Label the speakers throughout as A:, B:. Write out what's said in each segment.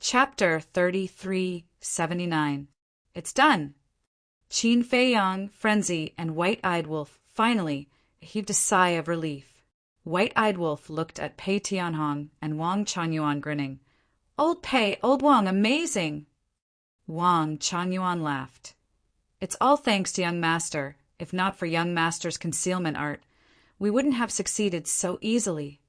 A: Chapter 3379. It's done. Qin Fei Yang, Frenzy, and White-Eyed Wolf finally heaved a sigh of relief. White-Eyed Wolf looked at Pei Tianhong and Wang Chunyuan grinning. Old Pei, old Wang, amazing! Wang Chunyuan laughed. It's all thanks to young master. If not for young master's concealment art, we wouldn't have succeeded so easily.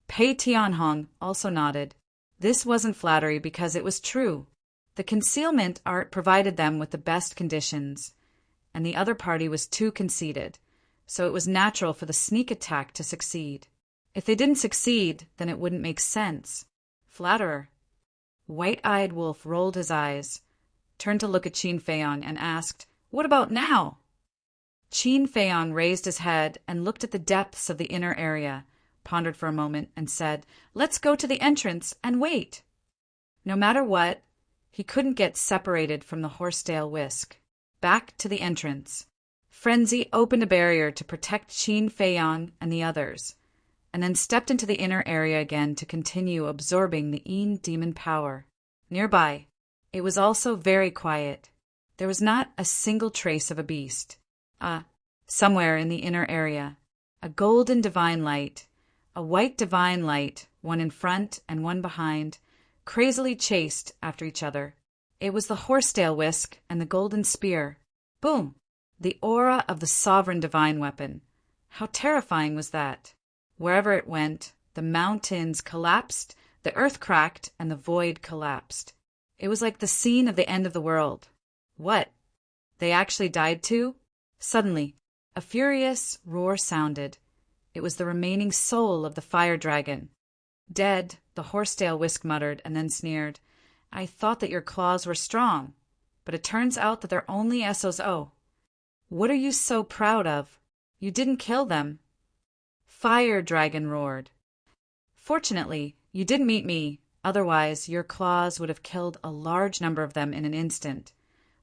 A: Pei Tianhong also nodded. This wasn't flattery because it was true. The concealment art provided them with the best conditions, and the other party was too conceited, so it was natural for the sneak attack to succeed. If they didn't succeed, then it wouldn't make sense. Flatterer. White-Eyed Wolf rolled his eyes, turned to look at Qin Fei Yang, and asked, "What about now?" Qin Fei Yang raised his head and looked at the depths of the inner area, pondered for a moment, and said, "Let's go to the entrance and wait." No matter what, he couldn't get separated from the horsetail whisk. Back to the entrance. Frenzy opened a barrier to protect Qin Fei Yang and the others, and then stepped into the inner area again to continue absorbing the Yin demon power. Nearby, it was also very quiet. There was not a single trace of a beast. Somewhere in the inner area, a golden divine light, a white divine light, one in front and one behind, crazily chased after each other. It was the horsetail whisk and the golden spear. Boom! The aura of the sovereign divine weapon. How terrifying was that? Wherever it went, the mountains collapsed, the earth cracked, and the void collapsed. It was like the scene of the end of the world. What? They actually died too? Suddenly, a furious roar sounded. It was the remaining soul of the fire dragon. Dead, the horsetail whisk muttered, and then sneered. I thought that your claws were strong, but it turns out that they're only SOS. What are you so proud of? You didn't kill them. Fire dragon roared. Fortunately, you didn't meet me, otherwise your claws would have killed a large number of them in an instant,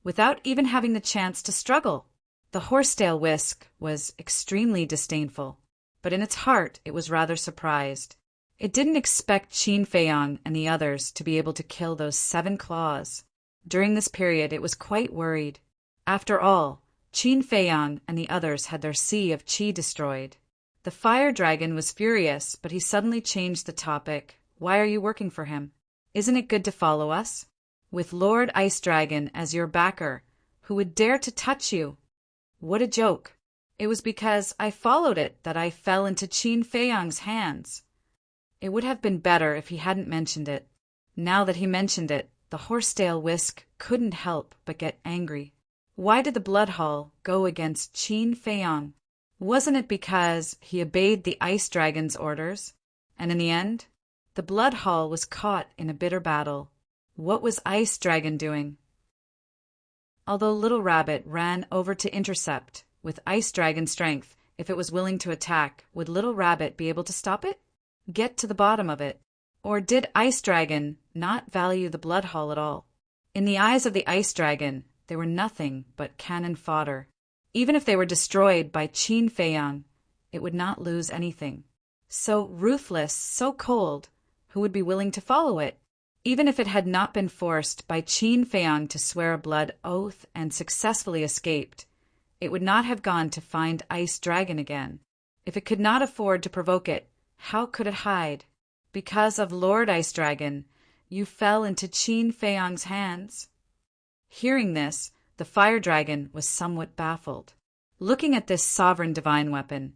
A: without even having the chance to struggle. The horsetail whisk was extremely disdainful, but in its heart it was rather surprised. It didn't expect Qin Fei Yang and the others to be able to kill those 7 claws. During this period it was quite worried. After all, Qin Fei Yang and the others had their sea of qi destroyed. The fire dragon was furious, but he suddenly changed the topic. Why are you working for him? Isn't it good to follow us? With Lord Ice Dragon as your backer, who would dare to touch you? What a joke. It was because I followed it that I fell into Qin Fei Yang's hands. It would have been better if he hadn't mentioned it. Now that he mentioned it, the horsetail whisk couldn't help but get angry. Why did the Bloodhall go against Qin Fei Yang? Wasn't it because he obeyed the Ice Dragon's orders? And in the end, the Bloodhall was caught in a bitter battle. What was Ice Dragon doing? Although Little Rabbit ran over to intercept, with Ice Dragon strength, if it was willing to attack, would Little Rabbit be able to stop it? Get to the bottom of it? Or did Ice Dragon not value the Bloodhall at all? In the eyes of the Ice Dragon, they were nothing but cannon fodder. Even if they were destroyed by Qin Fei Yang, it would not lose anything. So ruthless, so cold, who would be willing to follow it? Even if it had not been forced by Qin Fei Yang to swear a blood oath and successfully escaped, it would not have gone to find Ice Dragon again. If it could not afford to provoke it, how could it hide? Because of Lord Ice Dragon, you fell into Qin Fei Yang's hands. Hearing this, the fire dragon was somewhat baffled. Looking at this sovereign divine weapon,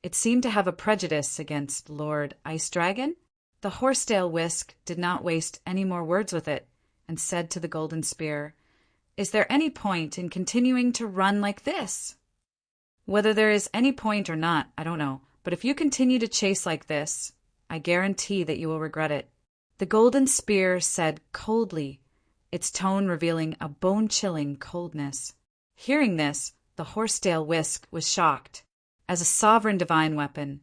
A: it seemed to have a prejudice against Lord Ice Dragon. The horsetail whisk did not waste any more words with it, and said to the golden spear, "Is there any point in continuing to run like this?" "Whether there is any point or not, I don't know, but if you continue to chase like this, I guarantee that you will regret it." The golden spear said coldly, its tone revealing a bone-chilling coldness. Hearing this, the horsetail whisk was shocked. As a sovereign divine weapon,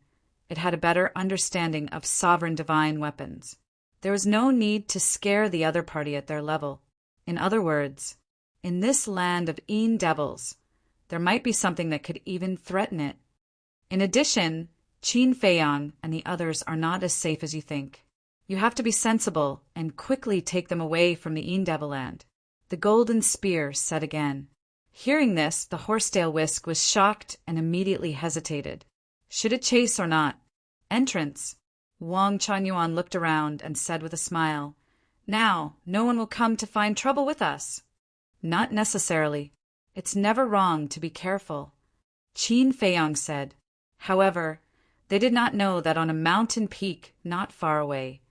A: it had a better understanding of sovereign divine weapons. There was no need to scare the other party at their level. In other words, in this land of Yin devils, there might be something that could even threaten it. In addition, Qin Fei Yang and the others are not as safe as you think. You have to be sensible and quickly take them away from the Eendevil-land. The golden spear said again. Hearing this, the horsetail whisk was shocked and immediately hesitated. Should it chase or not? Entrance. Wang Chunyuan looked around and said with a smile, Now, no one will come to find trouble with us. Not necessarily. It's never wrong to be careful. Qin Feiyang said. However, they did not know that on a mountain peak not far away,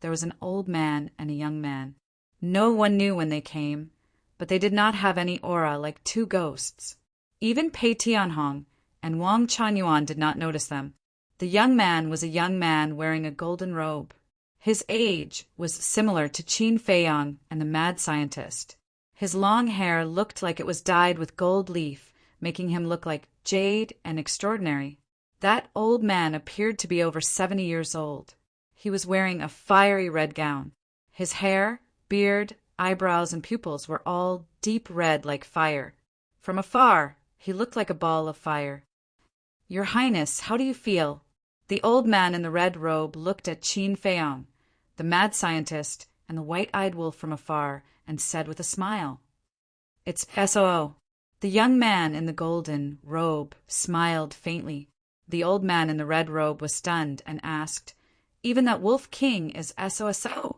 A: there was an old man and a young man. No one knew when they came, but they did not have any aura like two ghosts. Even Pei Tianhong and Wang Chunyuan did not notice them. The young man was a young man wearing a golden robe. His age was similar to Qin Feiyang and the mad scientist. His long hair looked like it was dyed with gold leaf, making him look like jade and extraordinary. That old man appeared to be over 70 years old. He was wearing a fiery red gown. His hair, beard, eyebrows, and pupils were all deep red like fire. From afar, he looked like a ball of fire. Your Highness, how do you feel? The old man in the red robe looked at Qin Feiyang, the mad scientist, and the white-eyed wolf from afar, and said with a smile, It's SOO. The young man in the golden robe smiled faintly. The old man in the red robe was stunned and asked, Even that Wolf King is SOSO?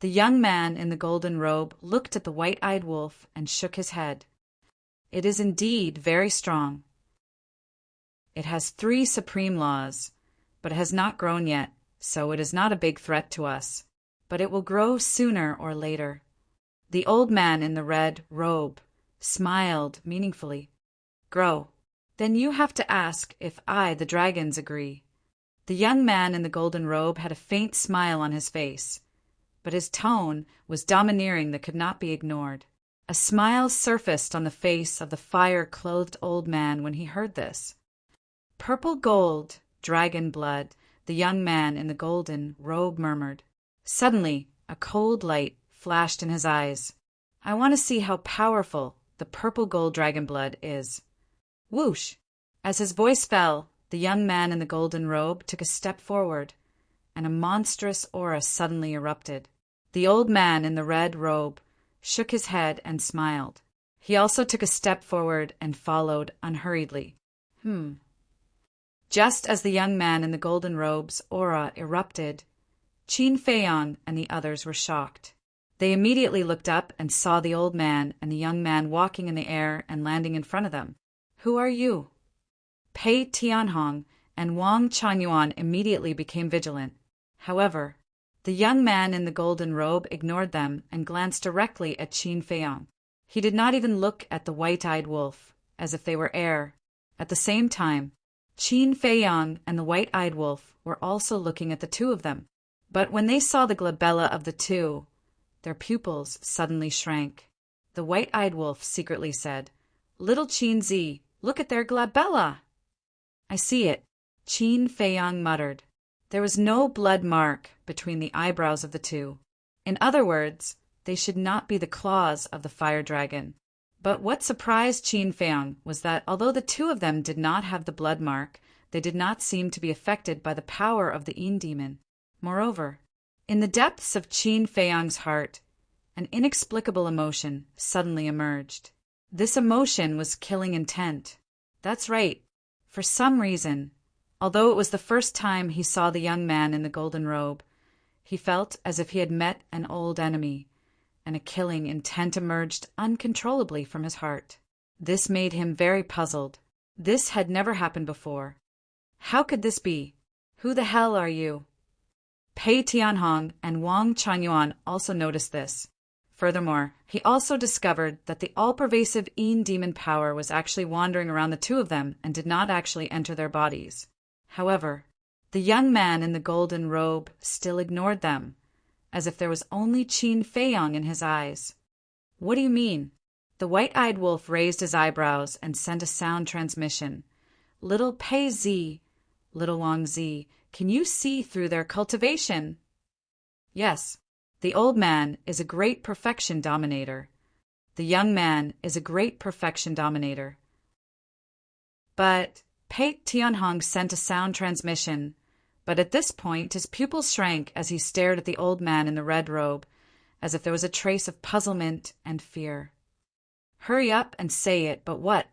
A: The young man in the golden robe looked at the white-eyed wolf and shook his head. It is indeed very strong. It has 3 supreme laws, but it has not grown yet, so it is not a big threat to us. But it will grow sooner or later. The old man in the red robe smiled meaningfully. Grow. Then you have to ask if I, the dragons, agree. The young man in the golden robe had a faint smile on his face, but his tone was domineering that could not be ignored. A smile surfaced on the face of the fire-clothed old man when he heard this. Purple gold, dragon blood, the young man in the golden robe murmured. Suddenly, a cold light flashed in his eyes. I want to see how powerful the purple gold dragon blood is. Whoosh! As his voice fell, the young man in the golden robe took a step forward, and a monstrous aura suddenly erupted. The old man in the red robe shook his head and smiled. He also took a step forward and followed unhurriedly. Just as the young man in the golden robe's aura erupted, Qin Feiyang and the others were shocked. They immediately looked up and saw the old man and the young man walking in the air and landing in front of them. Who are you? Pei Tianhong and Wang Chunyuan immediately became vigilant. However, the young man in the golden robe ignored them and glanced directly at Qin Feiyang. He did not even look at the white-eyed wolf, as if they were air. At the same time, Qin Feiyang and the white-eyed wolf were also looking at the two of them. But when they saw the glabella of the two, their pupils suddenly shrank. The white-eyed wolf secretly said, Little Qin Zi, look at their glabella! I see it, Qin Feiyang muttered. There was no blood mark between the eyebrows of the two. In other words, they should not be the claws of the fire dragon. But what surprised Qin Feiyang was that although the two of them did not have the blood mark, they did not seem to be affected by the power of the Een demon. Moreover, in the depths of Qin Feiyang's heart, an inexplicable emotion suddenly emerged. This emotion was killing intent. That's right. For some reason, although it was the first time he saw the young man in the golden robe, he felt as if he had met an old enemy, and a killing intent emerged uncontrollably from his heart. This made him very puzzled. This had never happened before. How could this be? Who the hell are you? Pei Tianhong and Wang Chunyuan also noticed this. Furthermore, he also discovered that the all-pervasive Een demon power was actually wandering around the two of them and did not actually enter their bodies. However, the young man in the golden robe still ignored them, as if there was only Qin Feiyang in his eyes. What do you mean? The white-eyed wolf raised his eyebrows and sent a sound transmission. Little Pei Zi, little Wang Zi, can you see through their cultivation? Yes. The old man is a great perfection dominator. The young man is a great perfection dominator. But Pei Tianhong sent a sound transmission, But at this point his pupils shrank as he stared at the old man in the red robe, as if there was a trace of puzzlement and fear. "Hurry up and say it, but what?"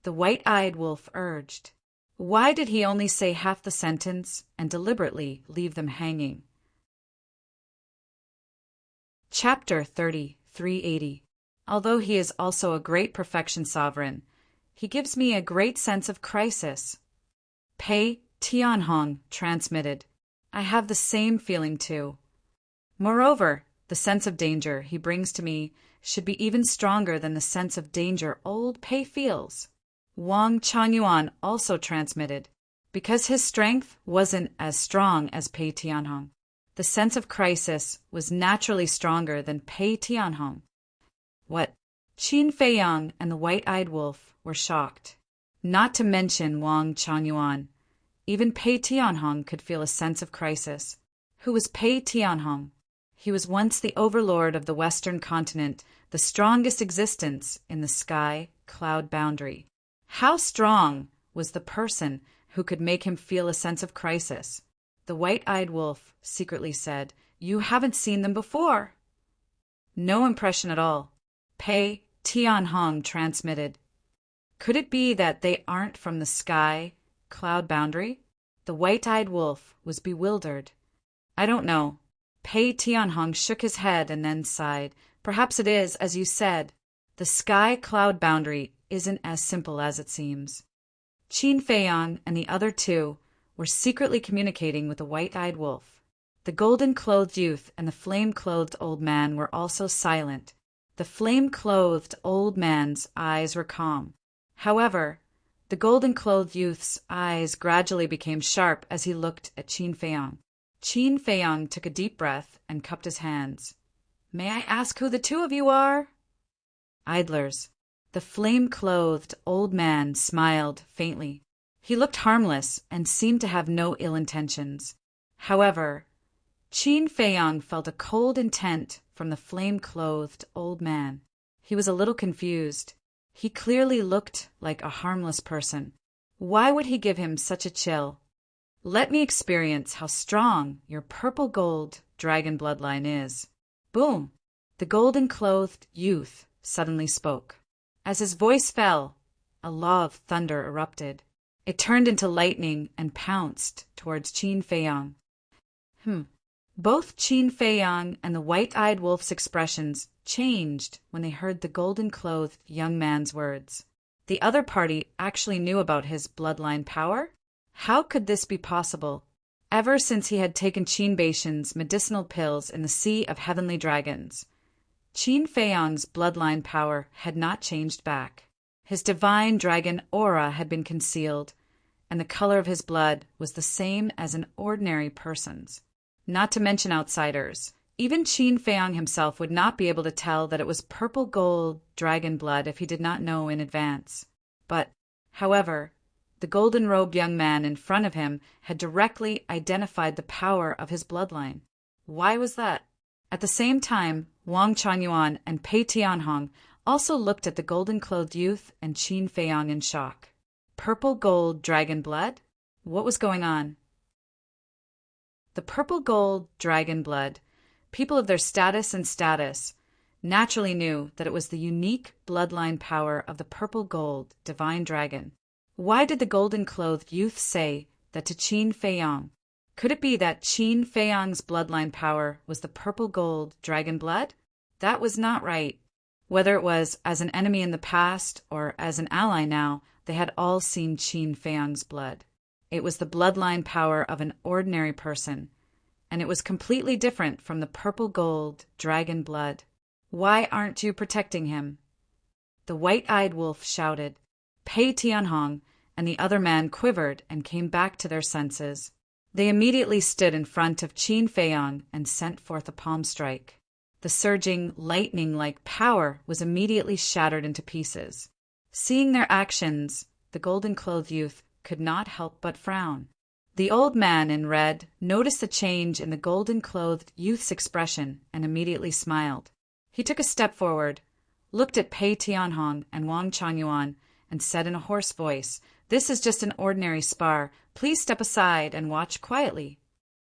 A: the white-eyed wolf urged. Why did he only say half the sentence and deliberately leave them hanging? Chapter 30, 380. Although he is also a great perfection sovereign, he gives me a great sense of crisis. Pei Tianhong transmitted. I have the same feeling too. Moreover, the sense of danger he brings to me should be even stronger than the sense of danger old Pei feels. Wang Changyuan also transmitted. Because his strength wasn't as strong as Pei Tianhong, the sense of crisis was naturally stronger than Pei Tianhong. What? Qin Feiyang and the white-eyed wolf were shocked. Not to mention Wang Changyuan. Even Pei Tianhong could feel a sense of crisis. Who was Pei Tianhong? He was once the overlord of the Western continent, the strongest existence in the sky cloud boundary. How strong was the person who could make him feel a sense of crisis? The white-eyed wolf secretly said, "You haven't seen them before." No impression at all. Pei Tianhong transmitted. Could it be that they aren't from the sky cloud boundary? The white-eyed wolf was bewildered. I don't know. Pei Tianhong shook his head and then sighed. Perhaps it is, as you said. The sky cloud boundary isn't as simple as it seems. Qin Feiyang and the other two were secretly communicating with the white-eyed wolf. The golden-clothed youth and the flame-clothed old man were also silent. The flame-clothed old man's eyes were calm. However, the golden-clothed youth's eyes gradually became sharp as he looked at Qin Feiyang. Qin Feiyang took a deep breath and cupped his hands. "May I ask who the two of you are?" "Idlers." The flame-clothed old man smiled faintly. He looked harmless and seemed to have no ill intentions. However, Qin Feiyang felt a cold intent from the flame-clothed old man. He was a little confused. He clearly looked like a harmless person. Why would he give him such a chill? "Let me experience how strong your purple-gold dragon bloodline is." Boom! The golden-clothed youth suddenly spoke. As his voice fell, a law of thunder erupted. It turned into lightning and pounced towards Qin Feiyang. Both Qin Feiyang and the white-eyed wolf's expressions changed when they heard the golden-clothed young man's words. The other party actually knew about his bloodline power? How could this be possible? Ever since he had taken Qin Baishan's medicinal pills in the Sea of Heavenly Dragons, Qin Feiyang's bloodline power had not changed back. His divine dragon aura had been concealed, and the color of his blood was the same as an ordinary person's. Not to mention outsiders. Even Qin Feiyang himself would not be able to tell that it was purple-gold dragon blood if he did not know in advance. But, however, the golden-robed young man in front of him had directly identified the power of his bloodline. Why was that? At the same time, Wang Changyuan and Pei Tianhong also looked at the golden-clothed youth and Qin Feiyang in shock. Purple-gold dragon blood? What was going on? The purple-gold dragon blood, people of their status naturally knew that it was the unique bloodline power of the purple-gold divine dragon. Why did the golden-clothed youth say that to Qin Feiyang? Could it be that Qin Feiyang's bloodline power was the purple-gold dragon blood? That was not right. Whether it was as an enemy in the past or as an ally now, they had all seen Qin Feiyang's blood. It was the bloodline power of an ordinary person, and it was completely different from the purple-gold dragon blood. Why aren't you protecting him? The white-eyed wolf shouted. Pei Tianhong and the other man quivered and came back to their senses. They immediately stood in front of Qin Feiyang and sent forth a palm strike. The surging, lightning-like power was immediately shattered into pieces. Seeing their actions, the golden-clothed youth could not help but frown. The old man in red noticed the change in the golden-clothed youth's expression and immediately smiled. He took a step forward, looked at Pei Tianhong and Wang Changyuan, and said in a hoarse voice, "This is just an ordinary spar. Please step aside and watch quietly.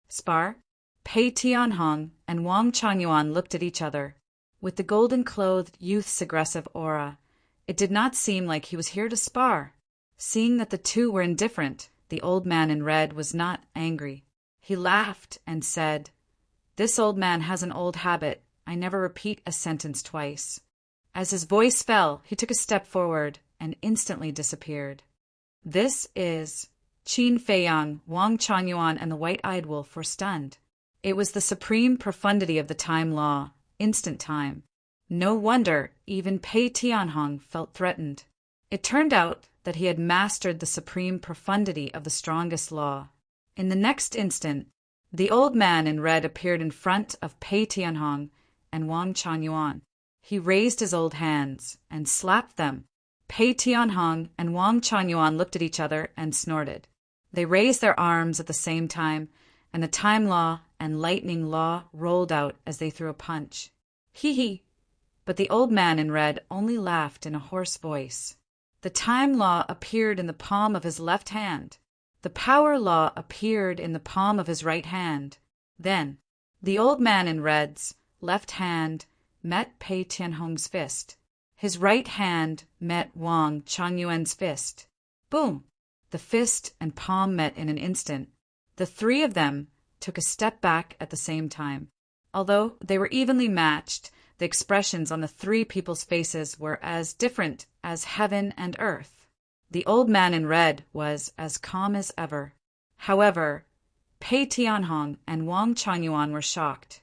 A: Spar, Pei Tianhong and Wang Changyuan looked at each other. With the golden-clothed youth's aggressive aura, it did not seem like he was here to spar. Seeing that the two were indifferent, the old man in red was not angry. He laughed and said, "This old man has an old habit. I never repeat a sentence twice." As his voice fell, he took a step forward and instantly disappeared. This is... Qin Feiyang, Wang Changyuan, and the white-eyed wolf were stunned. It was the supreme profundity of the time law, instant time. No wonder even Pei Tianhong felt threatened. It turned out that he had mastered the supreme profundity of the strongest law. In the next instant, the old man in red appeared in front of Pei Tianhong and Wang Changyuan. He raised his old hands and slapped them. Pei Tianhong and Wang Changyuan looked at each other and snorted. They raised their arms at the same time, and the time law and lightning law rolled out as they threw a punch. Hee hee! But the old man in red only laughed in a hoarse voice. The time law appeared in the palm of his left hand. The power law appeared in the palm of his right hand. Then, the old man in red's left hand met Pei Tianhong's fist. His right hand met Wang Changyuan's fist. Boom! The fist and palm met in an instant. The three of them took a step back at the same time. Although they were evenly matched, the expressions on the three people's faces were as different as heaven and earth. The old man in red was as calm as ever. However, Pei Tianhong and Wang Changyuan were shocked.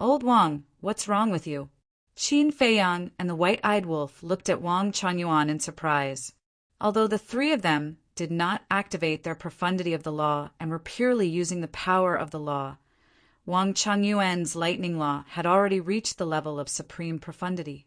A: "Old Wang, what's wrong with you?" Qin Feiyang and the white-eyed wolf looked at Wang Changyuan in surprise. Although the three of them did not activate their profundity of the law and were purely using the power of the law, Wang Changyuan's lightning law had already reached the level of supreme profundity.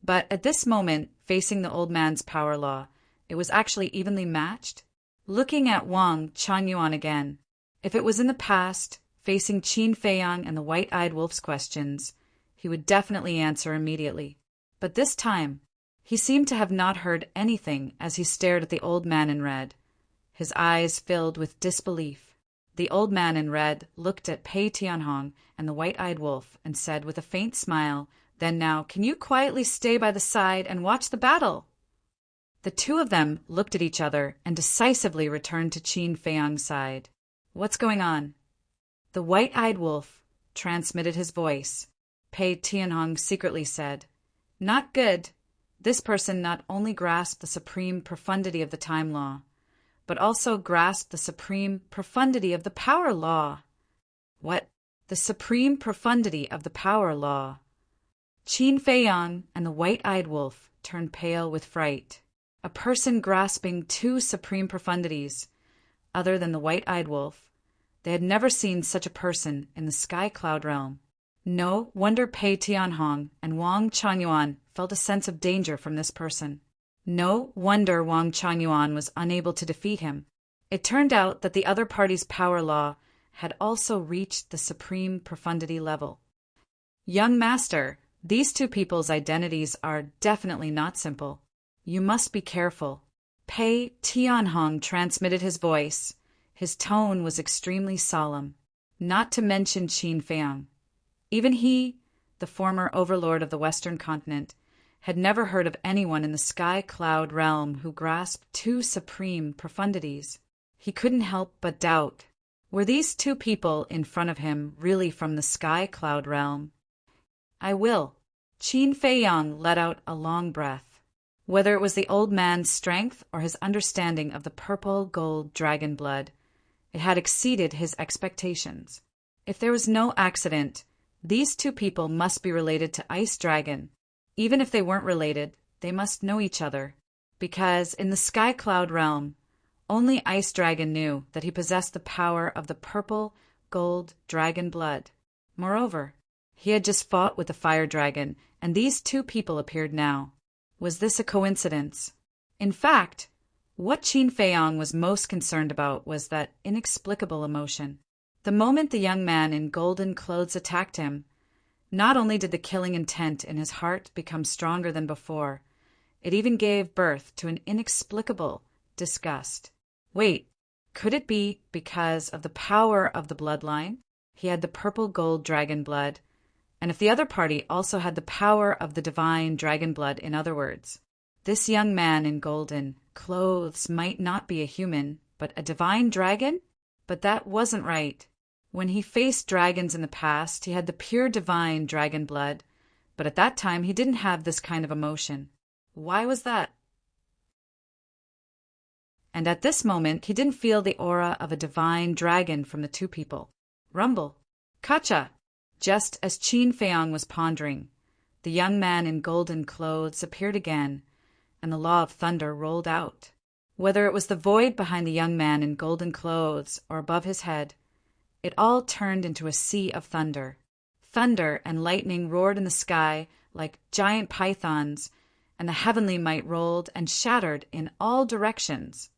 A: But at this moment, facing the old man's power law, it was actually evenly matched. Looking at Wang Changyuan again, if it was in the past, facing Qin Feiyang and the white-eyed wolf's questions, he would definitely answer immediately. But this time, he seemed to have not heard anything as he stared at the old man in red. His eyes filled with disbelief. The old man in red looked at Pei Tianhong and the white-eyed wolf and said with a faint smile, "Then now, can you quietly stay by the side and watch the battle?" The two of them looked at each other and decisively returned to Qin Feiyang's side. "What's going on?" The white-eyed wolf transmitted his voice. Pei Tianhong secretly said, "Not good. This person not only grasped the supreme profundity of the time law, but also grasped the supreme profundity of the power law." "What? The supreme profundity of the power law?" Qin Feiyang and the white-eyed wolf turned pale with fright. A person grasping two supreme profundities, other than the white-eyed wolf. They had never seen such a person in the sky cloud realm. No wonder Pei Tianhong and Wang Changyuan felt a sense of danger from this person. No wonder Wang Changyuan was unable to defeat him. It turned out that the other party's power law had also reached the supreme profundity level. "Young master, these two people's identities are definitely not simple. You must be careful." Pei Tianhong transmitted his voice. His tone was extremely solemn, not to mention Qin Feiyang. Even he, the former overlord of the Western continent, had never heard of anyone in the sky cloud realm who grasped two supreme profundities. He couldn't help but doubt, were these two people in front of him really from the sky cloud realm? "I will." Qin Feiyang let out a long breath. Whether it was the old man's strength or his understanding of the purple-gold dragon blood, it had exceeded his expectations. If there was no accident, these two people must be related to Ice Dragon. Even if they weren't related, they must know each other, because in the Sky Cloud realm, only Ice Dragon knew that he possessed the power of the purple, gold dragon blood. Moreover, he had just fought with the Fire Dragon, and these two people appeared now. Was this a coincidence? In fact, what Qin Feiyang was most concerned about was that inexplicable emotion. The moment the young man in golden clothes attacked him, not only did the killing intent in his heart become stronger than before, it even gave birth to an inexplicable disgust. Wait, could it be because of the power of the bloodline? He had the purple gold dragon blood, and if the other party also had the power of the divine dragon blood, in other words, this young man in golden clothes might not be a human, but a divine dragon? But that wasn't right. When he faced dragons in the past, he had the pure divine dragon blood, but at that time he didn't have this kind of emotion. Why was that? And at this moment, he didn't feel the aura of a divine dragon from the two people. Rumble. Kacha! Just as Qin Feiyang was pondering, the young man in golden clothes appeared again, and the law of thunder rolled out. Whether it was the void behind the young man in golden clothes or above his head, it all turned into a sea of thunder. Thunder and lightning roared in the sky like giant pythons, and the heavenly might rolled and shattered in all directions.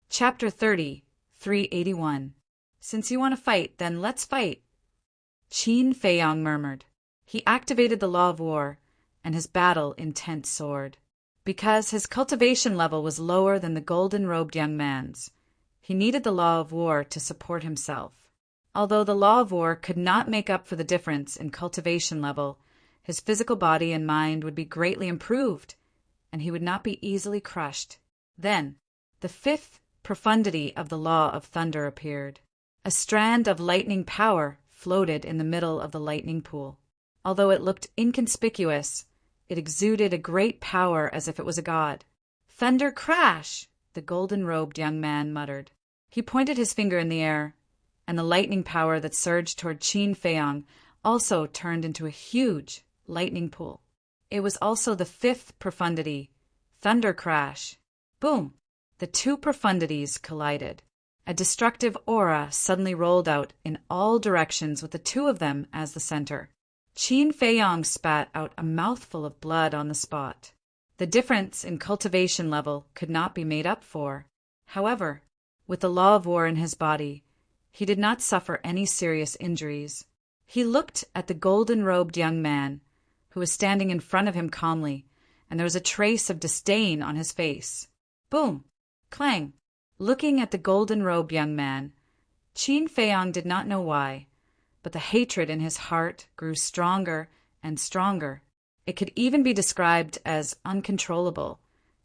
A: Chapter 30, 381. Since you want to fight, then let's fight. Qin Feiyang murmured. He activated the law of war, and his battle intent soared. Because his cultivation level was lower than the golden-robed young man's, he needed the law of war to support himself. Although the law of war could not make up for the difference in cultivation level, his physical body and mind would be greatly improved, and he would not be easily crushed. Then, the fifth profundity of the law of thunder appeared. A strand of lightning power floated in the middle of the lightning pool. Although it looked inconspicuous, it exuded a great power as if it was a god. "Thunder crash!" the golden-robed young man muttered. He pointed his finger in the air, and the lightning power that surged toward Qin Feiyang also turned into a huge lightning pool. It was also the fifth profundity, thunder crash. Boom! The two profundities collided. A destructive aura suddenly rolled out in all directions with the two of them as the center. Qin Feiyang spat out a mouthful of blood on the spot. The difference in cultivation level could not be made up for. However, with the law of war in his body, he did not suffer any serious injuries. He looked at the golden-robed young man, who was standing in front of him calmly, and there was a trace of disdain on his face. Boom! Clang! Looking at the golden-robed young man, Qin Feiyang did not know why, but the hatred in his heart grew stronger and stronger. It could even be described as uncontrollable,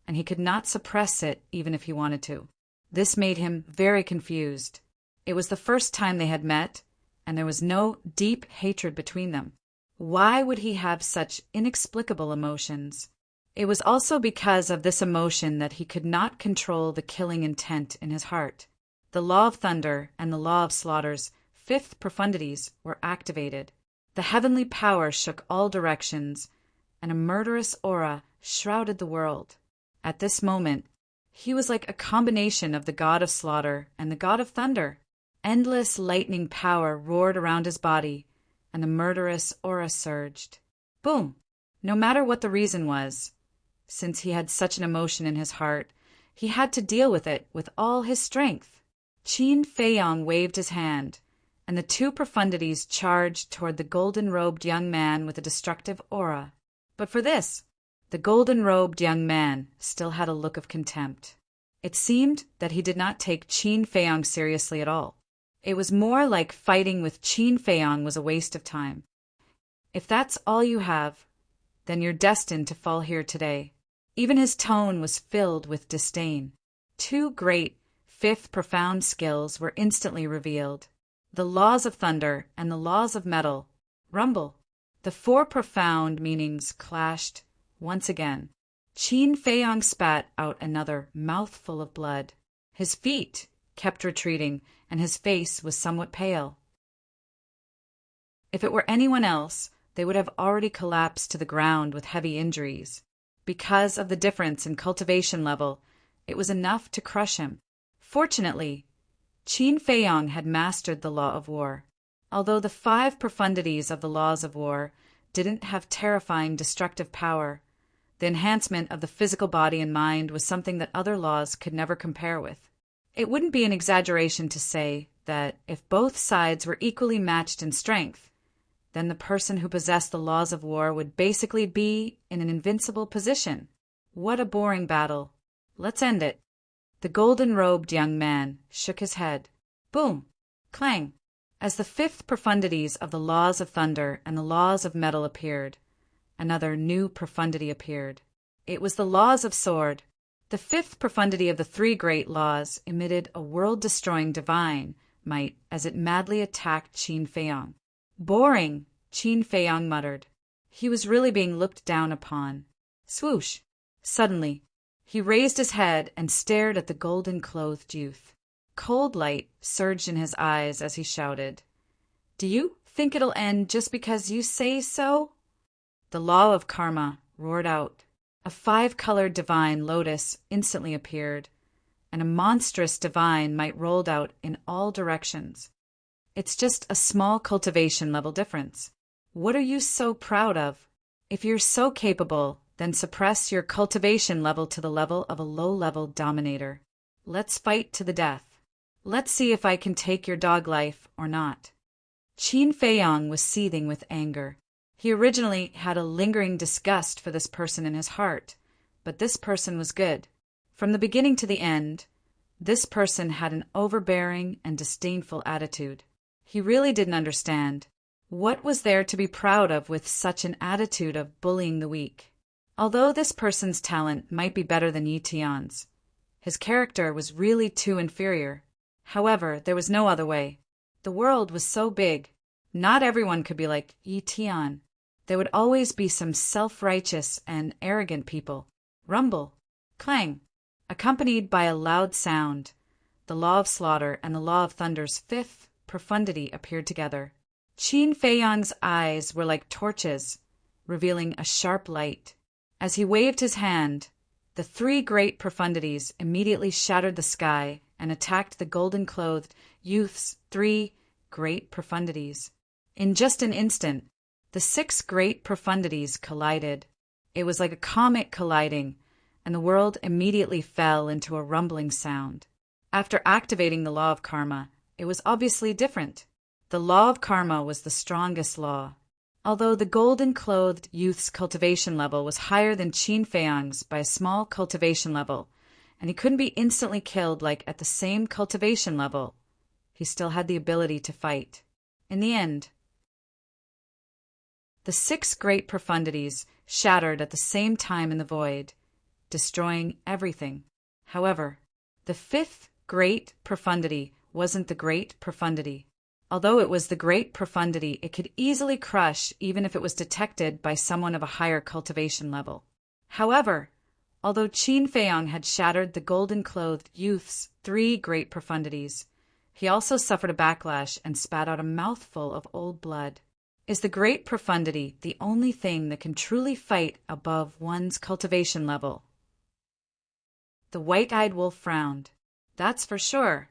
A: and he could not suppress it even if he wanted to. This made him very confused. It was the first time they had met, and there was no deep hatred between them. Why would he have such inexplicable emotions? It was also because of this emotion that he could not control the killing intent in his heart. The law of thunder and the law of slaughter's fifth profundities were activated. The heavenly power shook all directions, and a murderous aura shrouded the world. At this moment, he was like a combination of the god of slaughter and the god of thunder. Endless lightning power roared around his body, and the murderous aura surged. Boom! No matter what the reason was, since he had such an emotion in his heart, he had to deal with it with all his strength. Qin Feiyang waved his hand, and the two profundities charged toward the golden-robed young man with a destructive aura. But for this, the golden-robed young man still had a look of contempt. It seemed that he did not take Qin Feiyang seriously at all. It was more like fighting with Qin Feiyang was a waste of time. If that's all you have, then you're destined to fall here today. Even his tone was filled with disdain. Two great, fifth profound skills were instantly revealed. The laws of thunder and the laws of metal. Rumble. The four profound meanings clashed once again. Qin Feiyang spat out another mouthful of blood. His feet kept retreating, and his face was somewhat pale. If it were anyone else, they would have already collapsed to the ground with heavy injuries. Because of the difference in cultivation level, it was enough to crush him. Fortunately, Qin Feiyang had mastered the law of war. Although the five profundities of the laws of war didn't have terrifying destructive power, the enhancement of the physical body and mind was something that other laws could never compare with. It wouldn't be an exaggeration to say that if both sides were equally matched in strength, then the person who possessed the laws of war would basically be in an invincible position. What a boring battle. Let's end it. The golden-robed young man shook his head. Boom! Clang! As the fifth profundities of the laws of thunder and the laws of metal appeared, another new profundity appeared. It was the laws of sword. The fifth profundity of the three great laws emitted a world-destroying divine might as it madly attacked Qin Feiyang. Boring, Qin Feiyang muttered. He was really being looked down upon. Swoosh! Suddenly, he raised his head and stared at the golden-clothed youth. Cold light surged in his eyes as he shouted, "Do you think it'll end just because you say so?" The law of karma roared out. A five-colored divine lotus instantly appeared, and a monstrous divine might rolled out in all directions. It's just a small cultivation level difference. What are you so proud of? If you're so capable, then suppress your cultivation level to the level of a low-level dominator. Let's fight to the death. Let's see if I can take your dog life or not. Qin Feiyang was seething with anger. He originally had a lingering disgust for this person in his heart, but this person was good. From the beginning to the end, this person had an overbearing and disdainful attitude. He really didn't understand. What was there to be proud of with such an attitude of bullying the weak? Although this person's talent might be better than Yi Tian's, his character was really too inferior. However, there was no other way. The world was so big. Not everyone could be like Yi Tian. There would always be some self-righteous and arrogant people. Rumble, clang, accompanied by a loud sound. The law of slaughter and the law of thunder's fifth profundity appeared together. Qin Feiyang's eyes were like torches, revealing a sharp light. As he waved his hand, the three great profundities immediately shattered the sky and attacked the golden-clothed youth's three great profundities. In just an instant, the six great profundities collided. It was like a comet colliding, and the world immediately fell into a rumbling sound. After activating the law of karma, it was obviously different. The law of karma was the strongest law. Although the golden-clothed youth's cultivation level was higher than Qin Feiyang's by a small cultivation level, and he couldn't be instantly killed like at the same cultivation level, he still had the ability to fight. In the end, the six great profundities shattered at the same time in the void, destroying everything. However, the fifth great profundity wasn't the great profundity. Although it was the great profundity, it could easily crush even if it was detected by someone of a higher cultivation level. However, although Qin Feiyang had shattered the golden-clothed youth's three great profundities, he also suffered a backlash and spat out a mouthful of old blood. Is the great profundity the only thing that can truly fight above one's cultivation level? The white-eyed wolf frowned. That's for sure.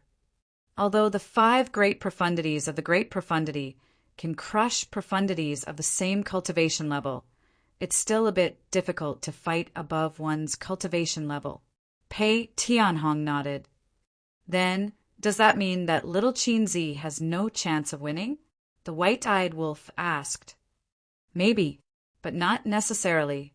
A: Although the five great profundities of the great profundity can crush profundities of the same cultivation level, it's still a bit difficult to fight above one's cultivation level. Pei Tianhong nodded. Then, does that mean that little Qin Zi has no chance of winning? The white-eyed wolf asked. Maybe, but not necessarily.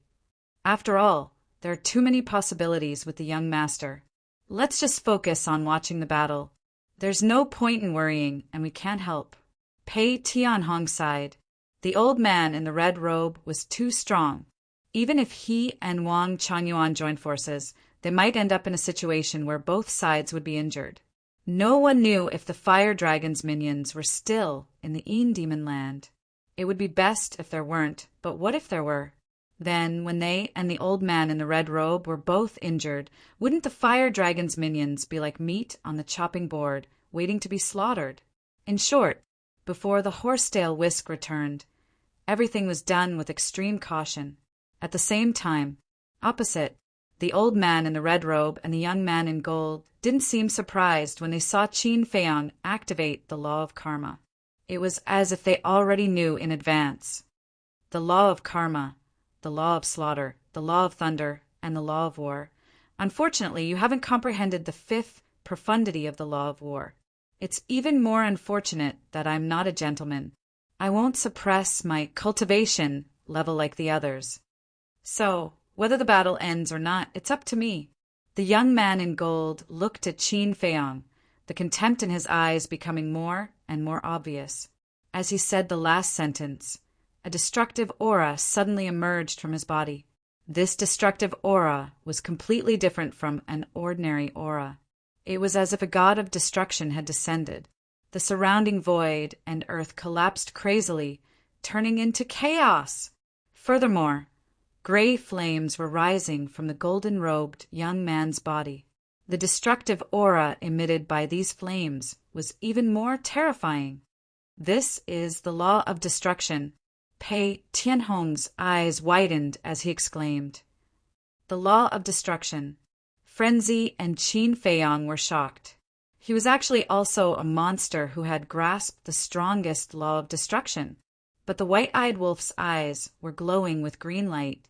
A: After all, there are too many possibilities with the young master. Let's just focus on watching the battle. There's no point in worrying, and we can't help. Pei Tianhong sighed. The old man in the red robe was too strong. Even if he and Wang Changyuan joined forces, they might end up in a situation where both sides would be injured. No one knew if the fire dragon's minions were still in the Yin Demon Land. It would be best if there weren't, but what if there were? Then, when they and the old man in the red robe were both injured, wouldn't the fire dragon's minions be like meat on the chopping board, waiting to be slaughtered? In short, before the horsetail whisk returned, everything was done with extreme caution. At the same time, opposite, the old man in the red robe and the young man in gold didn't seem surprised when they saw Qin Feiyang activate the law of karma. It was as if they already knew in advance. The law of karma, the law of slaughter, the law of thunder, and the law of war. Unfortunately, you haven't comprehended the fifth profundity of the law of war. It's even more unfortunate that I'm not a gentleman. I won't suppress my cultivation level like the others. So, whether the battle ends or not, it's up to me. The young man in gold looked at Qin Feiyang, the contempt in his eyes becoming more and more obvious. As he said the last sentence, a destructive aura suddenly emerged from his body. This destructive aura was completely different from an ordinary aura. It was as if a god of destruction had descended. The surrounding void and earth collapsed crazily, turning into chaos. Furthermore, gray flames were rising from the golden-robed young man's body. The destructive aura emitted by these flames was even more terrifying. This is the law of destruction. Pei Tianhong's eyes widened as he exclaimed. The law of destruction. Frenzy and Qin Feiyang were shocked. He was actually also a monster who had grasped the strongest law of destruction, but the white-eyed wolf's eyes were glowing with green light.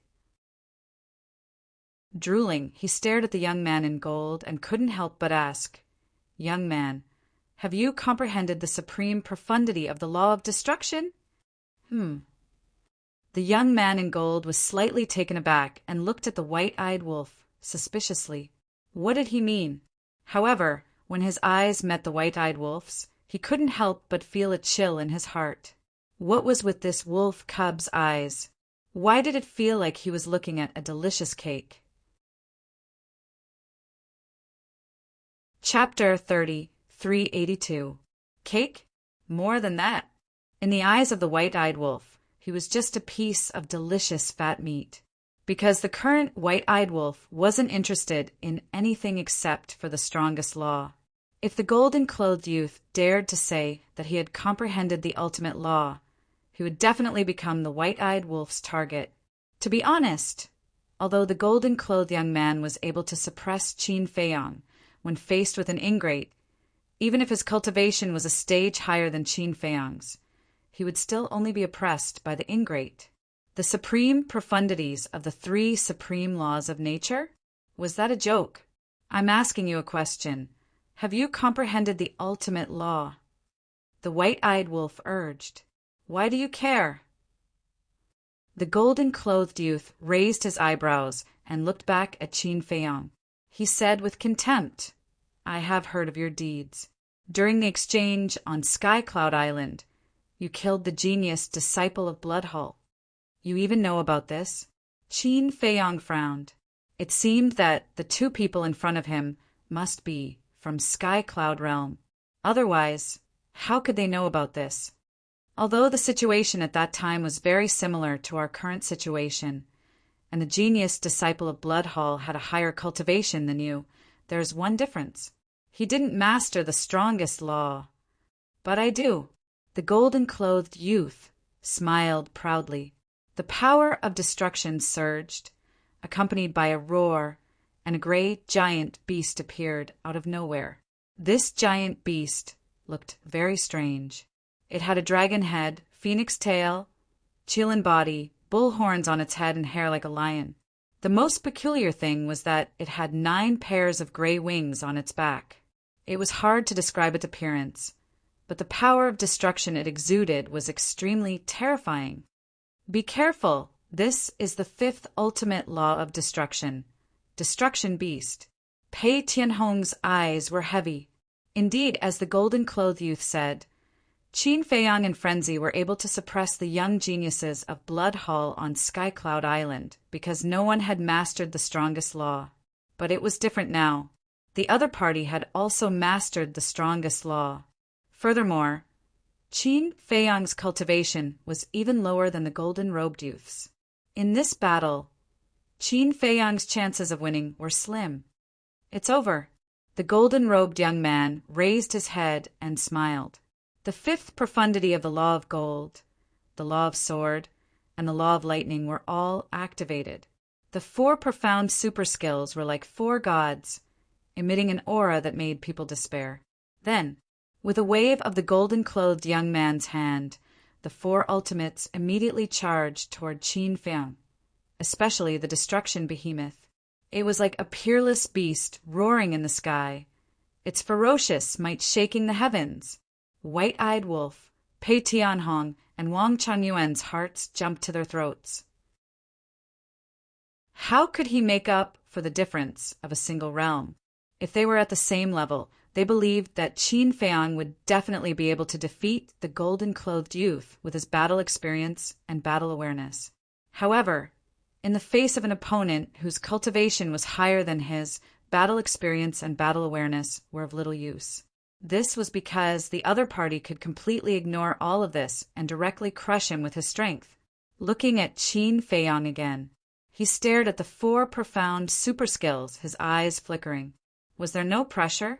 A: Drooling, he stared at the young man in gold and couldn't help but ask, "Young man, have you comprehended the supreme profundity of the law of destruction?" The young man in gold was slightly taken aback and looked at the white-eyed wolf suspiciously. What did he mean? However, when his eyes met the white-eyed wolf's, he couldn't help but feel a chill in his heart. What was with this wolf cub's eyes? Why did it feel like he was looking at a delicious cake? Chapter 30, 382. Cake? More than that. In the eyes of the white-eyed wolf, he was just a piece of delicious fat meat. Because the current white-eyed wolf wasn't interested in anything except for the strongest law. If the golden-clothed youth dared to say that he had comprehended the ultimate law, he would definitely become the white-eyed wolf's target. To be honest, although the golden-clothed young man was able to suppress Qin Feiyang when faced with an ingrate, even if his cultivation was a stage higher than Qin Feiyang's, he would still only be oppressed by the ingrate. The supreme profundities of the three supreme laws of nature? Was that a joke? I'm asking you a question. Have you comprehended the ultimate law? The white-eyed wolf urged. Why do you care? The golden-clothed youth raised his eyebrows and looked back at Qin Feiyang. He said with contempt, I have heard of your deeds. During the exchange on Sky Cloud Island, you killed the genius disciple of Bloodhull. You even know about this? Qin Feiyang frowned. It seemed that the two people in front of him must be from Sky Cloud Realm. Otherwise, how could they know about this? Although the situation at that time was very similar to our current situation, and the genius disciple of Bloodhull had a higher cultivation than you, there's one difference. He didn't master the strongest law. But I do. The golden-clothed youth smiled proudly. The power of destruction surged, accompanied by a roar, and a gray giant beast appeared out of nowhere. This giant beast looked very strange. It had a dragon head, phoenix tail, Qilin body, bull horns on its head, and hair like a lion. The most peculiar thing was that it had 9 pairs of gray wings on its back. It was hard to describe its appearance, but the power of destruction it exuded was extremely terrifying. Be careful. This is the 5th ultimate law of destruction. Destruction Beast. Pei Tianhong's eyes were heavy. Indeed, as the golden-clothed youth said, Qin Feiyang and Frenzy were able to suppress the young geniuses of Bloodhull on Sky Cloud Island because no one had mastered the strongest law. But it was different now. The other party had also mastered the strongest law. Furthermore, Qin Feiyang's cultivation was even lower than the golden-robed youth's. In this battle, Qin Feiyang's chances of winning were slim. It's over. The golden-robed young man raised his head and smiled. The 5th profundity of the law of gold, the law of sword, and the law of lightning were all activated. The 4 profound super skills were like 4 gods, emitting an aura that made people despair. Then, with a wave of the golden-clothed young man's hand, the 4 ultimates immediately charged toward Qin Feiyang, especially the destruction behemoth. It was like a peerless beast roaring in the sky, its ferocious might shaking the heavens. White-eyed wolf, Pei Tianhong, and Wang Chunyuan's hearts jumped to their throats. How could he make up for the difference of a single realm? If they were at the same level, they believed that Qin Feiyang would definitely be able to defeat the golden-clothed youth with his battle experience and battle awareness. However, in the face of an opponent whose cultivation was higher than his, battle experience and battle awareness were of little use. This was because the other party could completely ignore all of this and directly crush him with his strength. Looking at Qin Feiyang again, he stared at the 4 profound super skills, his eyes flickering. Was there no pressure?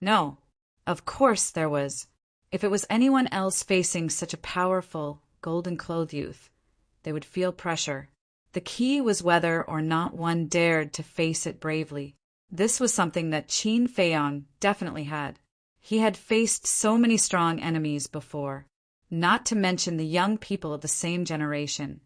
A: No. Of course there was. If it was anyone else facing such a powerful, golden-clothed youth, they would feel pressure. The key was whether or not one dared to face it bravely. This was something that Qin Feiyang definitely had. He had faced so many strong enemies before, not to mention the young people of the same generation.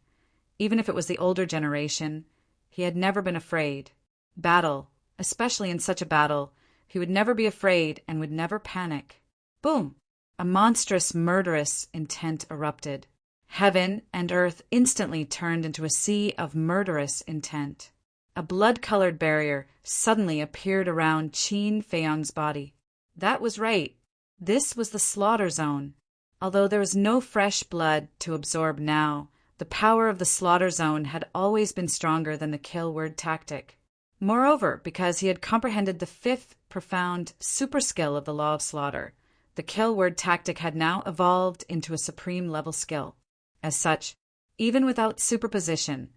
A: Even if it was the older generation, he had never been afraid. Battle, especially in such a battle, he would never be afraid and would never panic. Boom! A monstrous, murderous intent erupted. Heaven and earth instantly turned into a sea of murderous intent. A blood-colored barrier suddenly appeared around Qin Feiyang's body. That was right. This was the slaughter zone. Although there was no fresh blood to absorb now, the power of the slaughter zone had always been stronger than the kill word tactic. Moreover, because he had comprehended the 5th profound super skill of the law of slaughter, the kill word tactic had now evolved into a supreme level skill. As such, even without superposition,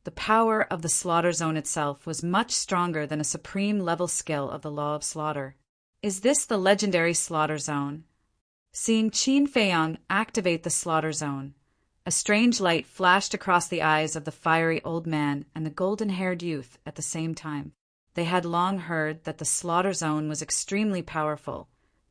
A: the power of the slaughter zone itself was much stronger than a supreme level skill of the law of slaughter. Is this the legendary slaughter zone? Seeing Qin Feiyang activate the slaughter zone, a strange light flashed across the eyes of the fiery old man and the golden-haired youth at the same time. They had long heard that the slaughter zone was extremely powerful,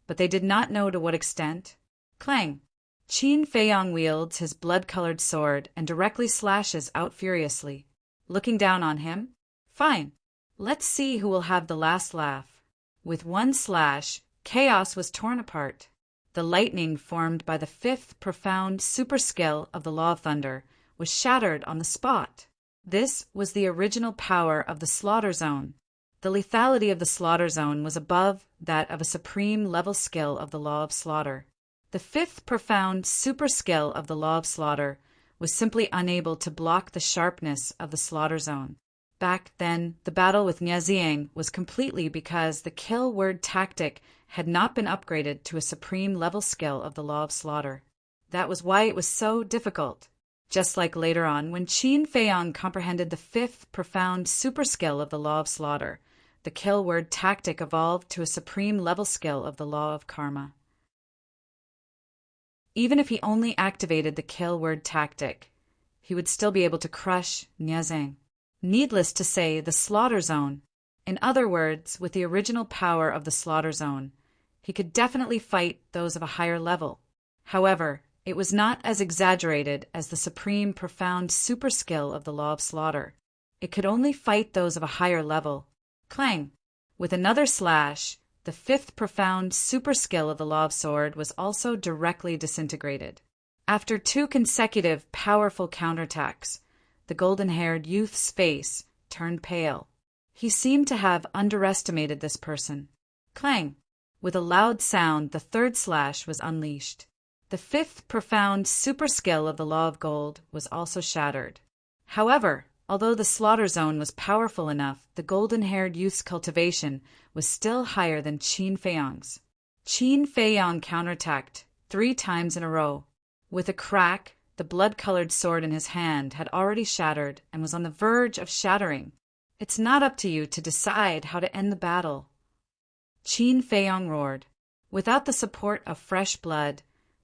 A: but they did not know to what extent. Clang! Qin Feiyang wields his blood-colored sword and directly slashes out furiously. Looking down on him, fine. Let's see who will have the last laugh. With one slash, chaos was torn apart. The lightning formed by the 5th profound super skill of the Law of Thunder was shattered on the spot. This was the original power of the slaughter zone. The lethality of the slaughter zone was above that of a supreme level skill of the Law of Slaughter. The 5th profound super skill of the Law of Slaughter was simply unable to block the sharpness of the slaughter zone. Back then, the battle with Niaziang was completely because the kill word tactic had not been upgraded to a supreme level skill of the Law of Slaughter. That was why it was so difficult. Just like later on, when Qin Feiyang comprehended the 5th profound super skill of the Law of Slaughter, the kill word tactic evolved to a supreme level skill of the Law of Karma. Even if he only activated the kill word tactic, he would still be able to crush Niaziang. Needless to say, the slaughter zone. In other words, with the original power of the slaughter zone, he could definitely fight those of a higher level. However, it was not as exaggerated as the supreme profound super skill of the Law of Slaughter. It could only fight those of a higher level. Clang! With another slash, the 5th profound super skill of the Law of Sword was also directly disintegrated. After 2 consecutive powerful counterattacks, the golden-haired youth's face turned pale. He seemed to have underestimated this person. Clang! With a loud sound, the 3rd slash was unleashed. The 5th profound super skill of the Law of Gold was also shattered. However, although the slaughter zone was powerful enough, the golden-haired youth's cultivation was still higher than Qin Feiyang's. Qin Feiyang counterattacked 3 times in a row. With a crack, the blood-colored sword in his hand had already shattered and was on the verge of shattering. It's not up to you to decide how to end the battle. Qin Feiyang roared. Without the support of fresh blood,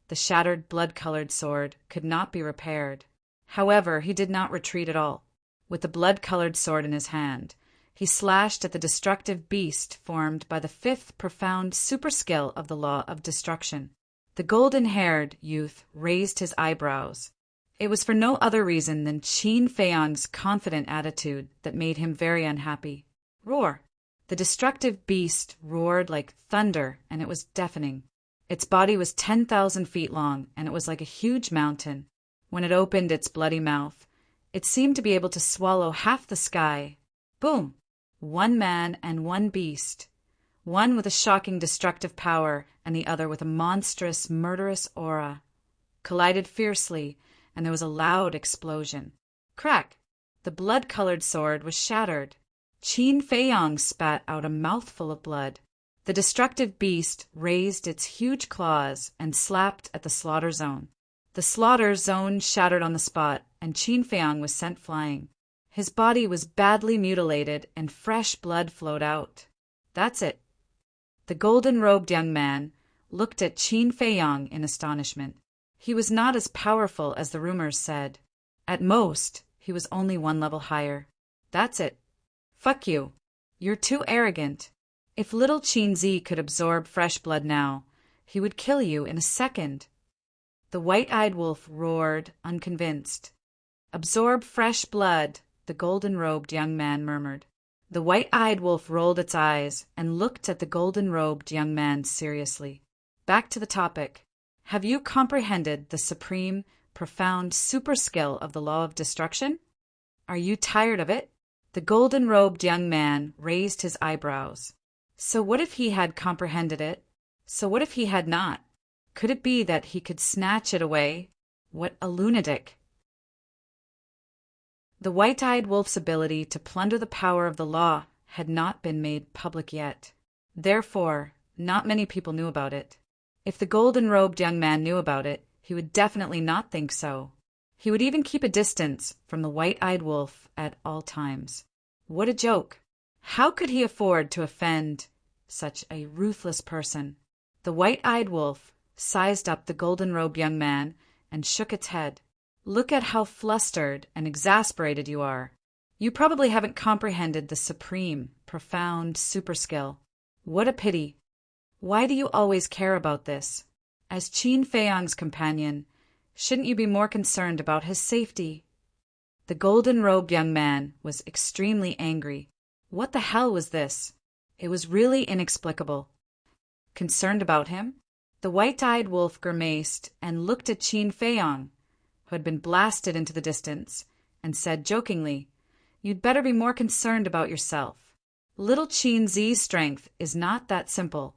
A: the shattered blood-colored sword could not be repaired. However, he did not retreat at all. With the blood-colored sword in his hand, he slashed at the destructive beast formed by the 5th profound super skill of the Law of Destruction. The golden-haired youth raised his eyebrows. It was for no other reason than Qin Feiyang's confident attitude that made him very unhappy. Roar! The destructive beast roared like thunder, and it was deafening. Its body was 10,000 feet long, and it was like a huge mountain. When it opened its bloody mouth, It seemed to be able to swallow half the sky. Boom! One man and one beast. One with a shocking destructive power and the other with a monstrous, murderous aura. Collided fiercely, and there was a loud explosion. Crack! The blood-colored sword was shattered. Qin Feiyang spat out a mouthful of blood. The destructive beast raised its huge claws and slapped at the slaughter zone. The slaughter zone shattered on the spot, and Qin Feiyang was sent flying. His body was badly mutilated, and fresh blood flowed out. That's it. The golden-robed young man looked at Qin Feiyang in astonishment. He was not as powerful as the rumors said. At most, he was only one level higher. That's it. Fuck you. You're too arrogant. If little Qin Zi could absorb fresh blood now, he would kill you in a second. The white-eyed wolf roared, unconvinced. Absorb fresh blood, the golden-robed young man murmured. The white-eyed wolf rolled its eyes and looked at the golden-robed young man seriously. Back to the topic. Have you comprehended the supreme, profound super skill of the law of destruction? Are you tired of it? The golden-robed young man raised his eyebrows. So what if he had comprehended it? So what if he had not? Could it be that he could snatch it away? What a lunatic! The white-eyed wolf's ability to plunder the power of the law had not been made public yet. Therefore, not many people knew about it. If the golden-robed young man knew about it, he would definitely not think so. He would even keep a distance from the white-eyed wolf at all times. What a joke! How could he afford to offend such a ruthless person? The white-eyed wolf sized up the golden-robed young man and shook its head. Look at how flustered and exasperated you are. You probably haven't comprehended the supreme, profound super skill. What a pity. Why do you always care about this? As Qin Feiyang's companion, shouldn't you be more concerned about his safety? The golden-robed young man was extremely angry. What the hell was this? It was really inexplicable. Concerned about him? The white-eyed wolf grimaced and looked at Qin Feiyang, who had been blasted into the distance, and said jokingly, "You'd better be more concerned about yourself. Little Qin Zi's strength is not that simple."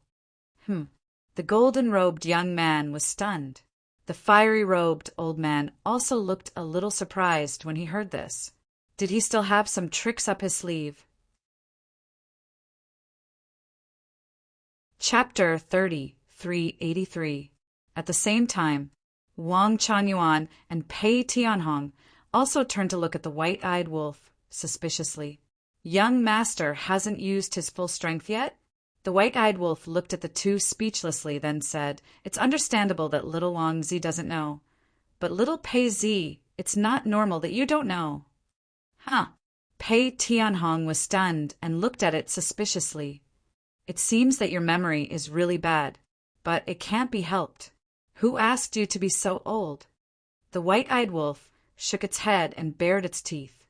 A: The golden-robed young man was stunned. The fiery-robed old man also looked a little surprised when he heard this. Did he still have some tricks up his sleeve? Chapter 3383. At the same time, Wang Chanyuan and Pei Tianhong also turned to look at the white-eyed wolf suspiciously. Young master hasn't used his full strength yet? The white-eyed wolf looked at the two speechlessly, then said, "It's understandable that little Wang Zi doesn't know. But little Pei Zi, it's not normal that you don't know." Pei Tianhong was stunned and looked at it suspiciously. "It seems that your memory is really bad, but it can't be helped. Who asked you to be so old?" The white-eyed wolf shook its head and bared its teeth.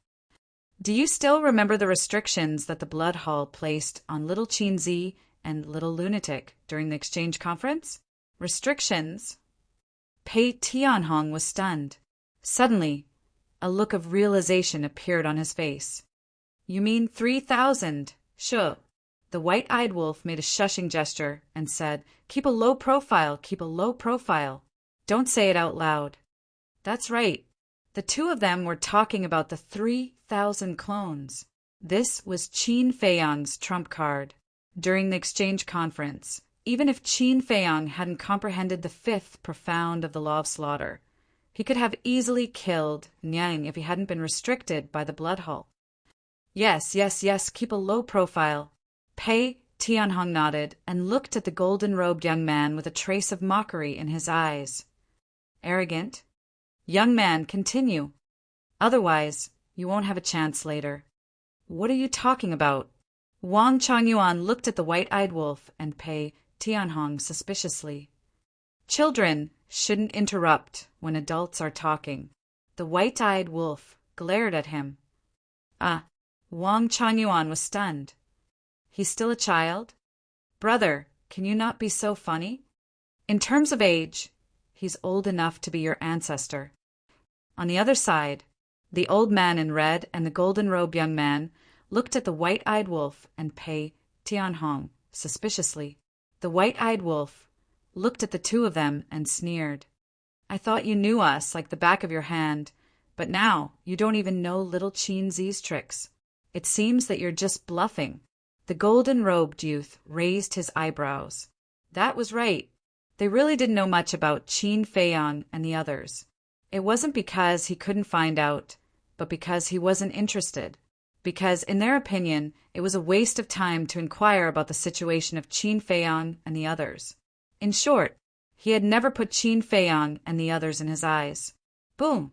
A: "Do you still remember the restrictions that the Blood Hall placed on little Qin Zi and little Lunatic during the exchange conference?" "Restrictions?" Pei Tianhong was stunned. Suddenly, a look of realization appeared on his face. "You mean 3,000? Sure." The white-eyed wolf made a shushing gesture and said, "Keep a low profile, keep a low profile. Don't say it out loud." That's right. The two of them were talking about the 3,000 clones. This was Qin Feiyang's trump card. During the exchange conference, even if Qin Feiyang hadn't comprehended the fifth profound of the law of slaughter, he could have easily killed Niang if he hadn't been restricted by the Blood Hall. Yes, keep a low profile." Pei Tianhong nodded and looked at the golden-robed young man with a trace of mockery in his eyes. "Arrogant? Young man, continue. Otherwise, you won't have a chance later." "What are you talking about?" Wang Changyuan looked at the white-eyed wolf and Pei Tianhong suspiciously. "Children shouldn't interrupt when adults are talking." The white-eyed wolf glared at him. Wang Changyuan was stunned. "He's still a child? Brother, can you not be so funny? In terms of age, he's old enough to be your ancestor. On the other side, The old man in red and the golden-robed young man looked at the white-eyed wolf and Pei Tianhong suspiciously. The white-eyed wolf looked at the two of them and sneered. I thought you knew us like the back of your hand, but now you don't even know little Qin Zi's tricks. It seems that you're just bluffing. The golden-robed youth raised his eyebrows. That was right. They really didn't know much about Qin Feiyang and the others. It wasn't because he couldn't find out, but because he wasn't interested. Because, in their opinion, it was a waste of time to inquire about the situation of Qin Feiyang and the others. In short, he had never put Qin Feiyang and the others in his eyes. Boom!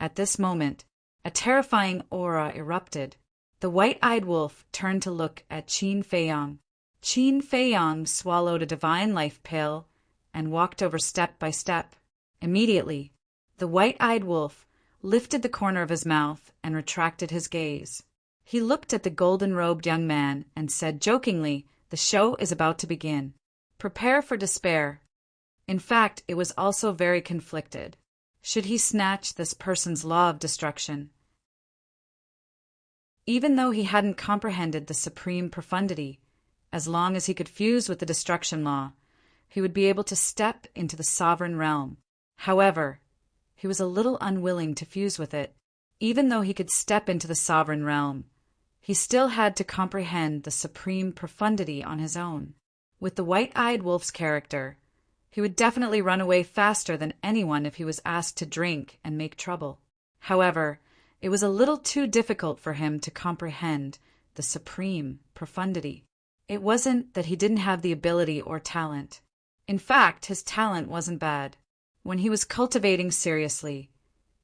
A: At this moment, a terrifying aura erupted. The white-eyed wolf turned to look at Qin Feiyang. Qin Feiyang swallowed a divine life pill and walked over step by step. Immediately, the white-eyed wolf lifted the corner of his mouth and retracted his gaze. He looked at the golden-robed young man and said jokingly, "The show is about to begin. Prepare for despair." In fact, it was also very conflicted. Should he snatch this person's law of destruction? Even though he hadn't comprehended the supreme profundity, as long as he could fuse with the destruction law, he would be able to step into the sovereign realm. However, he was a little unwilling to fuse with it. Even though he could step into the sovereign realm, he still had to comprehend the supreme profundity on his own. With the white-eyed wolf's character, he would definitely run away faster than anyone if he was asked to drink and make trouble. However, it was a little too difficult for him to comprehend the supreme profundity. It wasn't that he didn't have the ability or talent. In fact, his talent wasn't bad. When he was cultivating seriously,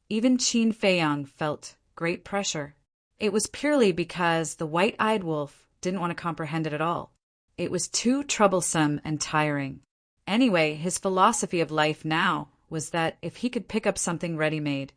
A: even Qin Feiyang felt great pressure. It was purely because the white-eyed wolf didn't want to comprehend it at all. It was too troublesome and tiring. Anyway, his philosophy of life now was that if he could pick up something ready-made,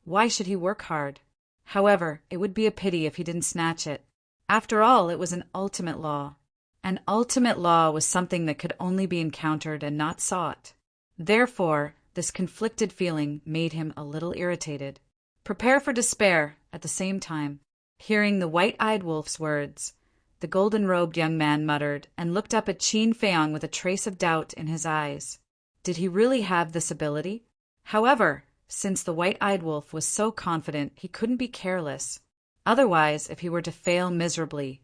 A: why should he work hard? However, it would be a pity if he didn't snatch it. After all, it was an ultimate law. An ultimate law was something that could only be encountered and not sought. Therefore, this conflicted feeling made him a little irritated. Prepare for despair at the same time. Hearing the white-eyed wolf's words, the golden-robed young man muttered and looked up at Qin Feiyang with a trace of doubt in his eyes. Did he really have this ability? However, since the white-eyed wolf was so confident, he couldn't be careless. Otherwise, if he were to fail miserably,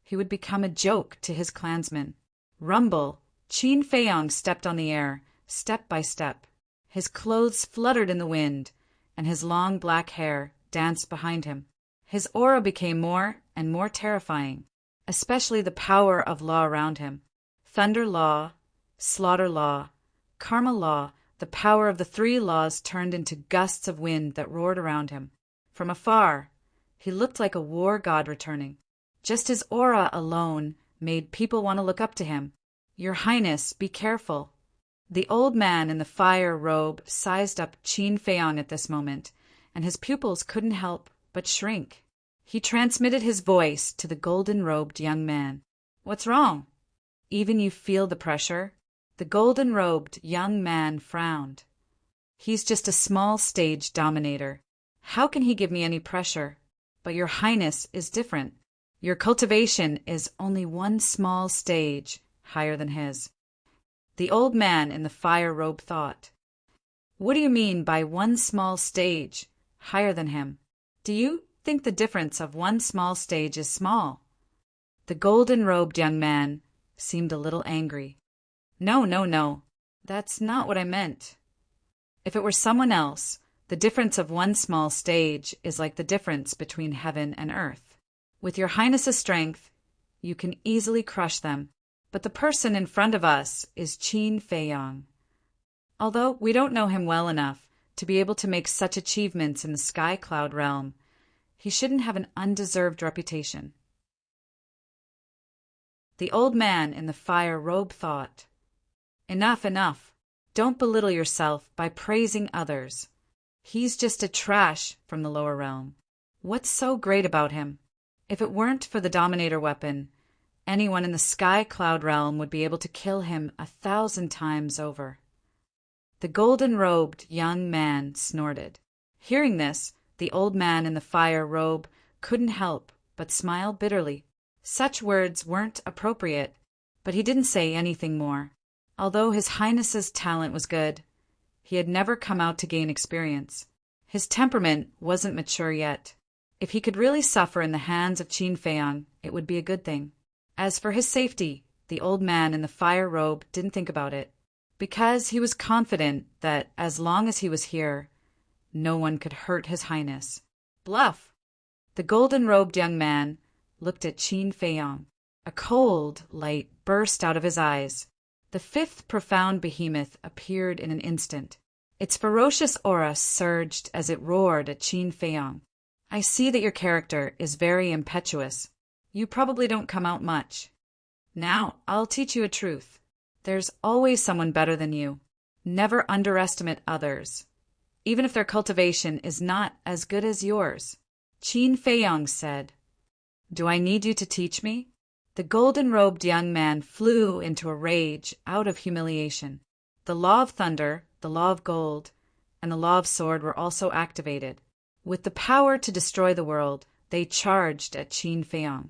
A: he would become a joke to his clansmen. Rumble! Qin Feiyang stepped on the air, step by step. His clothes fluttered in the wind, and his long black hair danced behind him. His aura became more and more terrifying, especially the power of law around him. Thunder law, slaughter law, karma law, the power of the three laws turned into gusts of wind that roared around him. From afar, he looked like a war god returning. Just his aura alone made people want to look up to him. Your Highness, be careful. The old man in the fire robe sized up Qin Feiyang at this moment, and his pupils couldn't help but shrink. He transmitted his voice to the golden-robed young man. What's wrong? Even you feel the pressure? The golden-robed young man frowned. He's just a small stage dominator. How can he give me any pressure? But your Highness is different. Your cultivation is only one small stage higher than his. The old man in the fire robe thought. What do you mean by one small stage higher than him? Do you think the difference of one small stage is small? The golden-robed young man seemed a little angry. No. That's not what I meant. If it were someone else, the difference of one small stage is like the difference between heaven and earth. With your Highness's strength, you can easily crush them. But the person in front of us is Qin Feiyang. Although we don't know him well enough to be able to make such achievements in the sky cloud realm, he shouldn't have an undeserved reputation. The old man in the fire robe thought. Enough. Don't belittle yourself by praising others. He's just a trash from the lower realm. What's so great about him? If it weren't for the Dominator weapon, anyone in the sky cloud realm would be able to kill him 1,000 times over. The golden-robed young man snorted. Hearing this, The old man in the fire robe couldn't help but smile bitterly. Such words weren't appropriate, but he didn't say anything more. Although His Highness's talent was good, he had never come out to gain experience. His temperament wasn't mature yet. If he could really suffer in the hands of Qin Feiyang, it would be a good thing. As for his safety, the old man in the fire robe didn't think about it, because he was confident that as long as he was here, no one could hurt His Highness. Bluff! The golden-robed young man looked at Qin Feiyang. A cold light burst out of his eyes. The fifth profound behemoth appeared in an instant. Its ferocious aura surged as it roared at Qin Feiyang. I see that your character is very impetuous. You probably don't come out much. Now, I'll teach you a truth. There's always someone better than you. Never underestimate others, even if their cultivation is not as good as yours. Qin Feiyang said. Do I need you to teach me? The golden-robed young man flew into a rage out of humiliation. The law of thunder, the law of gold, and the law of sword were also activated. With the power to destroy the world, they charged at Qin Feiyang.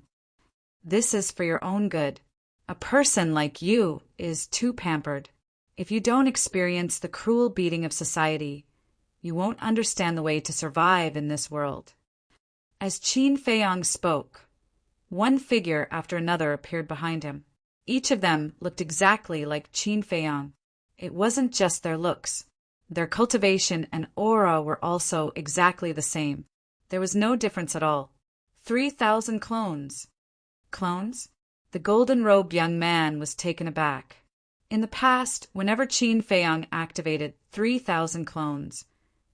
A: This is for your own good. A person like you is too pampered. If you don't experience the cruel beating of society, you won't understand the way to survive in this world. As Qin Feiyang spoke, one figure after another appeared behind him. Each of them looked exactly like Qin Feiyang. It wasn't just their looks. Their cultivation and aura were also exactly the same. There was no difference at all. 3,000 clones. Clones? The golden-robed young man was taken aback. In the past, whenever Qin Feiyang activated 3,000 clones,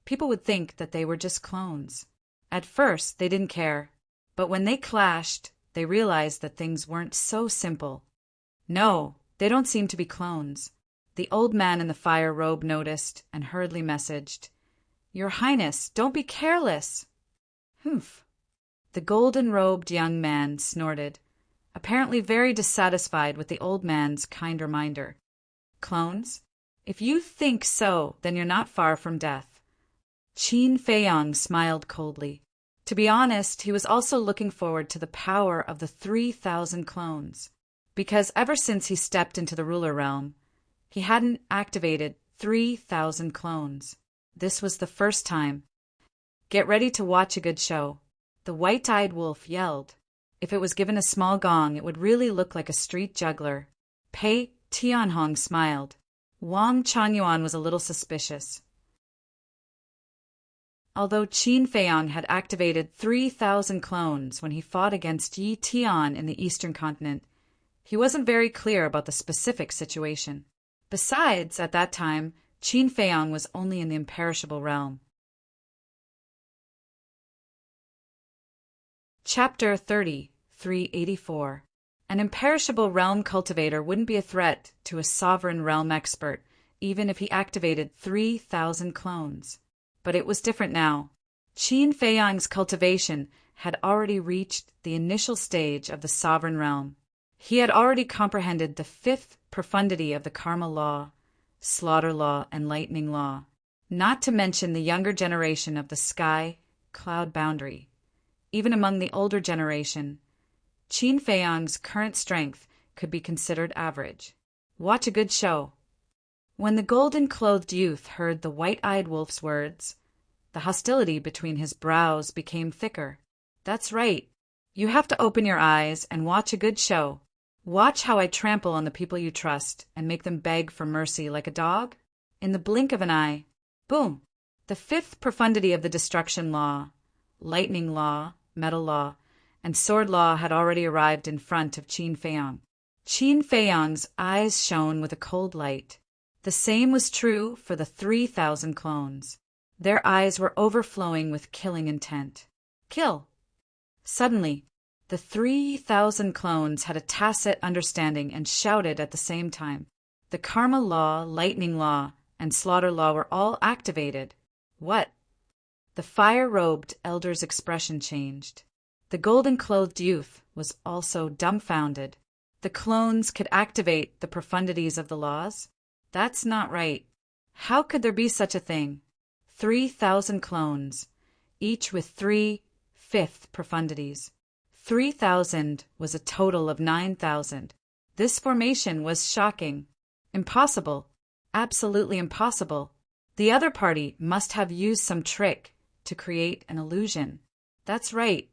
A: people would think that they were just clones. At first, they didn't care, but when they clashed, they realized that things weren't so simple. No, they don't seem to be clones. The old man in the fire robe noticed and hurriedly messaged, Your Highness, don't be careless. Humph. The golden-robed young man snorted, apparently very dissatisfied with the old man's kind reminder. Clones? If you think so, then you're not far from death. Qin Feiyang smiled coldly. To be honest, he was also looking forward to the power of the 3,000 clones, because ever since he stepped into the ruler realm, he hadn't activated 3,000 clones. This was the first time. Get ready to watch a good show. The white-eyed wolf yelled. If it was given a small gong, it would really look like a street juggler. Pei Tianhong smiled. Wang Changyuan was a little suspicious. Although Qin Feiyang had activated 3,000 clones when he fought against Yi Tian in the eastern continent, he wasn't very clear about the specific situation. Besides, at that time, Qin Feiyang was only in the imperishable realm. Chapter 30, 384. An imperishable realm cultivator wouldn't be a threat to a sovereign realm expert, even if he activated 3,000 clones. But it was different now. Qin Feiyang's cultivation had already reached the initial stage of the sovereign realm. He had already comprehended the fifth profundity of the karma law, slaughter law, and lightning law, not to mention the younger generation of the sky-cloud boundary. Even among the older generation, Qin Feiyang's current strength could be considered average. Watch a good show. When the golden-clothed youth heard the white-eyed wolf's words, the hostility between his brows became thicker. That's right. You have to open your eyes and watch a good show. Watch how I trample on the people you trust and make them beg for mercy like a dog. In the blink of an eye, boom! The fifth profundity of the destruction law, lightning law, metal law, and sword law had already arrived in front of Qin Feiyang. Qin Feiyang's eyes shone with a cold light. The same was true for the 3,000 clones. Their eyes were overflowing with killing intent. Kill! Suddenly, the 3,000 clones had a tacit understanding and shouted at the same time. The karma law, lightning law, and slaughter law were all activated. What? The fire-robed elder's expression changed. The golden-clothed youth was also dumbfounded. The clones could activate the profundities of the laws? That's not right. How could there be such a thing? 3,000 clones. each with 3/5 profundities. 3,000 was a total of 9,000. This formation was shocking. Impossible. Absolutely impossible. The other party must have used some trick to create an illusion. That's right.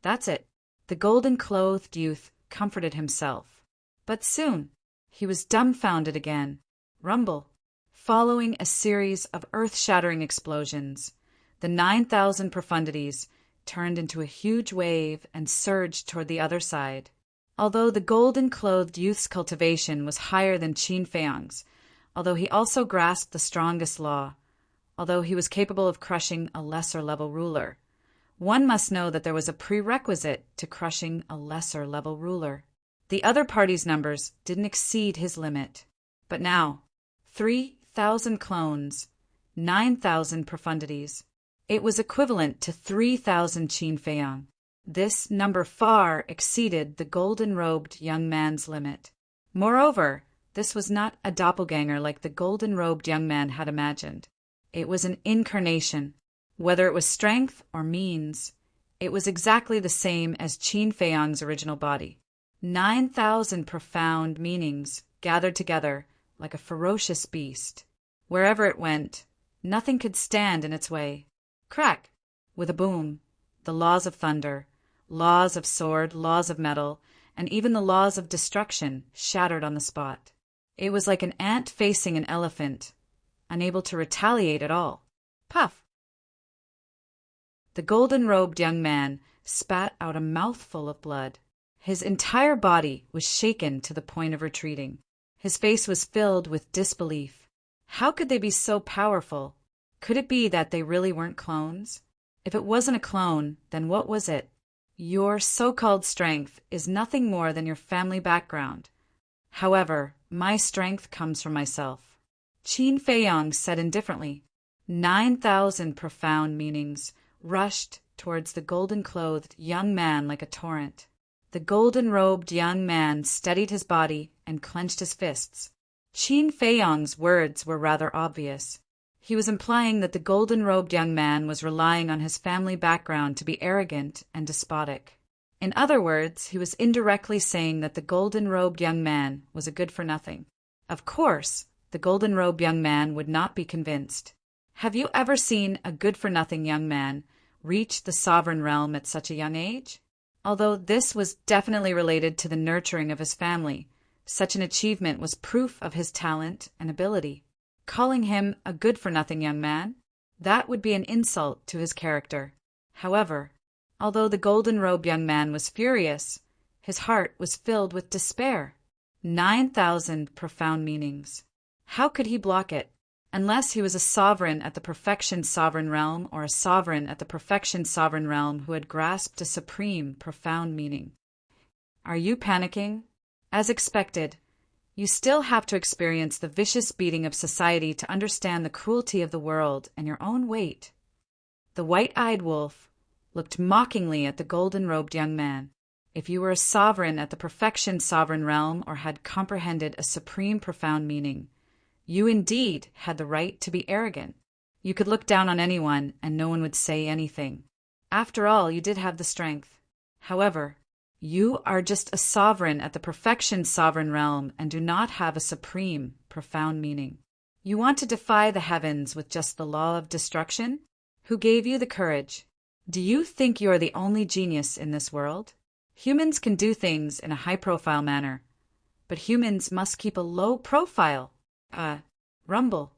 A: That's it. The golden-clothed youth comforted himself. But soon he was dumbfounded again. Rumble. Following a series of earth-shattering explosions, the 9,000 profundities turned into a huge wave and surged toward the other side. Although the golden-clothed youth's cultivation was higher than Qin Feiyang's, although he also grasped the strongest law, although he was capable of crushing a lesser-level ruler, one must know that there was a prerequisite to crushing a lesser-level ruler. The other party's numbers didn't exceed his limit. But now, 3,000 clones, 9,000 profundities. It was equivalent to 3,000 Qin Feiyang. This number far exceeded the golden-robed young man's limit. Moreover, this was not a doppelganger like the golden-robed young man had imagined. It was an incarnation. Whether it was strength or means, it was exactly the same as Qin Feiyang's original body. 9,000 profound meanings gathered together like a ferocious beast. Wherever it went, nothing could stand in its way. Crack! With a boom, the laws of thunder, laws of sword, laws of metal, and even the laws of destruction shattered on the spot. It was like an ant facing an elephant, unable to retaliate at all. Puff! The golden-robed young man spat out a mouthful of blood. His entire body was shaken to the point of retreating. His face was filled with disbelief. How could they be so powerful? Could it be that they really weren't clones? If it wasn't a clone, then what was it? Your so-called strength is nothing more than your family background. However, my strength comes from myself. Qin Feiyang said indifferently. 9,000 profound meanings rushed towards the golden-clothed young man like a torrent. The golden-robed young man steadied his body and clenched his fists. Qin Feiyang's words were rather obvious. He was implying that the golden-robed young man was relying on his family background to be arrogant and despotic. In other words, he was indirectly saying that the golden-robed young man was a good-for-nothing. Of course, the golden-robed young man would not be convinced. Have you ever seen a good-for-nothing young man reach the sovereign realm at such a young age? Although this was definitely related to the nurturing of his family, such an achievement was proof of his talent and ability. Calling him a good-for-nothing young man, that would be an insult to his character. However, although the golden-robed young man was furious, his heart was filled with despair. 9,000 profound meanings. How could he block it? Unless he was a sovereign at the perfection sovereign realm or a sovereign at the perfection sovereign realm who had grasped a supreme, profound meaning. Are you panicking? As expected, you still have to experience the vicious beating of society to understand the cruelty of the world and your own weight. The white-eyed wolf looked mockingly at the golden-robed young man. If you were a sovereign at the perfection sovereign realm or had comprehended a supreme, profound meaning, you indeed had the right to be arrogant. You could look down on anyone and no one would say anything. After all, you did have the strength. However, you are just a sovereign at the perfection sovereign realm and do not have a supreme, profound meaning. You want to defy the heavens with just the law of destruction? Who gave you the courage? Do you think you are the only genius in this world? Humans can do things in a high-profile manner, but humans must keep a low profile. Rumble.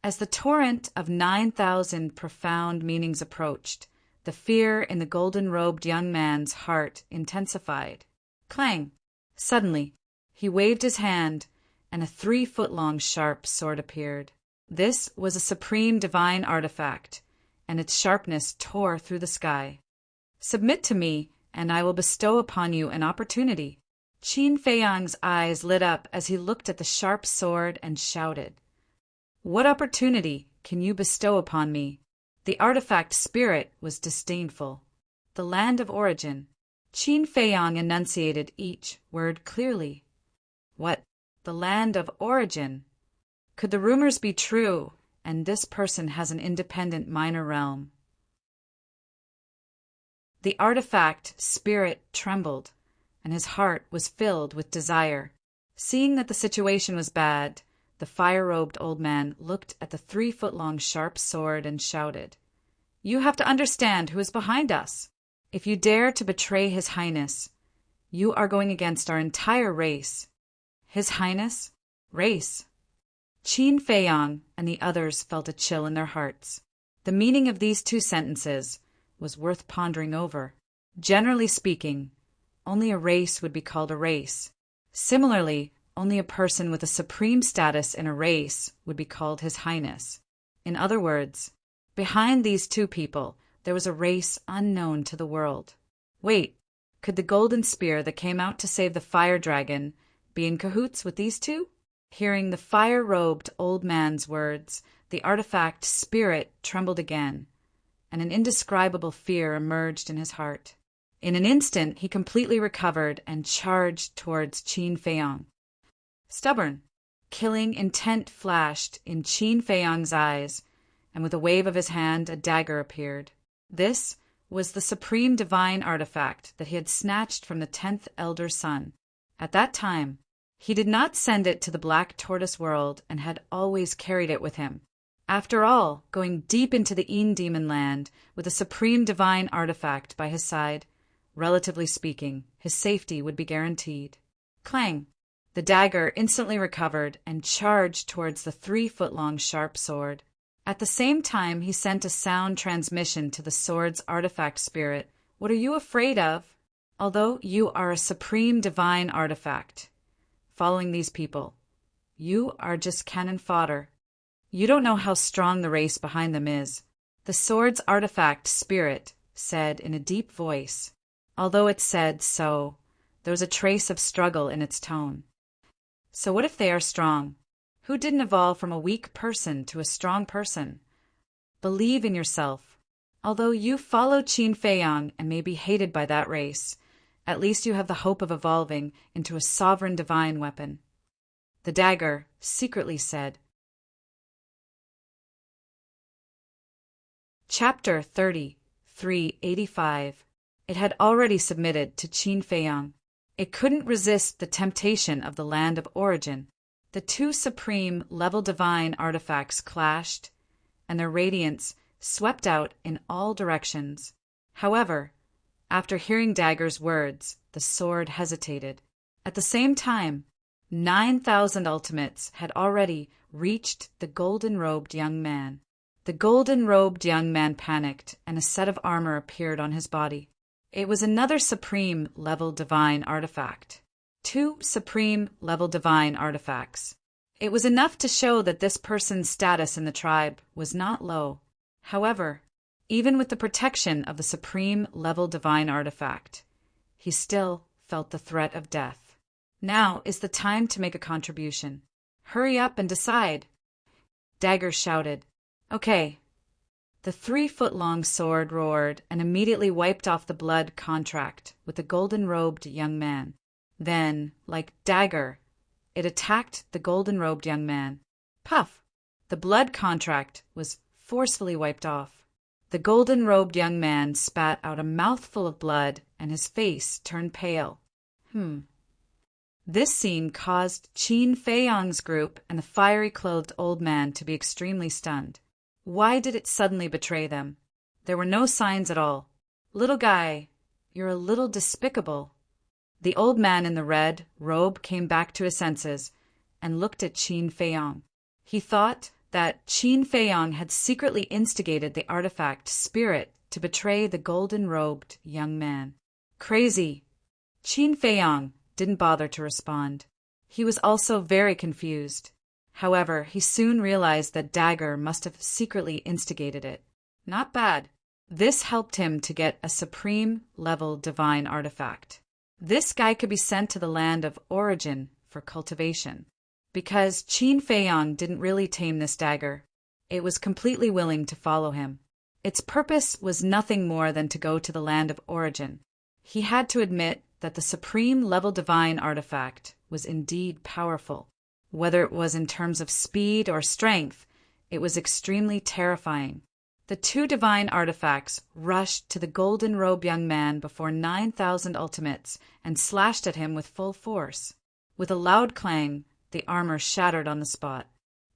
A: As the torrent of 9,000 profound meanings approached, the fear in the golden-robed young man's heart intensified. Clang! Suddenly, he waved his hand, and a 3-foot-long sharp sword appeared. This was a supreme divine artifact, and its sharpness tore through the sky. Submit to me, and I will bestow upon you an opportunity. Qin Feiyang's eyes lit up as he looked at the sharp sword and shouted, "What opportunity can you bestow upon me?" The artifact spirit was disdainful. The land of origin. Qin Feiyang enunciated each word clearly. What? The land of origin? Could the rumors be true, and this person has an independent minor realm? The artifact spirit trembled, and his heart was filled with desire. Seeing that the situation was bad, the fire-robed old man looked at the 3-foot-long sharp sword and shouted, "You have to understand who is behind us. If you dare to betray His Highness, you are going against our entire race." His Highness? Race? Qin Feiyang and the others felt a chill in their hearts. The meaning of these 2 sentences was worth pondering over. Generally speaking, only a race would be called a race. Similarly, only a person with a supreme status in a race would be called His Highness. In other words, behind these 2 people, there was a race unknown to the world. Wait, could the golden spear that came out to save the fire dragon be in cahoots with these 2? Hearing the fire-robed old man's words, the artifact spirit trembled again, and an indescribable fear emerged in his heart. In an instant, he completely recovered and charged towards Qin Feiyang. Stubborn, killing intent flashed in Qin Feiyang's eyes, and with a wave of his hand, a dagger appeared. This was the supreme divine artifact that he had snatched from the 10th elder son. At that time, he did not send it to the Black Tortoise world and had always carried it with him. After all, going deep into the Demon land with a supreme divine artifact by his side, relatively speaking, his safety would be guaranteed. Clang! The dagger instantly recovered and charged towards the 3-foot-long sharp sword. At the same time, he sent a sound transmission to the sword's artifact spirit. What are you afraid of? Although you are a supreme divine artifact, following these people, you are just cannon fodder. You don't know how strong the race behind them is. The sword's artifact spirit said in a deep voice. Although it said so, there was a trace of struggle in its tone. So what if they are strong? Who didn't evolve from a weak person to a strong person? Believe in yourself. Although you follow Qin Feiyang and may be hated by that race, at least you have the hope of evolving into a sovereign divine weapon. The dagger secretly said. Chapter 30, 385. It had already submitted to Qin Feiyang. It couldn't resist the temptation of the land of origin. The 2 supreme level divine artifacts clashed, and their radiance swept out in all directions. However, after hearing Dagger's words, the sword hesitated. At the same time, 9,000 ultimates had already reached the golden-robed young man. The golden-robed young man panicked, and a set of armor appeared on his body. It was another supreme level divine artifact. 2 supreme level divine artifacts. It was enough to show that this person's status in the tribe was not low. However, even with the protection of the supreme level divine artifact, he still felt the threat of death. Now is the time to make a contribution. Hurry up and decide. Dagger shouted, "Okay." The 3-foot-long sword roared and immediately wiped off the blood contract with the golden-robed young man. Then, like Dagger, it attacked the golden-robed young man. Puff! The blood contract was forcefully wiped off. The golden-robed young man spat out a mouthful of blood, and his face turned pale. This scene caused Qin Feiyang's group and the fiery-clothed old man to be extremely stunned. Why did it suddenly betray them? There were no signs at all. "Little guy, you're a little despicable." The old man in the red robe came back to his senses and looked at Qin Feiyang. He thought that Qin Feiyang had secretly instigated the artifact spirit to betray the golden-robed young man. Crazy. Qin Feiyang didn't bother to respond. He was also very confused. However, he soon realized that Dagger must have secretly instigated it. Not bad. This helped him to get a supreme-level divine artifact. This guy could be sent to the land of origin for cultivation. Because Qin Feiyang didn't really tame this dagger, it was completely willing to follow him. Its purpose was nothing more than to go to the land of origin. He had to admit that the supreme-level divine artifact was indeed powerful. Whether it was in terms of speed or strength, it was extremely terrifying. The two divine artifacts rushed to the golden-robed young man before 9,000 ultimates and slashed at him with full force. With a loud clang, the armor shattered on the spot.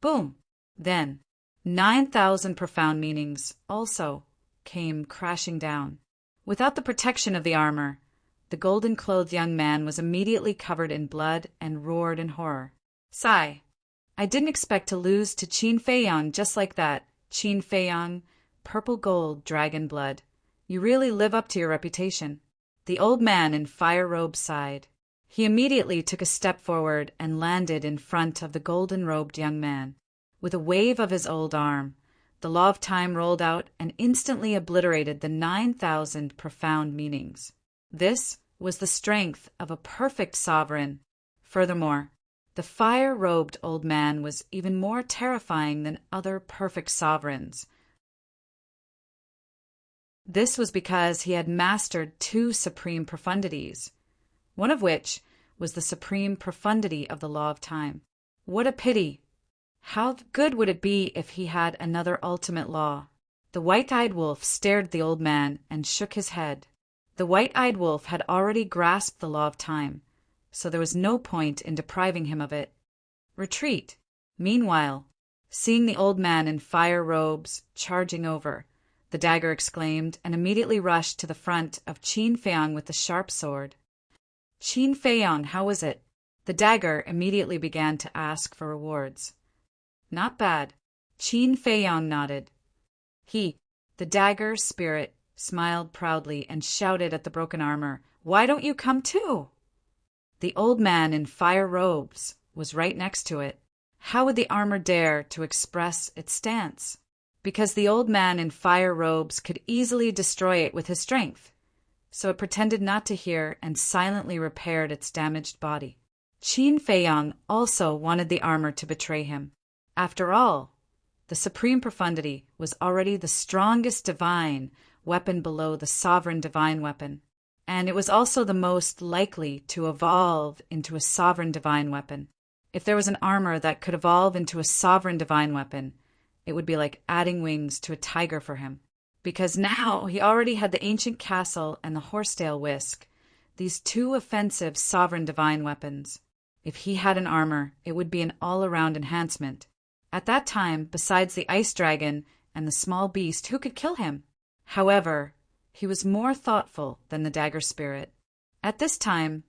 A: Boom! Then, 9,000 profound meanings also came crashing down. Without the protection of the armor, the golden-clothed young man was immediately covered in blood and roared in horror. Sigh. I didn't expect to lose to Qin Feiyang just like that. Qin Feiyang, purple gold, dragon blood. You really live up to your reputation. The old man in fire robe sighed. He immediately took a step forward and landed in front of the golden-robed young man. With a wave of his old arm, the law of time rolled out and instantly obliterated the 9,000 profound meanings. This was the strength of a perfect sovereign. Furthermore, the fire-robed old man was even more terrifying than other perfect sovereigns. This was because he had mastered two supreme profundities, one of which was the supreme profundity of the law of time. What a pity! How good would it be if he had another ultimate law? The white-eyed wolf stared at the old man and shook his head. The white-eyed wolf had already grasped the law of time, so there was no point in depriving him of it. Retreat. Meanwhile, seeing the old man in fire robes charging over, the dagger exclaimed and immediately rushed to the front of Qin Feiyang with the sharp sword. Qin Feiyang, how was it? The dagger immediately began to ask for rewards. Not bad. Qin Feiyang nodded. He, the dagger spirit, smiled proudly and shouted at the broken armor, "Why don't you come too?" The old man in fire robes was right next to it. How would the armor dare to express its stance? Because the old man in fire robes could easily destroy it with his strength. So it pretended not to hear and silently repaired its damaged body. Qin Feiyang also wanted the armor to betray him. After all, the supreme profundity was already the strongest divine weapon below the sovereign divine weapon, and it was also the most likely to evolve into a sovereign divine weapon. If there was an armor that could evolve into a sovereign divine weapon, it would be like adding wings to a tiger for him. Because now he already had the ancient castle and the horsetail whisk, these two offensive sovereign divine weapons. If he had an armor, it would be an all-around enhancement. At that time, besides the ice dragon and the small beast, who could kill him? However, he was more thoughtful than the dagger spirit. At this time,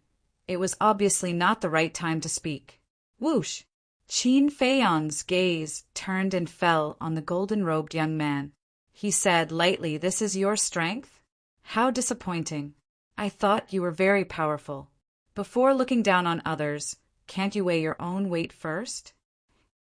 A: it was obviously not the right time to speak. Whoosh! Qin Feiyang's gaze turned and fell on the golden-robed young man. He said lightly, "This is your strength? How disappointing. I thought you were very powerful. Before looking down on others, can't you weigh your own weight first?"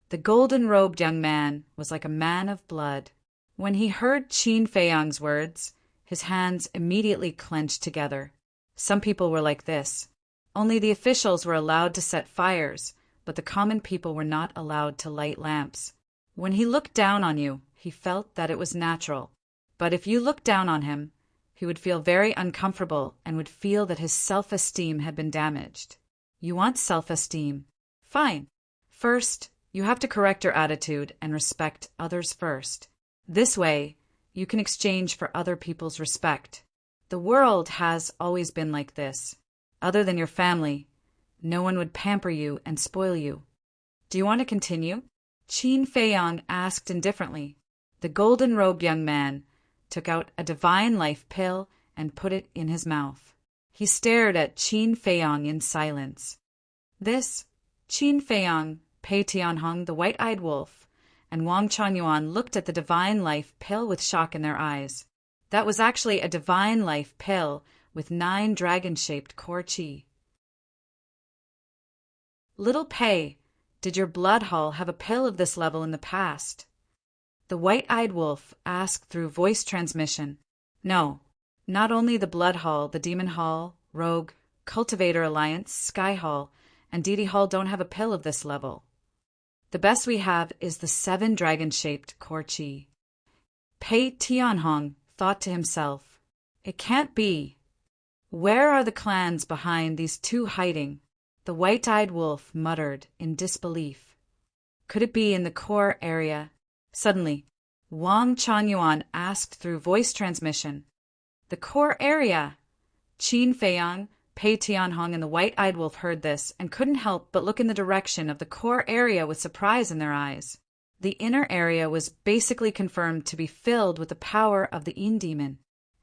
A: The golden-robed young man was like a man of blood. When he heard Qin Feiyang's words, his hands immediately clenched together. Some people were like this. Only the officials were allowed to set fires, but the common people were not allowed to light lamps. When he looked down on you, he felt that it was natural. But if you looked down on him, he would feel very uncomfortable and would feel that his self-esteem had been damaged. You want self-esteem? Fine. First, you have to correct your attitude and respect others first. This way, you can exchange for other people's respect. The world has always been like this. Other than your family, no one would pamper you and spoil you. Do you want to continue? Qin Feiyang asked indifferently. The golden-robed young man took out a divine life pill and put it in his mouth. He stared at Qin Feiyang in silence. This, Qin Feiyang, Pei Tianhong, the white-eyed wolf, and Wang Chuanyuan looked at the divine life pill with shock in their eyes. That was actually a divine life pill with 9 dragon-shaped core qi. Little Pei, did your blood hall have a pill of this level in the past? The white-eyed wolf asked through voice transmission. No, not only the blood hall, the demon hall, rogue, cultivator alliance, sky hall, and deity hall don't have a pill of this level. The best we have is the 7 dragon-shaped core qi. Pei Tianhong thought to himself, it can't be. Where are the clans behind these two hiding? The white-eyed wolf muttered in disbelief. Could it be in the core area? Suddenly, Wang Changyuan asked through voice transmission. The core area. Qin Feiyang, Pei Tianhong, and the white-eyed wolf heard this and couldn't help but look in the direction of the core area with surprise in their eyes. The inner area was basically confirmed to be filled with the power of the Yin demon.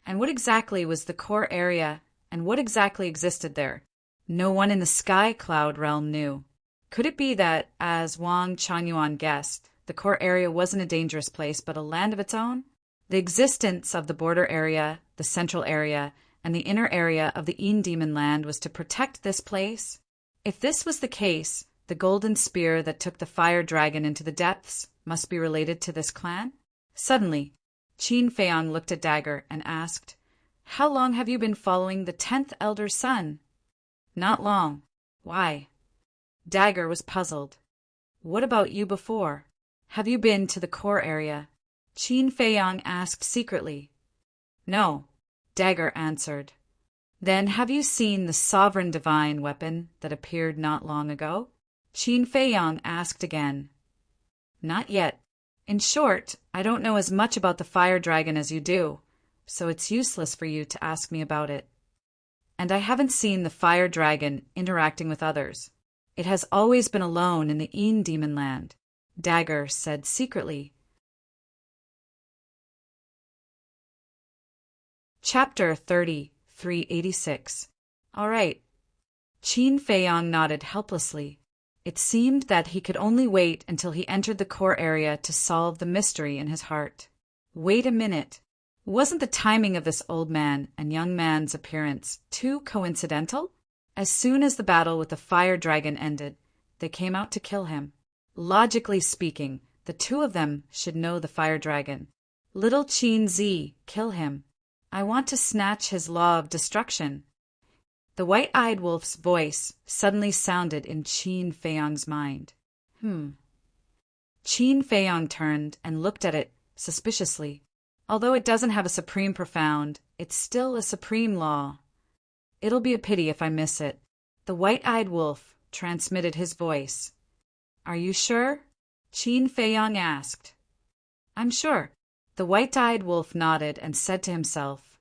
A: And what exactly was the core area, and what exactly existed there? No one in the sky cloud realm knew. Could it be that, as Wang Changyuan guessed, the core area wasn't a dangerous place but a land of its own? The existence of the border area, the central area, and the inner area of the Yin demon land was to protect this place? If this was the case, the golden spear that took the fire dragon into the depths must be related to this clan? Suddenly, Qin Feiyang looked at Dagger and asked, "How long have you been following the 10th elder son?" "Not long." "Why?" Dagger was puzzled. "What about you before? Have you been to the core area?" Qin Feiyang asked secretly. "No," Dagger answered. "Then have you seen the sovereign divine weapon that appeared not long ago?" Qin Feiyang asked again. "Not yet. In short, I don't know as much about the fire dragon as you do, so it's useless for you to ask me about it. And I haven't seen the fire dragon interacting with others. It has always been alone in the Yin demon land," Dagger said secretly. Chapter 30, 386. All right. Qin Feiyang nodded helplessly. It seemed that he could only wait until he entered the core area to solve the mystery in his heart. Wait a minute. Wasn't the timing of this old man and young man's appearance too coincidental? As soon as the battle with the fire dragon ended, they came out to kill him. Logically speaking, the two of them should know the fire dragon. Little Qin Zi, kill him. I want to snatch his law of destruction. The white-eyed wolf's voice suddenly sounded in Qin Feiyang's mind. Qin Feiyang turned and looked at it suspiciously. Although it doesn't have a supreme profound, it's still a supreme law. It'll be a pity if I miss it. The white-eyed wolf transmitted his voice. Are you sure? Qin Feiyang asked. I'm sure. The white-eyed wolf nodded and said to himself,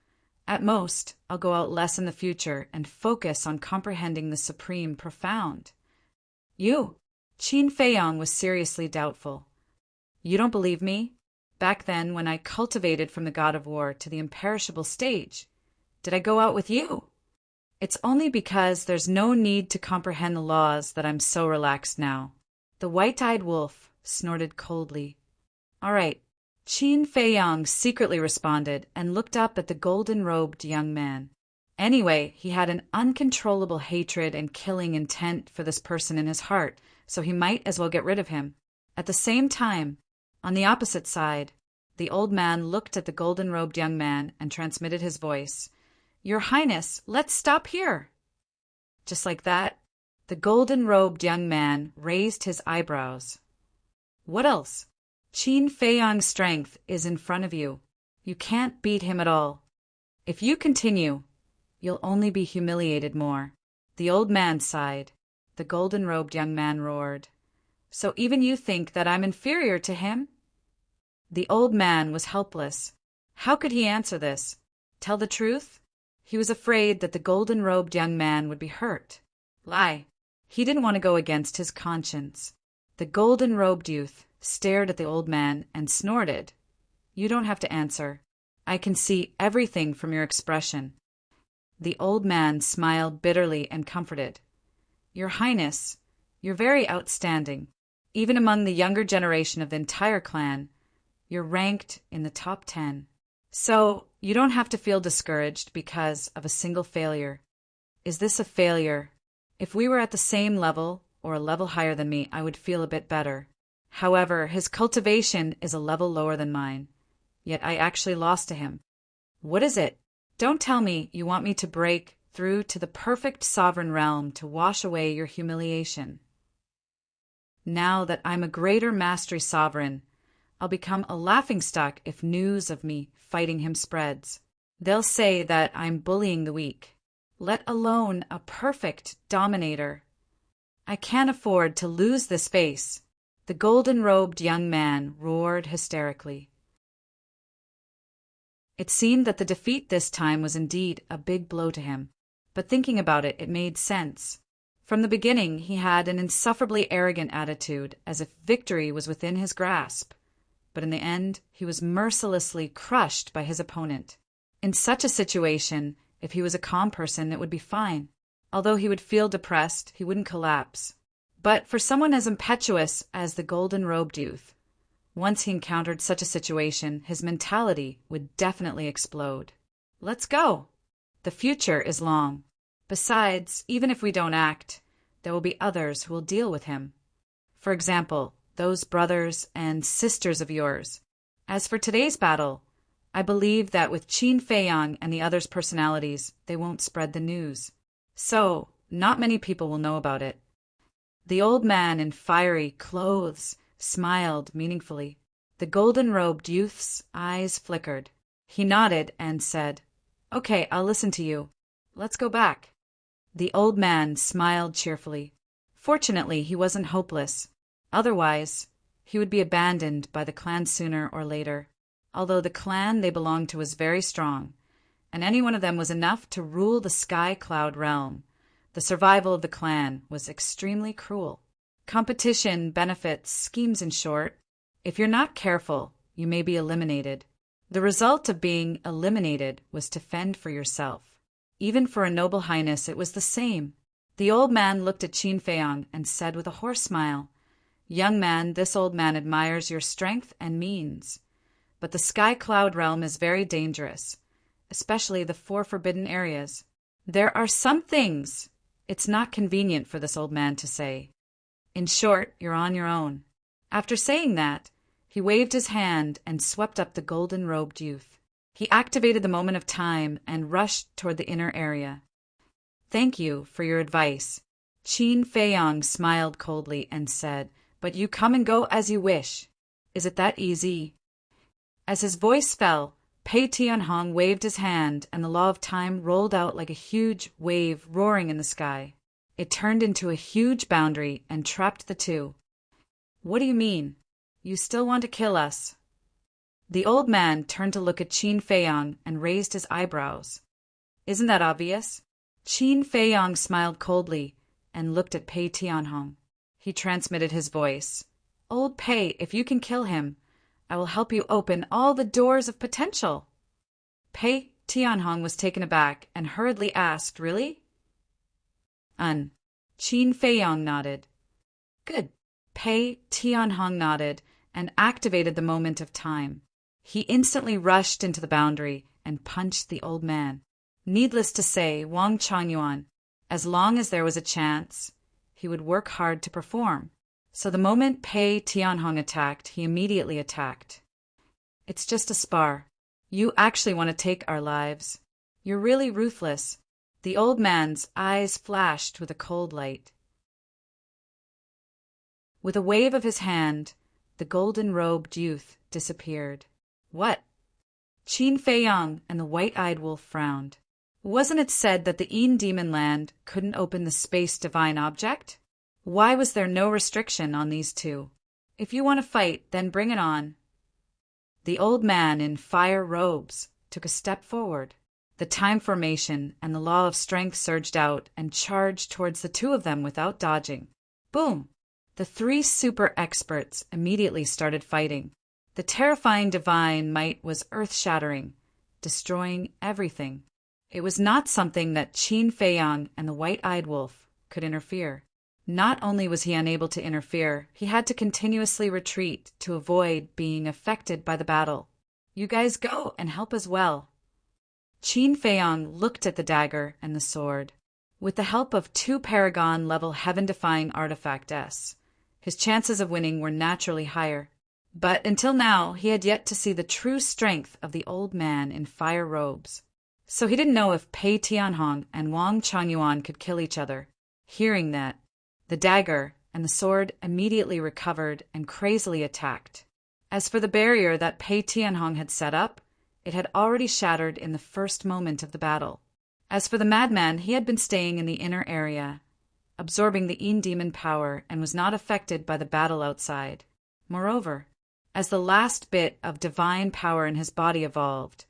A: at most, I'll go out less in the future and focus on comprehending the supreme profound. You? Qin Feiyang was seriously doubtful. You don't believe me? Back then, when I cultivated from the god of war to the imperishable stage, did I go out with you? It's only because there's no need to comprehend the laws that I'm so relaxed now. The white-eyed wolf snorted coldly. All right. Qin Feiyang secretly responded and looked up at the golden-robed young man. Anyway, he had an uncontrollable hatred and killing intent for this person in his heart, so he might as well get rid of him. At the same time, on the opposite side, the old man looked at the golden-robed young man and transmitted his voice. Your Highness, let's stop here. Just like that, the golden-robed young man raised his eyebrows. What else? Qin Feiyang's strength is in front of you. You can't beat him at all. If you continue, you'll only be humiliated more. The old man sighed. The golden-robed young man roared. So even you think that I'm inferior to him? The old man was helpless. How could he answer this? Tell the truth? He was afraid that the golden-robed young man would be hurt. Lie. He didn't want to go against his conscience. The golden-robed youth stared at the old man and snorted. You don't have to answer. I can see everything from your expression. The old man smiled bitterly and comforted. Your Highness, you're very outstanding. Even among the younger generation of the entire clan, you're ranked in the top 10. So, you don't have to feel discouraged because of a single failure. Is this a failure? If we were at the same level, or a level higher than me, I would feel a bit better. However, his cultivation is a level lower than mine. Yet I actually lost to him. What is it? Don't tell me you want me to break through to the perfect sovereign realm to wash away your humiliation. Now that I'm a greater mastery sovereign, I'll become a laughingstock if news of me fighting him spreads. They'll say that I'm bullying the weak, let alone a perfect dominator. I can't afford to lose this face. The golden-robed young man roared hysterically. It seemed that the defeat this time was indeed a big blow to him. But thinking about it, it made sense. From the beginning, he had an insufferably arrogant attitude, as if victory was within his grasp. But in the end, he was mercilessly crushed by his opponent. In such a situation, if he was a calm person, it would be fine. Although he would feel depressed, he wouldn't collapse. But for someone as impetuous as the golden-robed youth, once he encountered such a situation, his mentality would definitely explode. Let's go! The future is long. Besides, even if we don't act, there will be others who will deal with him. For example, those brothers and sisters of yours. As for today's battle, I believe that with Qin Feiyang and the others' personalities, they won't spread the news. So, not many people will know about it. The old man in fiery clothes smiled meaningfully. The golden-robed youth's eyes flickered. He nodded and said, "Okay, I'll listen to you. Let's go back." The old man smiled cheerfully. Fortunately, he wasn't hopeless. Otherwise, he would be abandoned by the clan sooner or later. Although the clan they belonged to was very strong, and any one of them was enough to rule the Sky Cloud realm, the survival of the clan was extremely cruel. Competition, benefits, schemes in short. If you're not careful, you may be eliminated. The result of being eliminated was to fend for yourself. Even for a noble highness, it was the same. The old man looked at Qin Feiyang and said with a hoarse smile, "Young man, this old man admires your strength and means. But the Sky Cloud realm is very dangerous, especially the 4 forbidden areas. There are some things it's not convenient for this old man to say. In short, you're on your own." After saying that, he waved his hand and swept up the golden-robed youth. He activated the moment of time and rushed toward the inner area. "Thank you for your advice." Qin Feiyang smiled coldly and said, "But you come and go as you wish. Is it that easy?" As his voice fell, Pei Tianhong waved his hand, and the law of time rolled out like a huge wave roaring in the sky. It turned into a huge boundary and trapped the two. "What do you mean? You still want to kill us?" The old man turned to look at Qin Feiyang and raised his eyebrows. "Isn't that obvious?" Qin Feiyang smiled coldly and looked at Pei Tianhong. He transmitted his voice. "Old Pei, if you can kill him, I will help you open all the doors of potential." Pei Tianhong was taken aback and hurriedly asked, "Really?" Qin Feiyang nodded. "Good." Pei Tianhong nodded and activated the moment of time. He instantly rushed into the boundary and punched the old man. Needless to say, Wang Changyuan, as long as there was a chance, he would work hard to perform. So the moment Pei Tianhong attacked, he immediately attacked. "It's just a spar. You actually want to take our lives. You're really ruthless." The old man's eyes flashed with a cold light. With a wave of his hand, the golden-robed youth disappeared. "What?" Qin Feiyang and the white-eyed wolf frowned. Wasn't it said that the Demon Land couldn't open the space divine object? Why was there no restriction on these two? If you want to fight, then bring it on. The old man in fire robes took a step forward. The time formation and the law of strength surged out and charged towards the two of them without dodging. Boom! The 3 super experts immediately started fighting. The terrifying divine might was earth-shattering, destroying everything. It was not something that Qin Feiyang and the white-eyed wolf could interfere. Not only was he unable to interfere, he had to continuously retreat to avoid being affected by the battle. "You guys go and help as well." Qin Feiyang looked at the dagger and the sword. With the help of 2 Paragon-level heaven-defying artifacts, his chances of winning were naturally higher. But until now, he had yet to see the true strength of the old man in fire robes. So he didn't know if Pei Tianhong and Wang Changyuan could kill each other. Hearing that, the dagger and the sword immediately recovered and crazily attacked. As for the barrier that Pei Tianhong had set up, it had already shattered in the first moment of the battle. As for the madman, he had been staying in the inner area, absorbing the demon power, and was not affected by the battle outside. Moreover, as the last bit of divine power in his body evolved,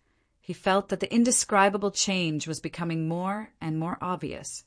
A: He felt that the indescribable change was becoming more and more obvious.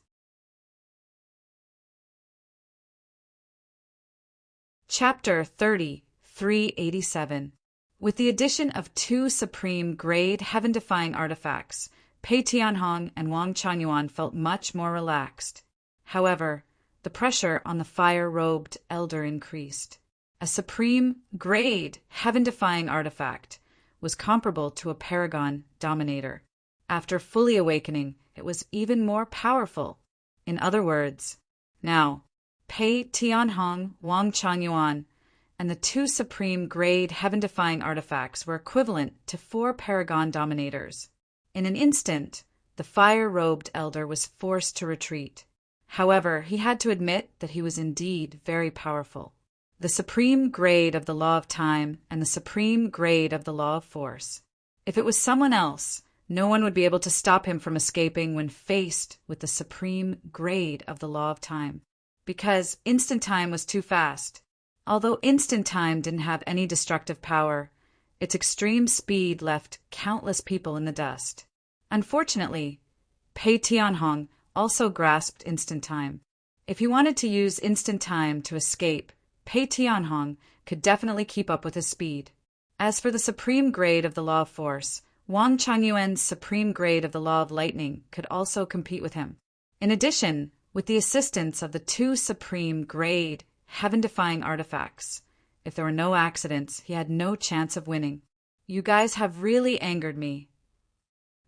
A: Chapter 30, 387. With the addition of 2 supreme-grade, heaven-defying artifacts, Pei Tianhong and Wang Changyuan felt much more relaxed. However, the pressure on the fire-robed elder increased. A supreme-grade, heaven-defying artifact was comparable to a paragon dominator. After fully awakening, it was even more powerful. In other words, now, Pei Tianhong, Wang Changyuan, and the 2 supreme-grade heaven-defying artifacts were equivalent to 4 paragon dominators. In an instant, the fire-robed elder was forced to retreat. However, he had to admit that he was indeed very powerful. The supreme grade of the law of time and the supreme grade of the law of force. If it was someone else, no one would be able to stop him from escaping when faced with the supreme grade of the law of time, because instant time was too fast. Although instant time didn't have any destructive power, its extreme speed left countless people in the dust. Unfortunately, Pei Tianhong also grasped instant time. If he wanted to use instant time to escape, Pei Tianhong could definitely keep up with his speed. As for the supreme grade of the law of force, Wang Changyuan's supreme grade of the law of lightning could also compete with him. In addition, with the assistance of the 2 supreme grade heaven-defying artifacts, if there were no accidents, he had no chance of winning. You guys have really angered me.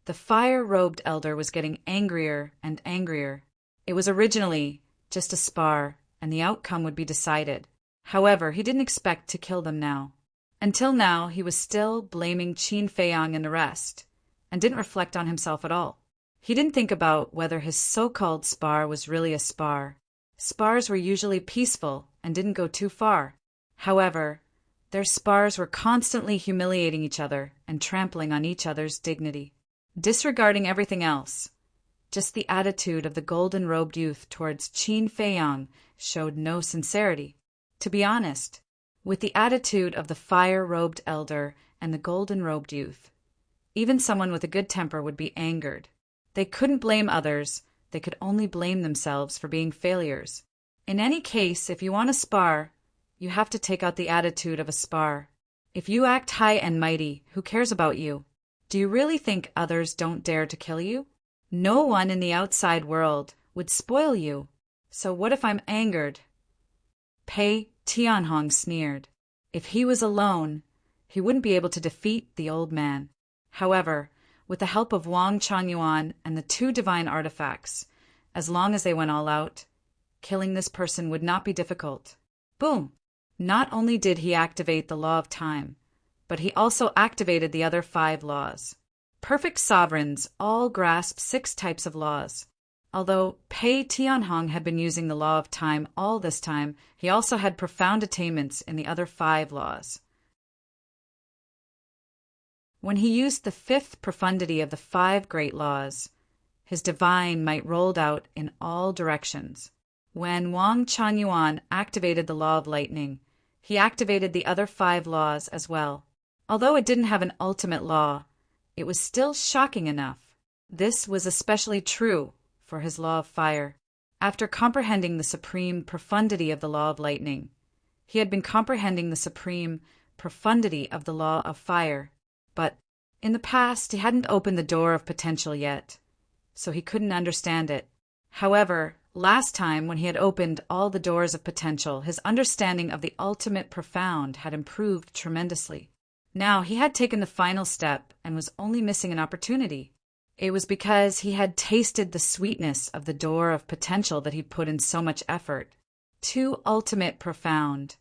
A: The fire-robed elder was getting angrier and angrier. It was originally just a spar, and the outcome would be decided. However, he didn't expect to kill them now. Until now, he was still blaming Qin Feiyang and the rest, and didn't reflect on himself at all. He didn't think about whether his so-called spar was really a spar. Spars were usually peaceful and didn't go too far. However, their spars were constantly humiliating each other and trampling on each other's dignity. Disregarding everything else, just the attitude of the golden-robed youth towards Qin Feiyang showed no sincerity. To be honest, with the attitude of the fire-robed elder and the golden-robed youth, even someone with a good temper would be angered. They couldn't blame others, they could only blame themselves for being failures. In any case, if you want to spar, you have to take out the attitude of a spar. If you act high and mighty, who cares about you? Do you really think others don't dare to kill you? No one in the outside world would spoil you. So what if I'm angered? Pei Tianhong sneered. If he was alone, he wouldn't be able to defeat the old man. However, with the help of Wang Changyuan and the 2 divine artifacts, as long as they went all out, killing this person would not be difficult. Boom! Not only did he activate the law of time, but he also activated the other 5 laws. Perfect sovereigns all grasp 6 types of laws. Although Pei Tianhong had been using the law of time all this time, he also had profound attainments in the other 5 laws. When he used the 5th profundity of the 5 great laws, his divine might rolled out in all directions. When Wang Changyuan activated the law of lightning, he activated the other 5 laws as well. Although it didn't have an ultimate law, it was still shocking enough. This was especially true for his law of fire. After comprehending the supreme profundity of the law of lightning, he had been comprehending the supreme profundity of the law of fire. But in the past, he hadn't opened the door of potential yet, so he couldn't understand it. However, last time when he had opened all the doors of potential, his understanding of the ultimate profound had improved tremendously. Now he had taken the final step and was only missing an opportunity. It was because he had tasted the sweetness of the door of potential that he put in so much effort. 2 ultimate profound,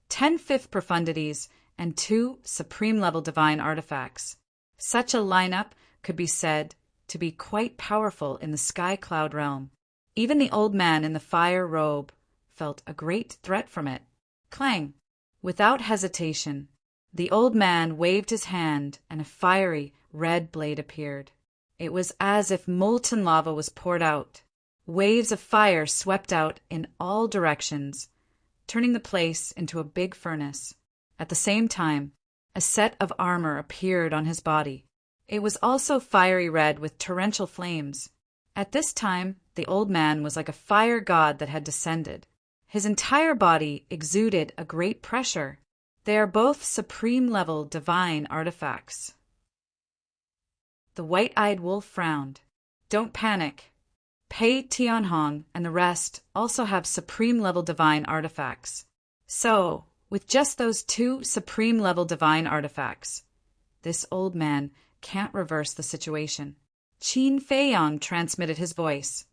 A: 10 fifth profundities, and 2 supreme-level divine artifacts. Such a lineup could be said to be quite powerful in the sky cloud realm. Even the old man in the fire robe felt a great threat from it. Clang! Without hesitation, the old man waved his hand and a fiery red blade appeared. It was as if molten lava was poured out. Waves of fire swept out in all directions, turning the place into a big furnace. At the same time, a set of armor appeared on his body. It was also fiery red with torrential flames. At this time, the old man was like a fire god that had descended. His entire body exuded a great pressure. They are both supreme-level divine artifacts. The white-eyed wolf frowned. Don't panic. Pei Tianhong and the rest also have supreme-level divine artifacts. So, with just those two supreme-level divine artifacts, this old man can't reverse the situation. Qin Feiyang transmitted his voice.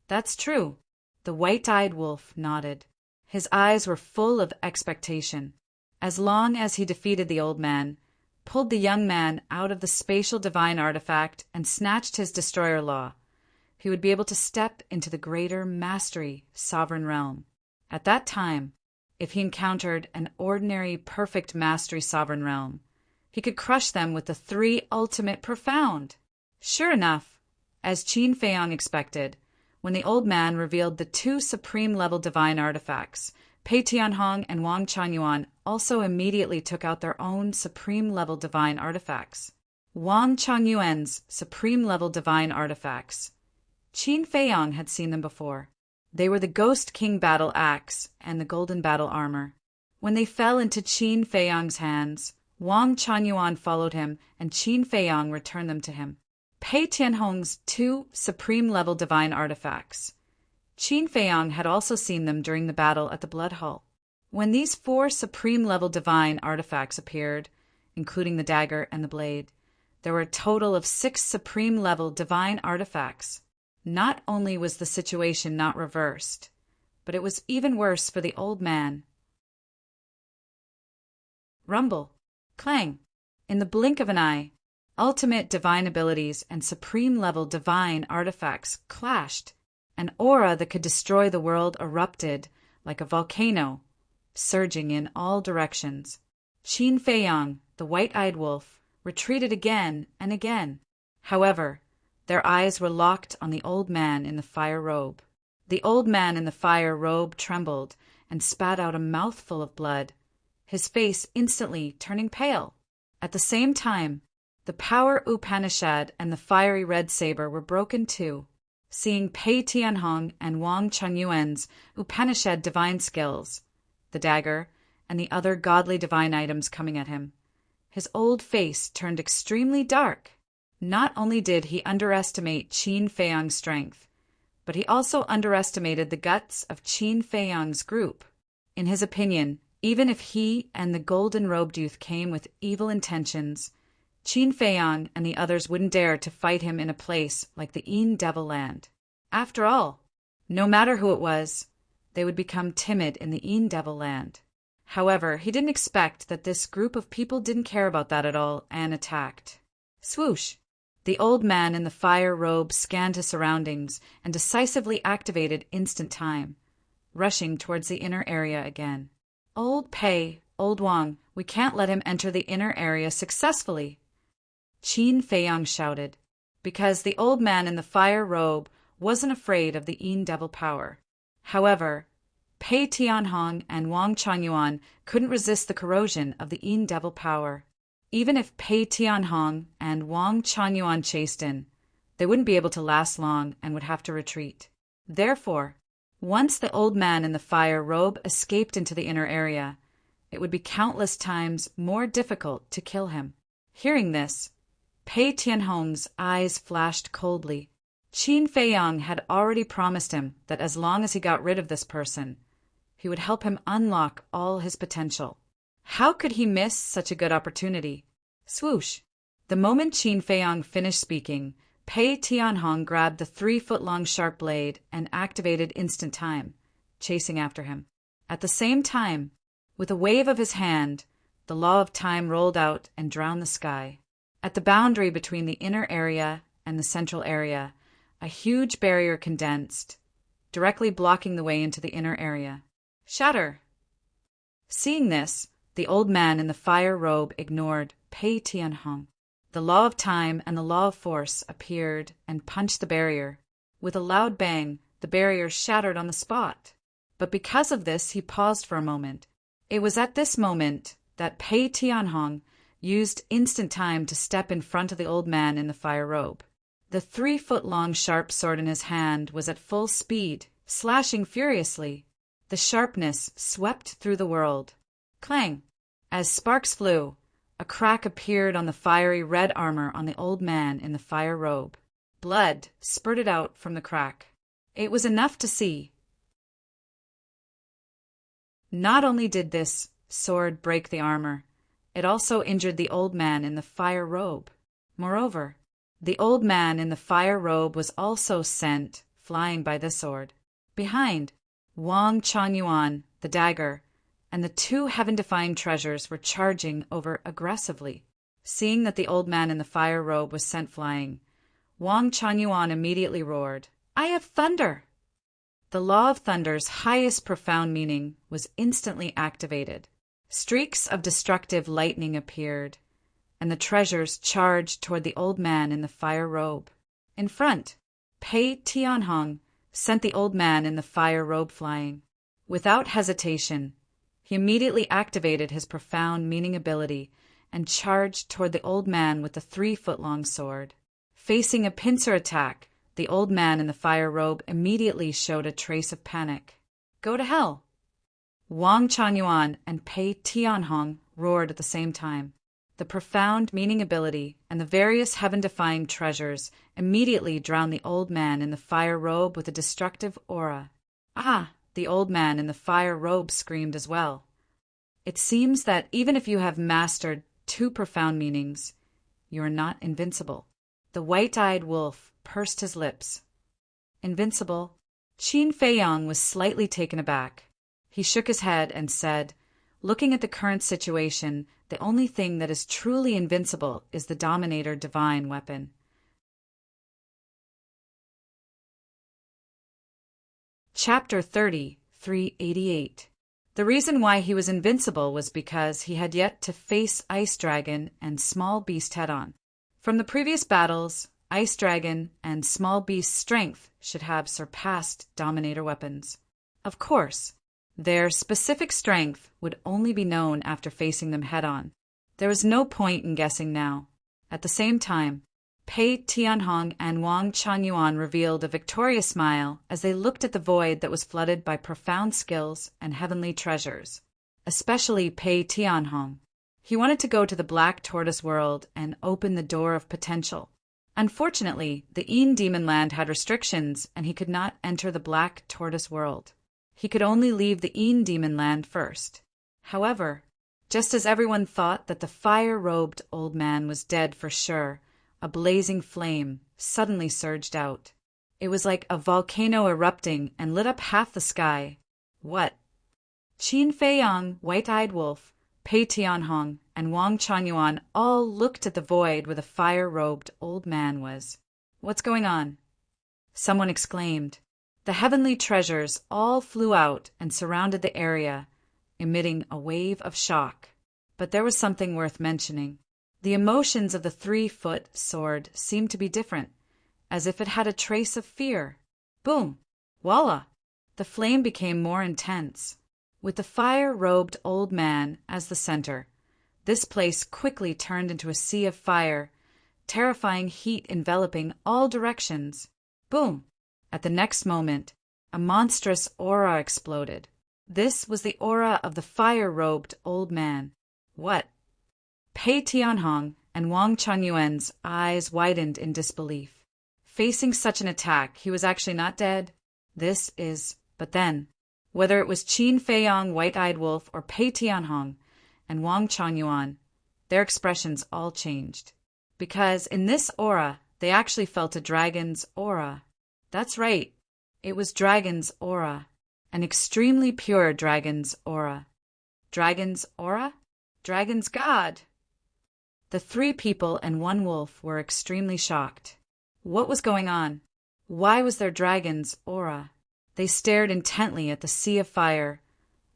A: That's true. The white-eyed wolf nodded. His eyes were full of expectation. As long as he defeated the old man, pulled the young man out of the spatial divine artifact, and snatched his destroyer law, he would be able to step into the greater mastery sovereign realm. At that time, if he encountered an ordinary perfect mastery sovereign realm, he could crush them with the three ultimate profound. Sure enough, as Qin Feiyang expected, when the old man revealed the two supreme-level divine artifacts, Pei Tianhong and Wang Changyuan also immediately took out their own supreme-level divine artifacts. Wang Changyuan's supreme-level divine artifacts. Qin Feiyang had seen them before. They were the Ghost King battle axe and the Golden battle armor. When they fell into Qin Feiyang's hands, Wang Changyuan followed him, and Qin Feiyang returned them to him. Pei Tianhong's two supreme-level divine artifacts. Qin Feiyang had also seen them during the battle at the Blood Hall. When these four supreme-level divine artifacts appeared, including the dagger and the blade, there were a total of 6 supreme-level divine artifacts. Not only was the situation not reversed, but it was even worse for the old man. Rumble. Clang. In the blink of an eye, ultimate divine abilities and supreme-level divine artifacts clashed. An aura that could destroy the world erupted like a volcano, surging in all directions. Qin Feiyang, the white-eyed wolf, retreated again and again. However, their eyes were locked on the old man in the fire robe. The old man in the fire robe trembled and spat out a mouthful of blood, his face instantly turning pale. At the same time, the power Upanishad and the fiery red saber were broken too. Seeing Pei Tianhong and Wang Changyuan's Upanishad divine skills, the dagger, and the other godly divine items coming at him, his old face turned extremely dark. Not only did he underestimate Qin Feiyang's strength, but he also underestimated the guts of Qin Feiyang's group. In his opinion, even if he and the golden-robed youth came with evil intentions, Qin Feiyang and the others wouldn't dare to fight him in a place like the Yin Devil Land. After all, no matter who it was, they would become timid in the Yin Devil Land. However, he didn't expect that this group of people didn't care about that at all and attacked. Swoosh! The old man in the fire robe scanned his surroundings and decisively activated instant time, rushing towards the inner area again. Old Pei, old Wang, we can't let him enter the inner area successfully. Qin Feiyang shouted, because the old man in the fire robe wasn't afraid of the Yin Devil power. However, Pei Tianhong and Wang Changyuan couldn't resist the corrosion of the Yin Devil power. Even if Pei Tianhong and Wang Changyuan chased in, they wouldn't be able to last long and would have to retreat. Therefore, once the old man in the fire robe escaped into the inner area, it would be countless times more difficult to kill him. Hearing this, Pei Tianhong's eyes flashed coldly. Qin Feiyang had already promised him that as long as he got rid of this person, he would help him unlock all his potential. How could he miss such a good opportunity? Swoosh! The moment Qin Feiyang finished speaking, Pei Tianhong grabbed the 3-foot-long sharp blade and activated instant time, chasing after him. At the same time, with a wave of his hand, the law of time rolled out and drowned the sky. At the boundary between the inner area and the central area, a huge barrier condensed, directly blocking the way into the inner area. Shatter! Seeing this, the old man in the fire robe ignored Pei Tianhong. The law of time and the law of force appeared and punched the barrier. With a loud bang, the barrier shattered on the spot. But because of this, he paused for a moment. It was at this moment that Pei Tianhong used instant time to step in front of the old man in the fire robe. The 3-foot-long sharp sword in his hand was at full speed, slashing furiously. The sharpness swept through the world. Clang! As sparks flew, a crack appeared on the fiery red armor on the old man in the fire robe. Blood spurted out from the crack. It was enough to see. Not only did this sword break the armor, it also injured the old man in the fire robe. Moreover, the old man in the fire robe was also sent flying by the sword. Behind, Wang Chuanyuan, the dagger, and the 2 heaven-defying treasures were charging over aggressively. Seeing that the old man in the fire robe was sent flying, Wang Chuanyuan immediately roared, "I have thunder!" The law of thunder's highest profound meaning was instantly activated. Streaks of destructive lightning appeared, and the treasures charged toward the old man in the fire robe. In front, Pei Tianhong sent the old man in the fire robe flying. Without hesitation, he immediately activated his profound meaning ability and charged toward the old man with the 3-foot-long sword. Facing a pincer attack, the old man in the fire robe immediately showed a trace of panic. "Go to hell!" Wang Chuanyuan and Pei Tianhong roared at the same time. The profound meaning ability and the various heaven-defying treasures immediately drowned the old man in the fire robe with a destructive aura. "Ah!" The old man in the fire robe screamed as well. It seems that even if you have mastered 2 profound meanings, you are not invincible. The white-eyed wolf pursed his lips. Invincible? Qin Feiyang was slightly taken aback. He shook his head and said, "Looking at the current situation, the only thing that is truly invincible is the Dominator divine weapon." Chapter 30, 388. The reason why he was invincible was because he had yet to face Ice Dragon and Small Beast head-on. From the previous battles, Ice Dragon and Small Beast's strength should have surpassed Dominator weapons. Of course, their specific strength would only be known after facing them head-on. There was no point in guessing now. At the same time, Pei Tianhong and Wang Chuanyuan revealed a victorious smile as they looked at the void that was flooded by profound skills and heavenly treasures. Especially Pei Tianhong. He wanted to go to the Black Tortoise world and open the door of potential. Unfortunately, the Yin Demon Land had restrictions and he could not enter the Black Tortoise world. He could only leave the Yin Demon Land first. However, just as everyone thought that the fire-robed old man was dead for sure, a blazing flame suddenly surged out. It was like a volcano erupting and lit up half the sky. What? Qin Feiyang, White-Eyed Wolf, Pei Tianhong, and Wang Chuanyuan all looked at the void where the fire-robed old man was. "What's going on?" Someone exclaimed. The heavenly treasures all flew out and surrounded the area, emitting a wave of shock. But there was something worth mentioning. The emotions of the 3-foot sword seemed to be different, as if it had a trace of fear. Boom! Voila! The flame became more intense. With the fire-robed old man as the center, this place quickly turned into a sea of fire, terrifying heat enveloping all directions. Boom! At the next moment, a monstrous aura exploded. This was the aura of the fire-robed old man. What? Pei Tianhong and Wang Chuanyuan's eyes widened in disbelief. Facing such an attack, he was actually not dead. But then, whether it was Qin Feiyang, White-Eyed Wolf, or Pei Tianhong and Wang Chuanyuan, their expressions all changed. Because in this aura, they actually felt a dragon's aura. That's right, it was dragon's aura. An extremely pure dragon's aura. Dragon's aura? Dragon's god! The 3 people and 1 wolf were extremely shocked. What was going on? Why was there dragon's aura? They stared intently at the sea of fire,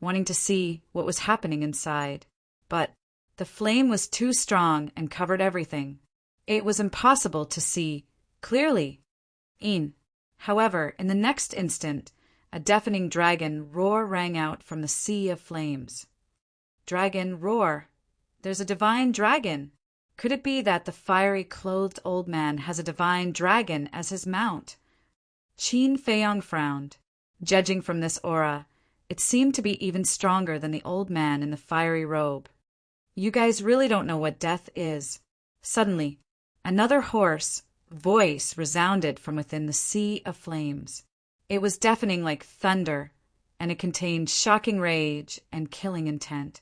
A: wanting to see what was happening inside. But the flame was too strong and covered everything. It was impossible to see clearly. However, in the next instant, a deafening dragon roar rang out from the sea of flames. Dragon roar. There's a divine dragon. Could it be that the fiery clothed old man has a divine dragon as his mount? Qin Feiyong frowned. Judging from this aura, it seemed to be even stronger than the old man in the fiery robe. You guys really don't know what death is. Suddenly, another hoarse voice resounded from within the sea of flames. It was deafening like thunder, and it contained shocking rage and killing intent.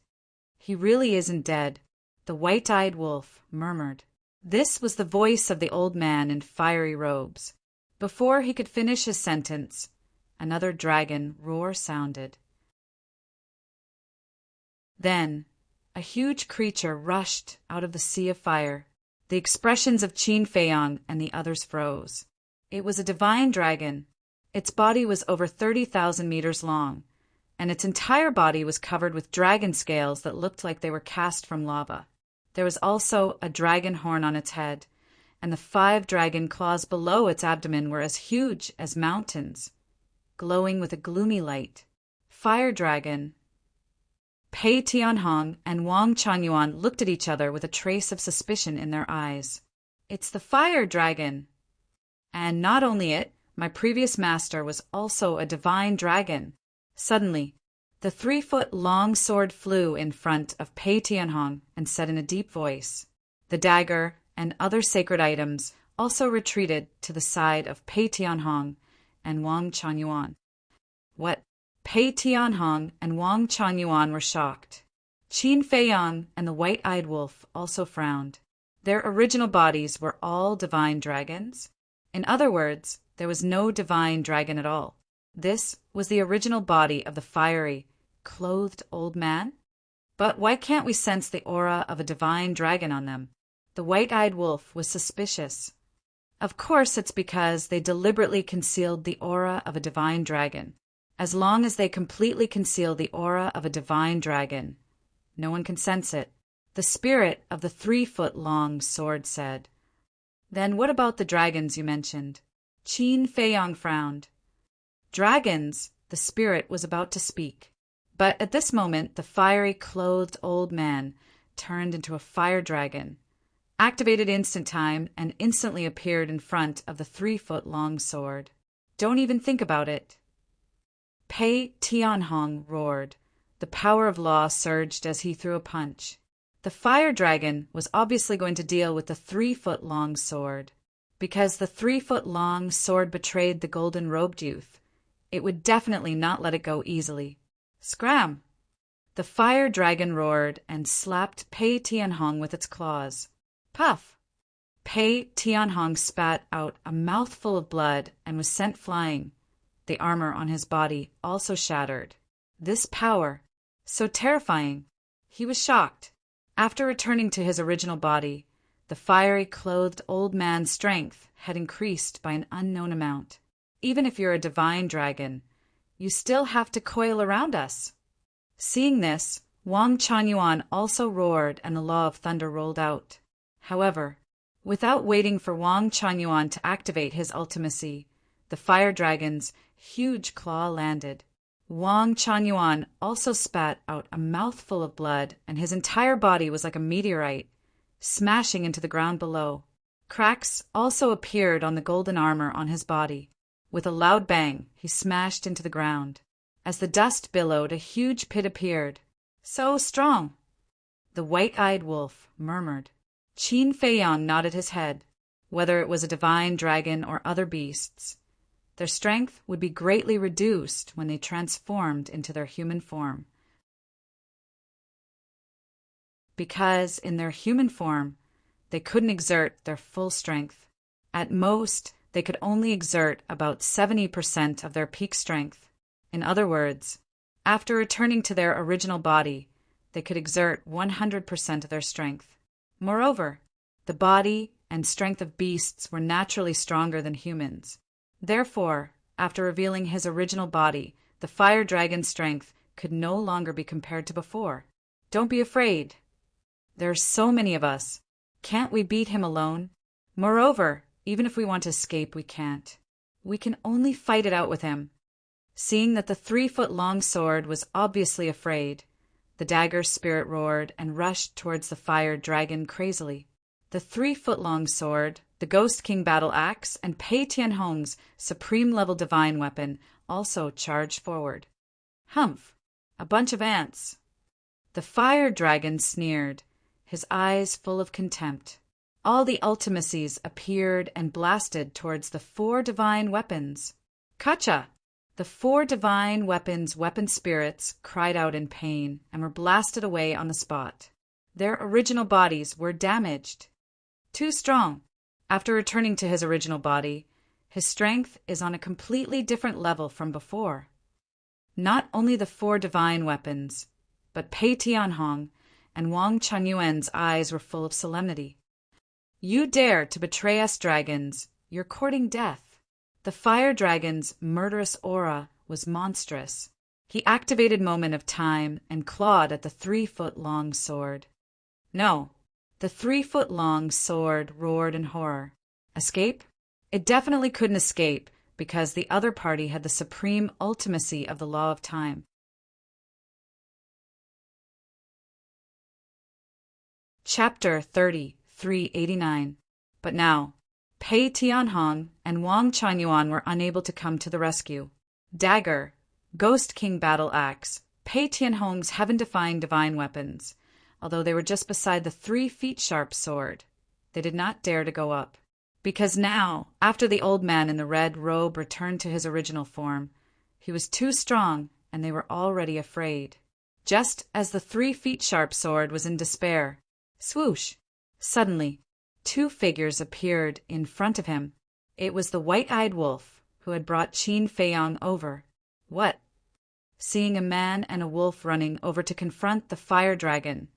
A: He really isn't dead, the white-eyed wolf murmured. This was the voice of the old man in fiery robes. Before he could finish his sentence, another dragon roar sounded. Then, a huge creature rushed out of the sea of fire. The expressions of Qin Feiyong and the others froze. It was a divine dragon. Its body was over 30,000 meters long, and its entire body was covered with dragon scales that looked like they were cast from lava. There was also a dragon horn on its head, and the 5 dragon claws below its abdomen were as huge as mountains, glowing with a gloomy light. Fire Dragon. Pei Tianhong and Wang Changyuan looked at each other with a trace of suspicion in their eyes. It's the Fire Dragon! And not only it, my previous master was also a divine dragon. Suddenly, the 3-foot-long sword flew in front of Pei Tianhong and said in a deep voice. The dagger and other sacred items also retreated to the side of Pei Tianhong and Wang Changyuan. What? Pei Tianhong and Wang Changyuan were shocked. Qin Feiyong and the white-eyed wolf also frowned. Their original bodies were all divine dragons. In other words, there was no divine dragon at all. This was the original body of the fiery, clothed old man? But why can't we sense the aura of a divine dragon on them? The white-eyed wolf was suspicious. Of course it's because they deliberately concealed the aura of a divine dragon. As long as they completely conceal the aura of a divine dragon, no one can sense it. The spirit of the 3-foot-long sword said. Then what about the dragons you mentioned? Qin Feiyong frowned. Dragons, the spirit was about to speak. But at this moment, the fiery clothed old man turned into a fire dragon, activated instant time, and instantly appeared in front of the 3-foot-long sword. Don't even think about it. Pei Tianhong roared. The power of law surged as he threw a punch. The fire dragon was obviously going to deal with the 3-foot-long sword. Because the 3-foot-long sword betrayed the golden-robed youth, it would definitely not let it go easily. Scram! The fire dragon roared and slapped Pei Tianhong with its claws. Puff! Pei Tianhong spat out a mouthful of blood and was sent flying. The armor on his body also shattered. This power, so terrifying. He was shocked. After returning to his original body, the fiery clothed old man's strength had increased by an unknown amount. Even if you're a divine dragon, you still have to coil around us. Seeing this, Wang Changyuan also roared and the law of thunder rolled out. However, without waiting for Wang Changyuan to activate his ultimacy, the fire dragon's huge claw landed. Wang Changyuan also spat out a mouthful of blood, and his entire body was like a meteorite, smashing into the ground below. Cracks also appeared on the golden armor on his body. With a loud bang, he smashed into the ground. As the dust billowed, a huge pit appeared. So strong! The white-eyed wolf murmured. Qin Feiyong nodded his head. Whether it was a divine dragon or other beasts, their strength would be greatly reduced when they transformed into their human form. Because in their human form, they couldn't exert their full strength. At most, they could only exert about 70% of their peak strength. In other words, after returning to their original body, they could exert 100% of their strength. Moreover, the body and strength of beasts were naturally stronger than humans. Therefore, after revealing his original body, the fire dragon's strength could no longer be compared to before. Don't be afraid. There are so many of us. Can't we beat him alone? Moreover, even if we want to escape, we can't. We can only fight it out with him. Seeing that the 3-foot-long sword was obviously afraid, The dagger spirit roared and rushed towards the fire dragon crazily. The 3-foot-long sword, the Ghost King battle axe, and Pei Tianhong's supreme-level divine weapon also charged forward. Humph! A bunch of ants. The fire dragon sneered, his eyes full of contempt. All the ultimacies appeared and blasted towards the 4 divine weapons. Kacha! The 4 divine weapon spirits cried out in pain and were blasted away on the spot. Their original bodies were damaged. Too strong. After returning to his original body, his strength is on a completely different level from before. Not only the 4 divine weapons, but Pei Tianhong and Wang Chunyuan's eyes were full of solemnity. You dare to betray us, dragons. You're courting death. The fire dragon's murderous aura was monstrous. He activated Moment of Time and clawed at the 3-foot-long sword. No, the 3-foot-long sword roared in horror. Escape? It definitely couldn't escape because the other party had the supreme ultimacy of the law of time. Chapter 30, 389. But now, Pei Tianhong and Wang Chunyuan were unable to come to the rescue. Dagger, Ghost King battle axe, Pei Tianhong's heaven-defying divine weapons, although they were just beside the 3-feet-sharp sword. They did not dare to go up. Because now, after the old man in the red robe returned to his original form, he was too strong and they were already afraid. Just as the 3-feet-sharp sword was in despair, swoosh! Suddenly, 2 figures appeared in front of him. It was the white-eyed wolf who had brought Qin Feiyang over. What? Seeing a man and a wolf running over to confront the fire dragon,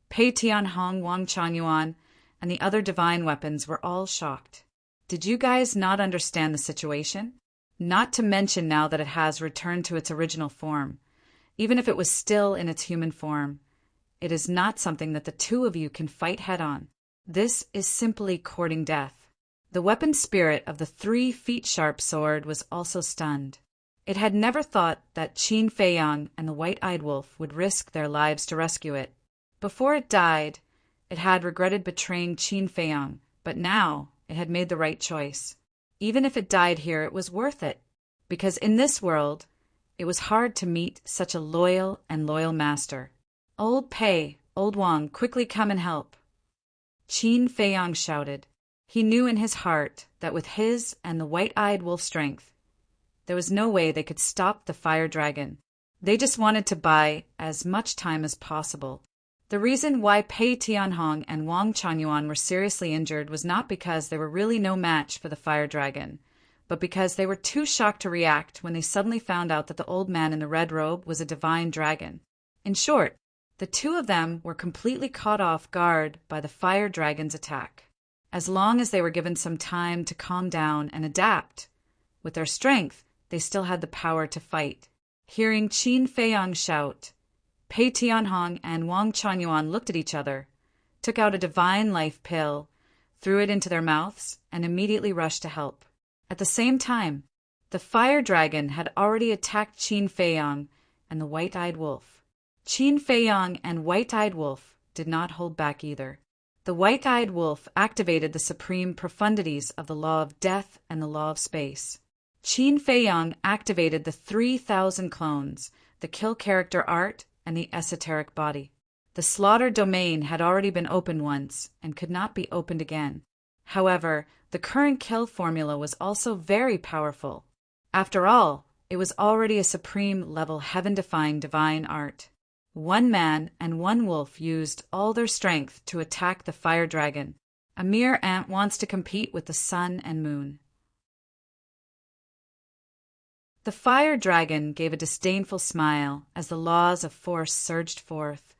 A: Pei Tianhong, Wang Chunyuan, and the other divine weapons were all shocked. Did you guys not understand the situation? Not to mention now that it has returned to its original form. Even if it was still in its human form, it is not something that the 2 of you can fight head-on. This is simply courting death. The weapon spirit of the 3-feet-sharp sword was also stunned. It had never thought that Qin Feiyang and the white-eyed wolf would risk their lives to rescue it. Before it died, it had regretted betraying Qin Feiyang, but now it had made the right choice. Even if it died here, it was worth it, because in this world, it was hard to meet such a loyal master. Old Pei, old Wang, quickly come and help. Qin Feiyang shouted. He knew in his heart that with his and the white-eyed wolf's strength, there was no way they could stop the fire dragon. They just wanted to buy as much time as possible. The reason why Pei Tianhong and Wang Chunyuan were seriously injured was not because they were really no match for the fire dragon, but because they were too shocked to react when they suddenly found out that the old man in the red robe was a divine dragon. In short, the 2 of them were completely caught off guard by the fire dragon's attack. As long as they were given some time to calm down and adapt, with their strength, they still had the power to fight. Hearing Qin Feiyang shout, Pei Tianhong and Wang Chunyuan looked at each other, took out a divine life pill, threw it into their mouths, and immediately rushed to help. At the same time, the fire dragon had already attacked Qin Feiyang and the white-eyed wolf. Qin Feiyang and white-eyed wolf did not hold back either. The white-eyed wolf activated the supreme profundities of the law of death and the law of space. Qin Feiyang activated the 3,000 clones, the kill character art, and the esoteric body. The slaughter domain had already been opened once and could not be opened again. However, the current kill formula was also very powerful. After all, it was already a supreme-level heaven-defying divine art. 1 man and 1 wolf used all their strength to attack the fire dragon. A mere ant wants to compete with the sun and moon. The fire dragon gave a disdainful smile as the laws of force surged forth,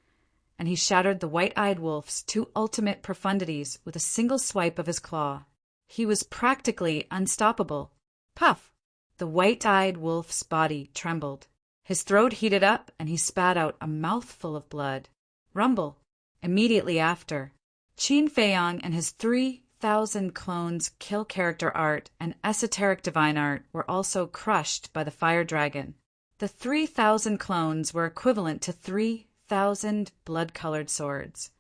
A: and he shattered the white-eyed wolf's 2 ultimate profundities with a single swipe of his claw. He was practically unstoppable. Puff! The white-eyed wolf's body trembled. His throat heated up, and he spat out a mouthful of blood. Rumble! Immediately after, Qin Feiyang and his 3,000 clones kill character art and esoteric divine art were also crushed by the fire dragon. The 3,000 clones were equivalent to 3,000 8,000 blood-colored swords,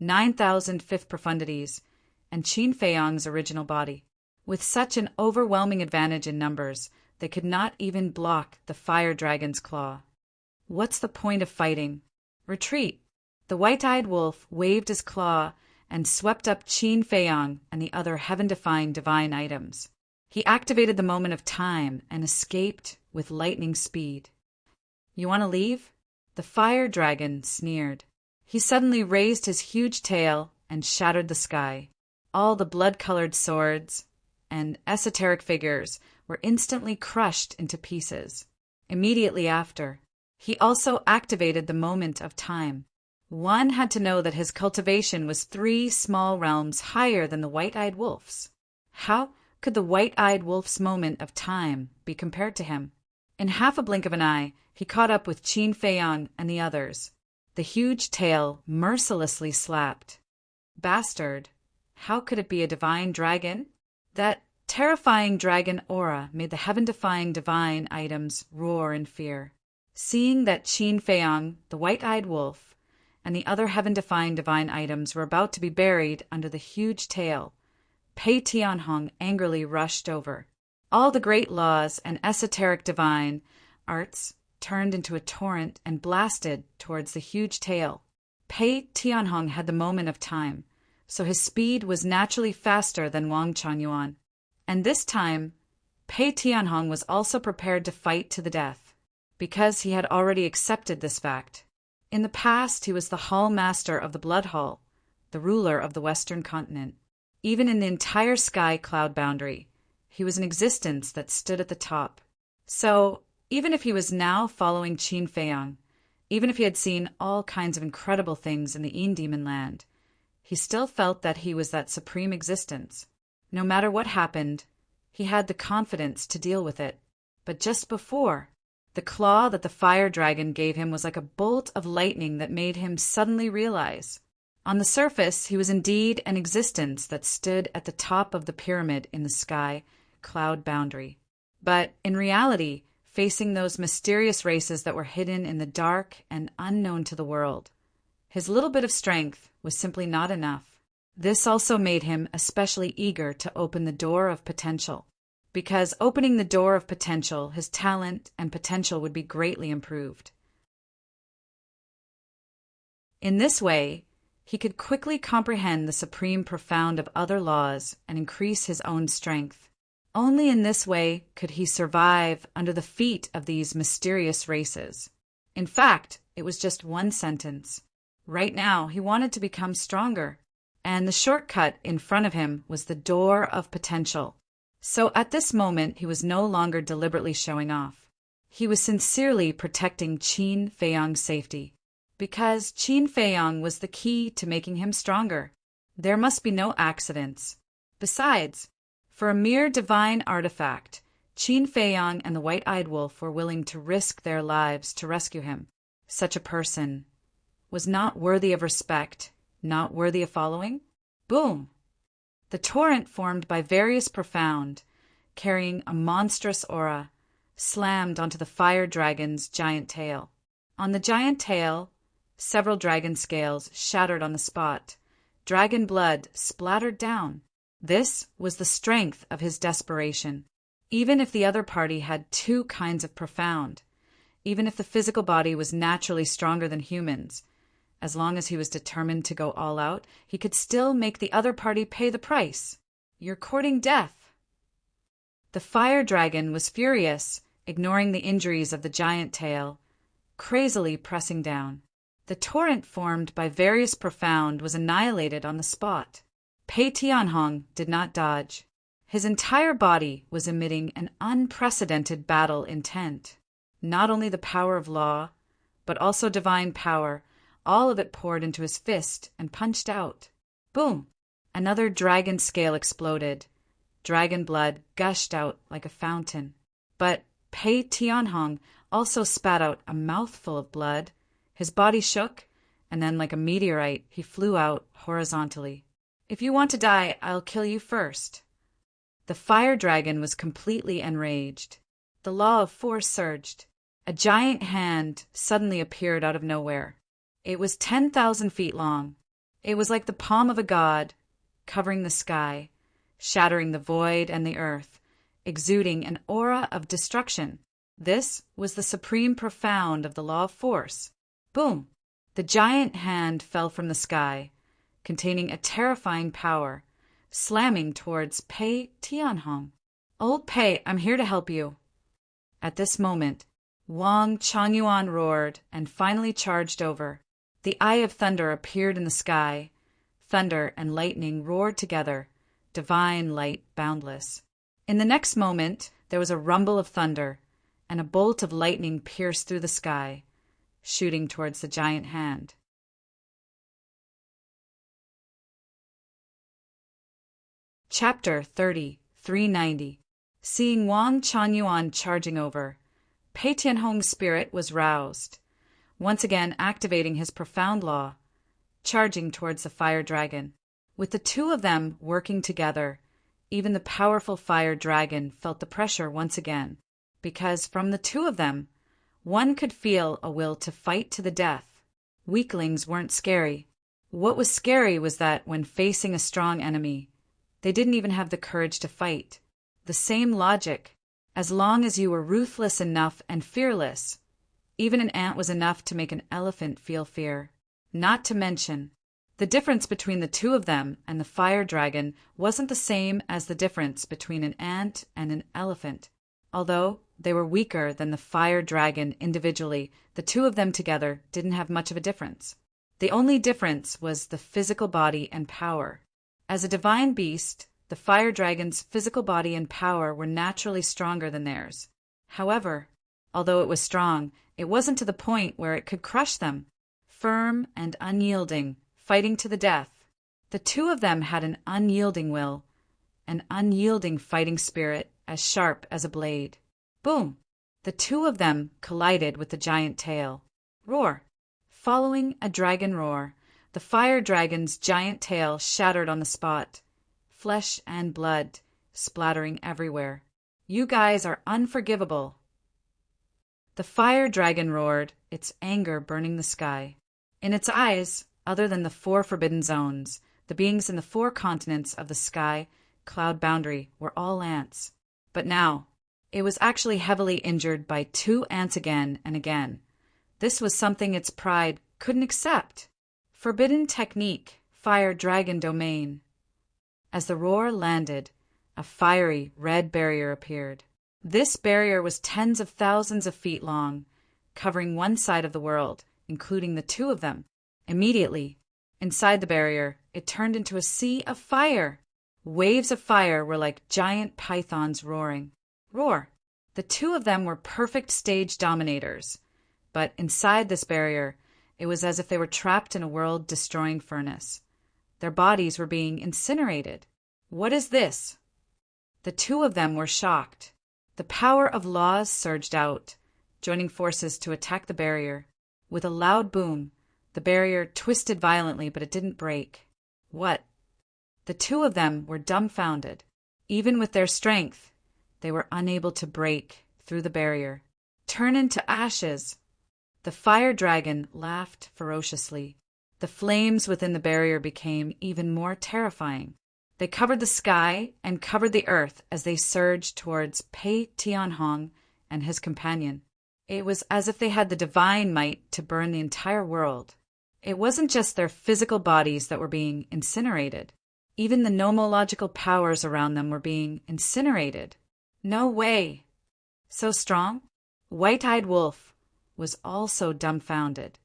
A: 9,000 fifth profundities, and Qin Fei Yong's original body. With such an overwhelming advantage in numbers, they could not even block the fire dragon's claw. What's the point of fighting? Retreat! The white-eyed wolf waved his claw and swept up Qin Fei Yong and the other heaven-defying divine items. He activated the moment of time and escaped with lightning speed. You want to leave? The fire dragon sneered. He suddenly raised his huge tail and shattered the sky. All the blood-colored swords and esoteric figures were instantly crushed into pieces. Immediately after, he also activated the moment of time. One had to know that his cultivation was 3 small realms higher than the white-eyed wolf's. How could the white-eyed wolf's moment of time be compared to him? In half a blink of an eye, he caught up with Qin Fei Yong and the others. The huge tail mercilessly slapped. Bastard! How could it be a divine dragon? That terrifying dragon aura made the heaven-defying divine items roar in fear. Seeing that Qin Fei Yong, the white-eyed wolf, and the other heaven-defying divine items were about to be buried under the huge tail, Pei Tianhong angrily rushed over. All the great laws and esoteric divine arts turned into a torrent and blasted towards the huge tail. Pei Tianhong had the moment of time, so his speed was naturally faster than Wang Chuanyuan. And this time, Pei Tianhong was also prepared to fight to the death, because he had already accepted this fact. In the past, he was the Hall Master of the Blood Hall, the ruler of the Western continent. Even in the entire sky cloud boundary, he was an existence that stood at the top. So, even if he was now following Qin Fei Yong, even if he had seen all kinds of incredible things in the Demon Land, he still felt that he was that supreme existence. No matter what happened, he had the confidence to deal with it. But just before, the claw that the fire dragon gave him was like a bolt of lightning that made him suddenly realize. On the surface, he was indeed an existence that stood at the top of the pyramid in the sky cloud boundary. But in reality, facing those mysterious races that were hidden in the dark and unknown to the world, his little bit of strength was simply not enough. This also made him especially eager to open the door of potential, because opening the door of potential, his talent and potential would be greatly improved. In this way, he could quickly comprehend the supreme profound of other laws and increase his own strength. Only in this way could he survive under the feet of these mysterious races. In fact, it was just one sentence. Right now, he wanted to become stronger, and the shortcut in front of him was the door of potential. So at this moment, he was no longer deliberately showing off. He was sincerely protecting Qin Fei Yong's safety, because Qin Fei Yong was the key to making him stronger. There must be no accidents. Besides, for a mere divine artifact, Qin Fei Yong and the white-eyed wolf were willing to risk their lives to rescue him. Such a person was not worthy of respect, not worthy of following. Boom! The torrent formed by various profound, carrying a monstrous aura, slammed onto the fire dragon's giant tail. On the giant tail, several dragon scales shattered on the spot. Dragon blood splattered down. This was the strength of his desperation. Even if the other party had 2 kinds of profound, even if the physical body was naturally stronger than humans, as long as he was determined to go all out, he could still make the other party pay the price. You're courting death. The fire dragon was furious, ignoring the injuries of the giant tail, crazily pressing down. The torrent formed by various profound was annihilated on the spot. Pei Tianhong did not dodge. His entire body was emitting an unprecedented battle intent. Not only the power of law, but also divine power, all of it poured into his fist and punched out. Boom! Another dragon scale exploded. Dragon blood gushed out like a fountain. But Pei Tianhong also spat out a mouthful of blood. His body shook, and then like a meteorite, he flew out horizontally. If you want to die, I'll kill you first. The fire dragon was completely enraged. The law of force surged. A giant hand suddenly appeared out of nowhere. It was 10,000 feet long. It was like the palm of a god, covering the sky, shattering the void and the earth, exuding an aura of destruction. This was the supreme profound of the law of force. Boom! The giant hand fell from the sky, containing a terrifying power, slamming towards Pei Tianhong. "Old Pei, I'm here to help you." At this moment, Wang Changyuan roared and finally charged over. The eye of thunder appeared in the sky. Thunder and lightning roared together, divine light boundless. In the next moment, there was a rumble of thunder, and a bolt of lightning pierced through the sky, shooting towards the giant hand. Chapter 30, 390. Seeing Wang Changyuan charging over, Pei Tianhong's spirit was roused, once again activating his profound law, charging towards the fire dragon. With the two of them working together, even the powerful fire dragon felt the pressure once again, because from the two of them, one could feel a will to fight to the death. Weaklings weren't scary. What was scary was that when facing a strong enemy, they didn't even have the courage to fight. The same logic. As long as you were ruthless enough and fearless, even an ant was enough to make an elephant feel fear. Not to mention, the difference between the two of them and the fire dragon wasn't the same as the difference between an ant and an elephant. Although they were weaker than the fire dragon individually, the two of them together didn't have much of a difference. The only difference was the physical body and power. As a divine beast, the fire dragon's physical body and power were naturally stronger than theirs. However, although it was strong, it wasn't to the point where it could crush them. Firm and unyielding, fighting to the death. The two of them had an unyielding will, an unyielding fighting spirit as sharp as a blade. Boom! The two of them collided with the giant tail. Roar! Following a dragon roar, the fire dragon's giant tail shattered on the spot. Flesh and blood, splattering everywhere. "You guys are unforgivable." The fire dragon roared, its anger burning the sky. In its eyes, other than the 4 forbidden zones, the beings in the 4 continents of the sky cloud boundary were all ants. But now, it was actually heavily injured by 2 ants again and again. This was something its pride couldn't accept. Forbidden technique, fire dragon domain. As the roar landed, a fiery red barrier appeared. This barrier was tens of thousands of feet long, covering one side of the world, including the two of them. Immediately, inside the barrier, it turned into a sea of fire. Waves of fire were like giant pythons roaring. Roar! The two of them were perfect stage dominators. But inside this barrier, it was as if they were trapped in a world-destroying furnace. Their bodies were being incinerated. What is this? The two of them were shocked. The power of laws surged out, joining forces to attack the barrier. With a loud boom, the barrier twisted violently, but it didn't break. What? The two of them were dumbfounded. Even with their strength, they were unable to break through the barrier. Turn into ashes! The fire dragon laughed ferociously. The flames within the barrier became even more terrifying. They covered the sky and covered the earth as they surged towards Pei Tianhong and his companion. It was as if they had the divine might to burn the entire world. It wasn't just their physical bodies that were being incinerated. Even the nomological powers around them were being incinerated. No way! So strong? White-eyed Wolf was also dumbfounded.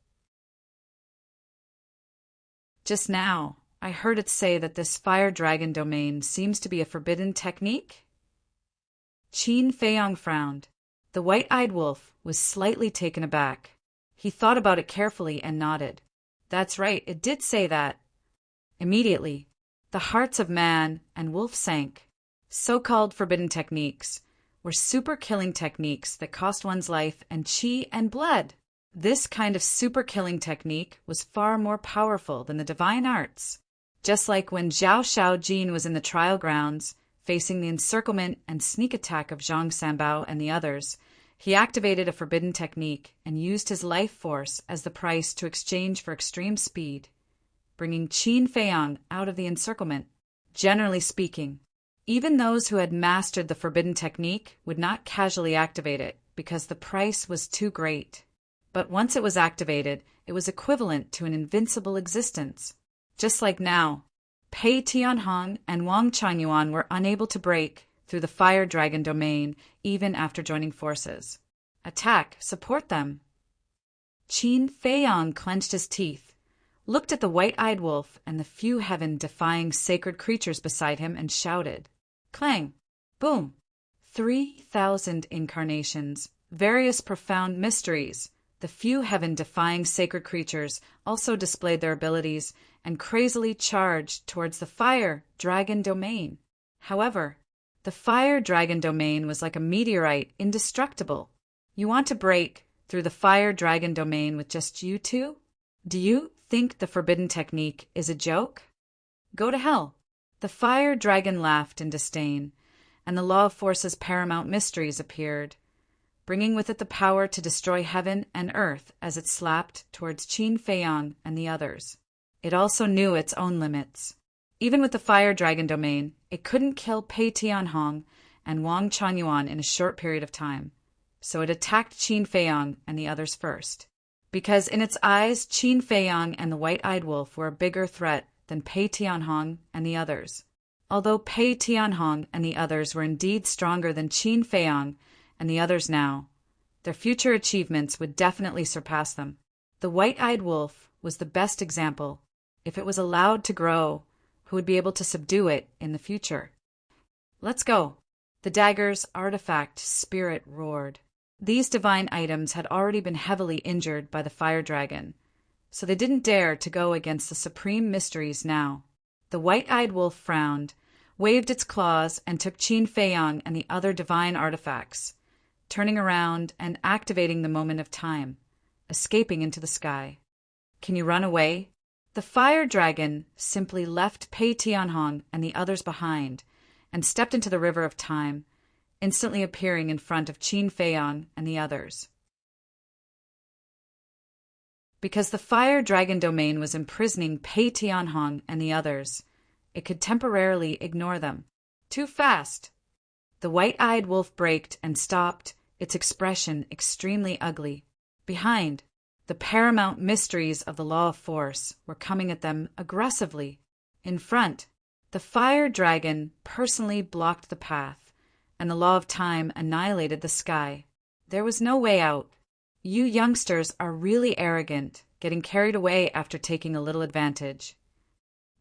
A: Just now, I heard it say that this fire dragon domain seems to be a forbidden technique? Qin Feiyong frowned. The white-eyed wolf was slightly taken aback. He thought about it carefully and nodded. That's right, it did say that. Immediately, the hearts of man and wolf sank. So-called forbidden techniques were super-killing techniques that cost one's life and qi and blood. This kind of super-killing technique was far more powerful than the divine arts. Just like when Zhao Shaojin was in the trial grounds, facing the encirclement and sneak attack of Zhang Sanbao and the others, He activated a forbidden technique and used his life force as the price to exchange for extreme speed, bringing Qin Feiyang out of the encirclement. Generally speaking, even those who had mastered the forbidden technique would not casually activate it because the price was too great. But once it was activated, it was equivalent to an invincible existence. Just like now, Pei Tianhong and Wang Changyuan were unable to break through the fire dragon domain even after joining forces. Attack, support them. Qin Feiyang clenched his teeth, looked at the white-eyed wolf and the few heaven-defying sacred creatures beside him and shouted. Clang! Boom! 3,000 incarnations, various profound mysteries. The few heaven-defying sacred creatures also displayed their abilities and crazily charged towards the fire dragon domain. However, the fire dragon domain was like a meteorite, indestructible. You want to break through the fire dragon domain with just you two? Do you think the forbidden technique is a joke? Go to hell. The fire dragon laughed in disdain, and the law of force's paramount mysteries appeared, bringing with it the power to destroy heaven and earth as it slapped towards Qin Feiyang and the others. It also knew its own limits. Even with the fire dragon domain, it couldn't kill Pei Tianhong and Wang Changyuan in a short period of time, so it attacked Qin Feiyang and the others first. Because in its eyes, Qin Feiyang and the white-eyed wolf were a bigger threat than Pei Tianhong and the others. Although Pei Tianhong and the others were indeed stronger than Qin Feiyang and the others now, their future achievements would definitely surpass them. The white-eyed wolf was the best example. If it was allowed to grow, who would be able to subdue it in the future? Let's go. The dagger's artifact spirit roared. These divine items had already been heavily injured by the fire dragon, so they didn't dare to go against the supreme mysteries now. The white-eyed wolf frowned, waved its claws, and took Qin Feiyang and the other divine artifacts, turning around and activating the moment of time, escaping into the sky. Can you run away? The fire dragon simply left Pei Tianhong and the others behind and stepped into the river of time, instantly appearing in front of Qin Feiyang and the others. Because the fire dragon domain was imprisoning Pei Tianhong and the others, it could temporarily ignore them. Too fast! The white-eyed wolf braked and stopped, its expression extremely ugly. Behind, the paramount mysteries of the law of force were coming at them aggressively. In front, the fire dragon personally blocked the path, and the law of time annihilated the sky. There was no way out. You youngsters are really arrogant, getting carried away after taking a little advantage.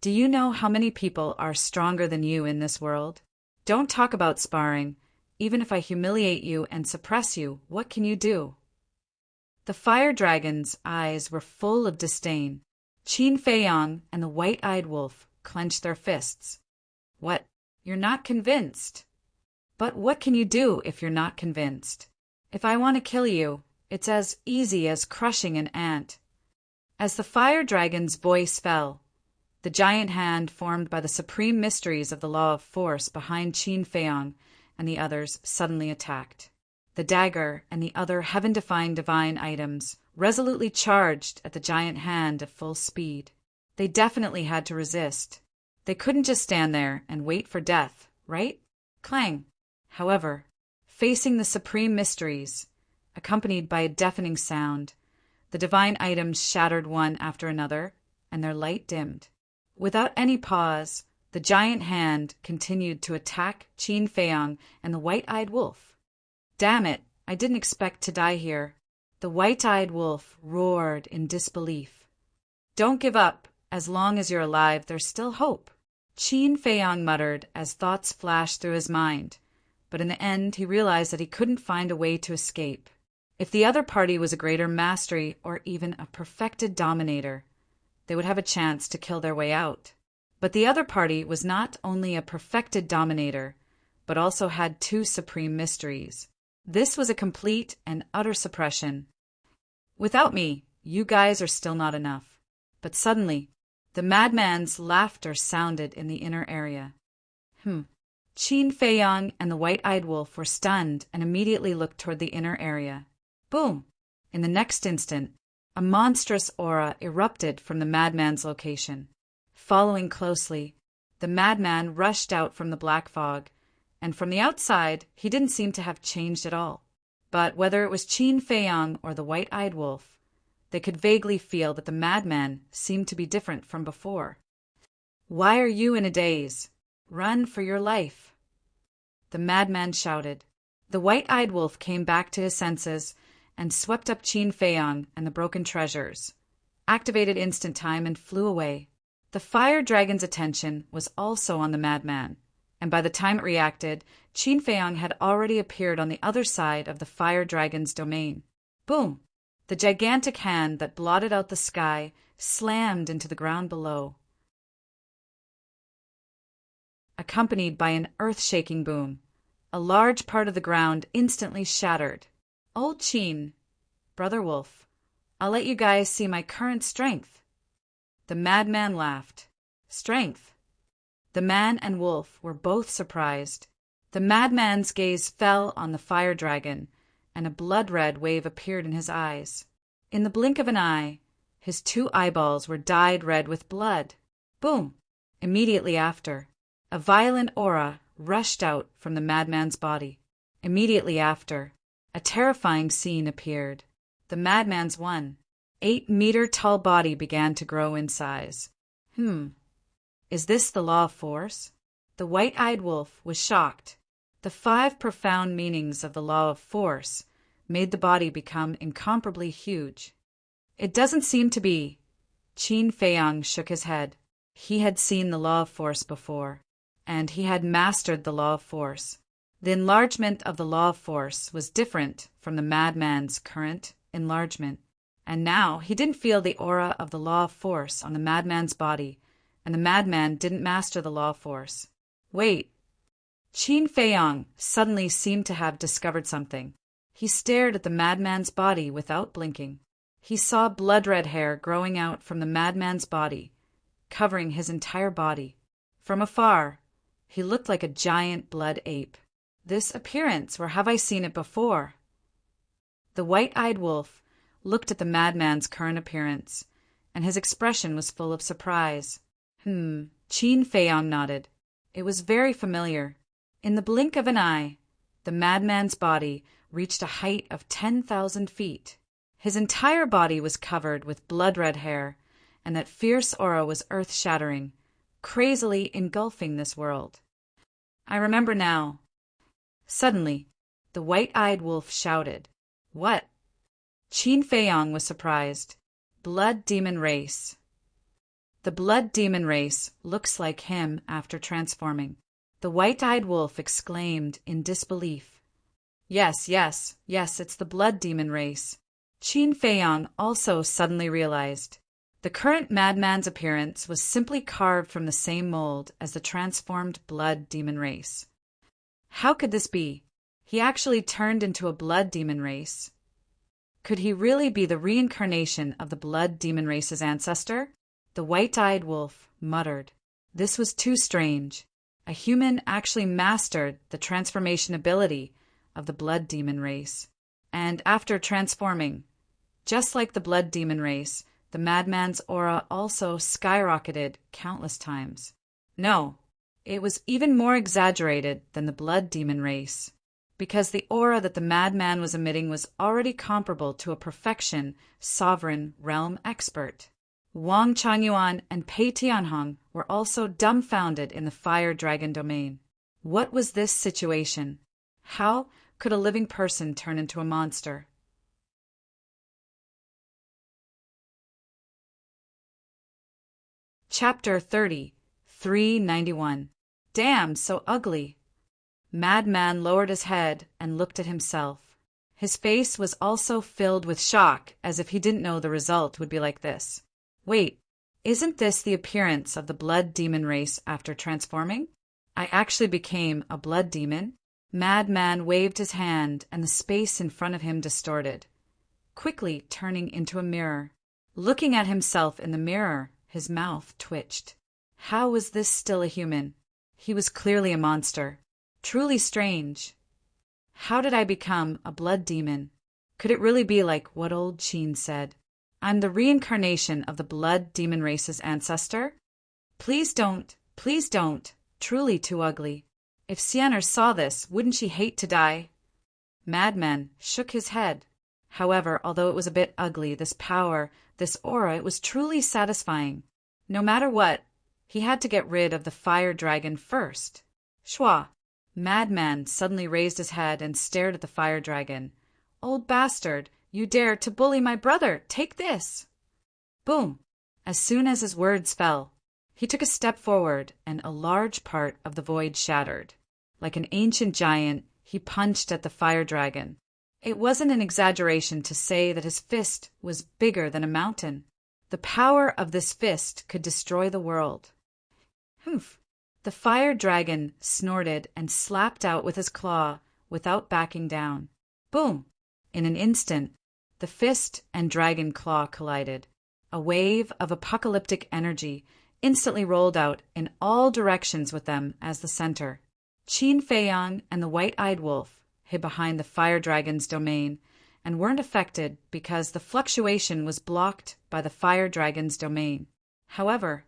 A: Do you know how many people are stronger than you in this world? Don't talk about sparring. Even if I humiliate you and suppress you, what can you do? The fire dragon's eyes were full of disdain. Qin Feiyang and the white-eyed wolf clenched their fists. What? You're not convinced? But what can you do if you're not convinced? If I want to kill you, it's as easy as crushing an ant. As the fire dragon's voice fell, the giant hand formed by the supreme mysteries of the law of force behind Qin Feiyang and the others suddenly attacked. The dagger and the other heaven-defying divine items resolutely charged at the giant hand at full speed. They definitely had to resist. They couldn't just stand there and wait for death, right? Clang! However, facing the supreme mysteries, accompanied by a deafening sound, the divine items shattered one after another, and their light dimmed. Without any pause, the giant hand continued to attack Qin Feiyang and the white-eyed wolf. Damn it, I didn't expect to die here. The white-eyed wolf roared in disbelief. Don't give up. As long as you're alive, there's still hope. Qin Feiyang muttered as thoughts flashed through his mind, but in the end he realized that he couldn't find a way to escape. If the other party was a greater mastery or even a perfected dominator, they would have a chance to kill their way out. But the other party was not only a perfected dominator, but also had two supreme mysteries. This was a complete and utter suppression. Without me, you guys are still not enough. But suddenly, the madman's laughter sounded in the inner area. Qin Feiyang and the white-eyed wolf were stunned and immediately looked toward the inner area. Boom! In the next instant, a monstrous aura erupted from the madman's location. Following closely, the madman rushed out from the black fog, and from the outside, he didn't seem to have changed at all. But whether it was Qin Feiyang or the white-eyed wolf, they could vaguely feel that the madman seemed to be different from before. "Why are you in a daze? Run for your life!" the madman shouted. The white-eyed wolf came back to his senses and swept up Qin Feiyang and the broken treasures, activated instant time, and flew away. The fire dragon's attention was also on the madman, and by the time it reacted, Qin Feiyang had already appeared on the other side of the fire dragon's domain. Boom! The gigantic hand that blotted out the sky slammed into the ground below, accompanied by an earth-shaking boom. A large part of the ground instantly shattered. "Old Qin, Brother Wolf, I'll let you guys see my current strength." The madman laughed. "Strength?" The man and wolf were both surprised. The madman's gaze fell on the fire dragon, and a blood-red wave appeared in his eyes. In the blink of an eye, his 2 eyeballs were dyed red with blood. Boom! Immediately after, a violent aura rushed out from the madman's body. Immediately after, a terrifying scene appeared. The madman's 1.8-meter-tall body began to grow in size. Is this the law of force? The white-eyed wolf was shocked. The 5 profound meanings of the law of force made the body become incomparably huge. "It doesn't seem to be." Qin Feiyang shook his head. He had seen the law of force before, and he had mastered the law of force. The enlargement of the law of force was different from the madman's current enlargement, and now he didn't feel the aura of the law of force on the madman's body, and the madman didn't master the law of force. Wait! Qin Feiyang suddenly seemed to have discovered something. He stared at the madman's body without blinking. He saw blood-red hair growing out from the madman's body, covering his entire body. From afar, he looked like a giant blood ape. This appearance, where have I seen it before? The white-eyed wolf looked at the madman's current appearance, and his expression was full of surprise. Qin Feiyang nodded. It was very familiar. In the blink of an eye, the madman's body reached a height of 10,000 feet. His entire body was covered with blood-red hair, and that fierce aura was earth-shattering, crazily engulfing this world. I remember now. Suddenly, the white-eyed wolf shouted. "What?" Qin Feiyang was surprised. "Blood demon race." The blood demon race looks like him after transforming. The white-eyed wolf exclaimed in disbelief. Yes, it's the blood demon race." Qin Feiyang also suddenly realized. The current madman's appearance was simply carved from the same mold as the transformed blood demon race. How could this be? He actually turned into a blood demon race. Could he really be the reincarnation of the blood demon race's ancestor? The white-eyed wolf muttered. This was too strange. A human actually mastered the transformation ability of the blood demon race. And after transforming, just like the blood demon race, the madman's aura also skyrocketed countless times. No, it was even more exaggerated than the blood demon race, because the aura that the madman was emitting was already comparable to a perfection sovereign realm expert. Wang Changyuan and Pei Tianhong were also dumbfounded in the fire dragon domain. What was this situation? How could a living person turn into a monster? Chapter 30, 391. Damn, so ugly. Madman lowered his head and looked at himself. His face was also filled with shock, as if he didn't know the result would be like this. Wait, isn't this the appearance of the blood demon race after transforming? I actually became a blood demon? Madman waved his hand, and the space in front of him distorted, quickly turning into a mirror. Looking at himself in the mirror, his mouth twitched. How was this still a human? He was clearly a monster. Truly strange. How did I become a blood demon? Could it really be like what old Qin said? I'm the reincarnation of the blood demon race's ancestor? Please don't, please don't. Truly too ugly. If Sienner saw this, wouldn't she hate to die? Madman shook his head. However, although it was a bit ugly, this power, this aura, it was truly satisfying. No matter what, he had to get rid of the fire dragon first. Shwa! Madman suddenly raised his head and stared at the fire dragon. Old bastard, you dare to bully my brother! Take this! Boom! As soon as his words fell, he took a step forward, and a large part of the void shattered. Like an ancient giant, he punched at the fire dragon. It wasn't an exaggeration to say that his fist was bigger than a mountain. The power of this fist could destroy the world. Humph! The fire dragon snorted and slapped out with his claw without backing down. Boom! In an instant, the fist and dragon claw collided. A wave of apocalyptic energy instantly rolled out in all directions with them as the center. Qin Feiyang and the white-eyed wolf hid behind the fire dragon's domain and weren't affected because the fluctuation was blocked by the fire dragon's domain. However,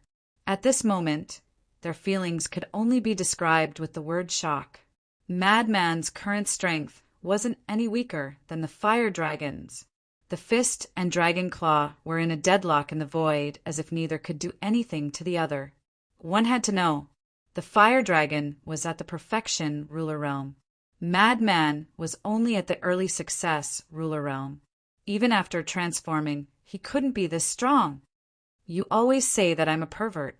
A: at this moment, their feelings could only be described with the word shock. Madman's current strength wasn't any weaker than the fire dragon's. The fist and dragon claw were in a deadlock in the void, as if neither could do anything to the other. One had to know. The fire dragon was at the perfection ruler realm. Madman was only at the early success ruler realm. Even after transforming, he couldn't be this strong. You always say that I'm a pervert.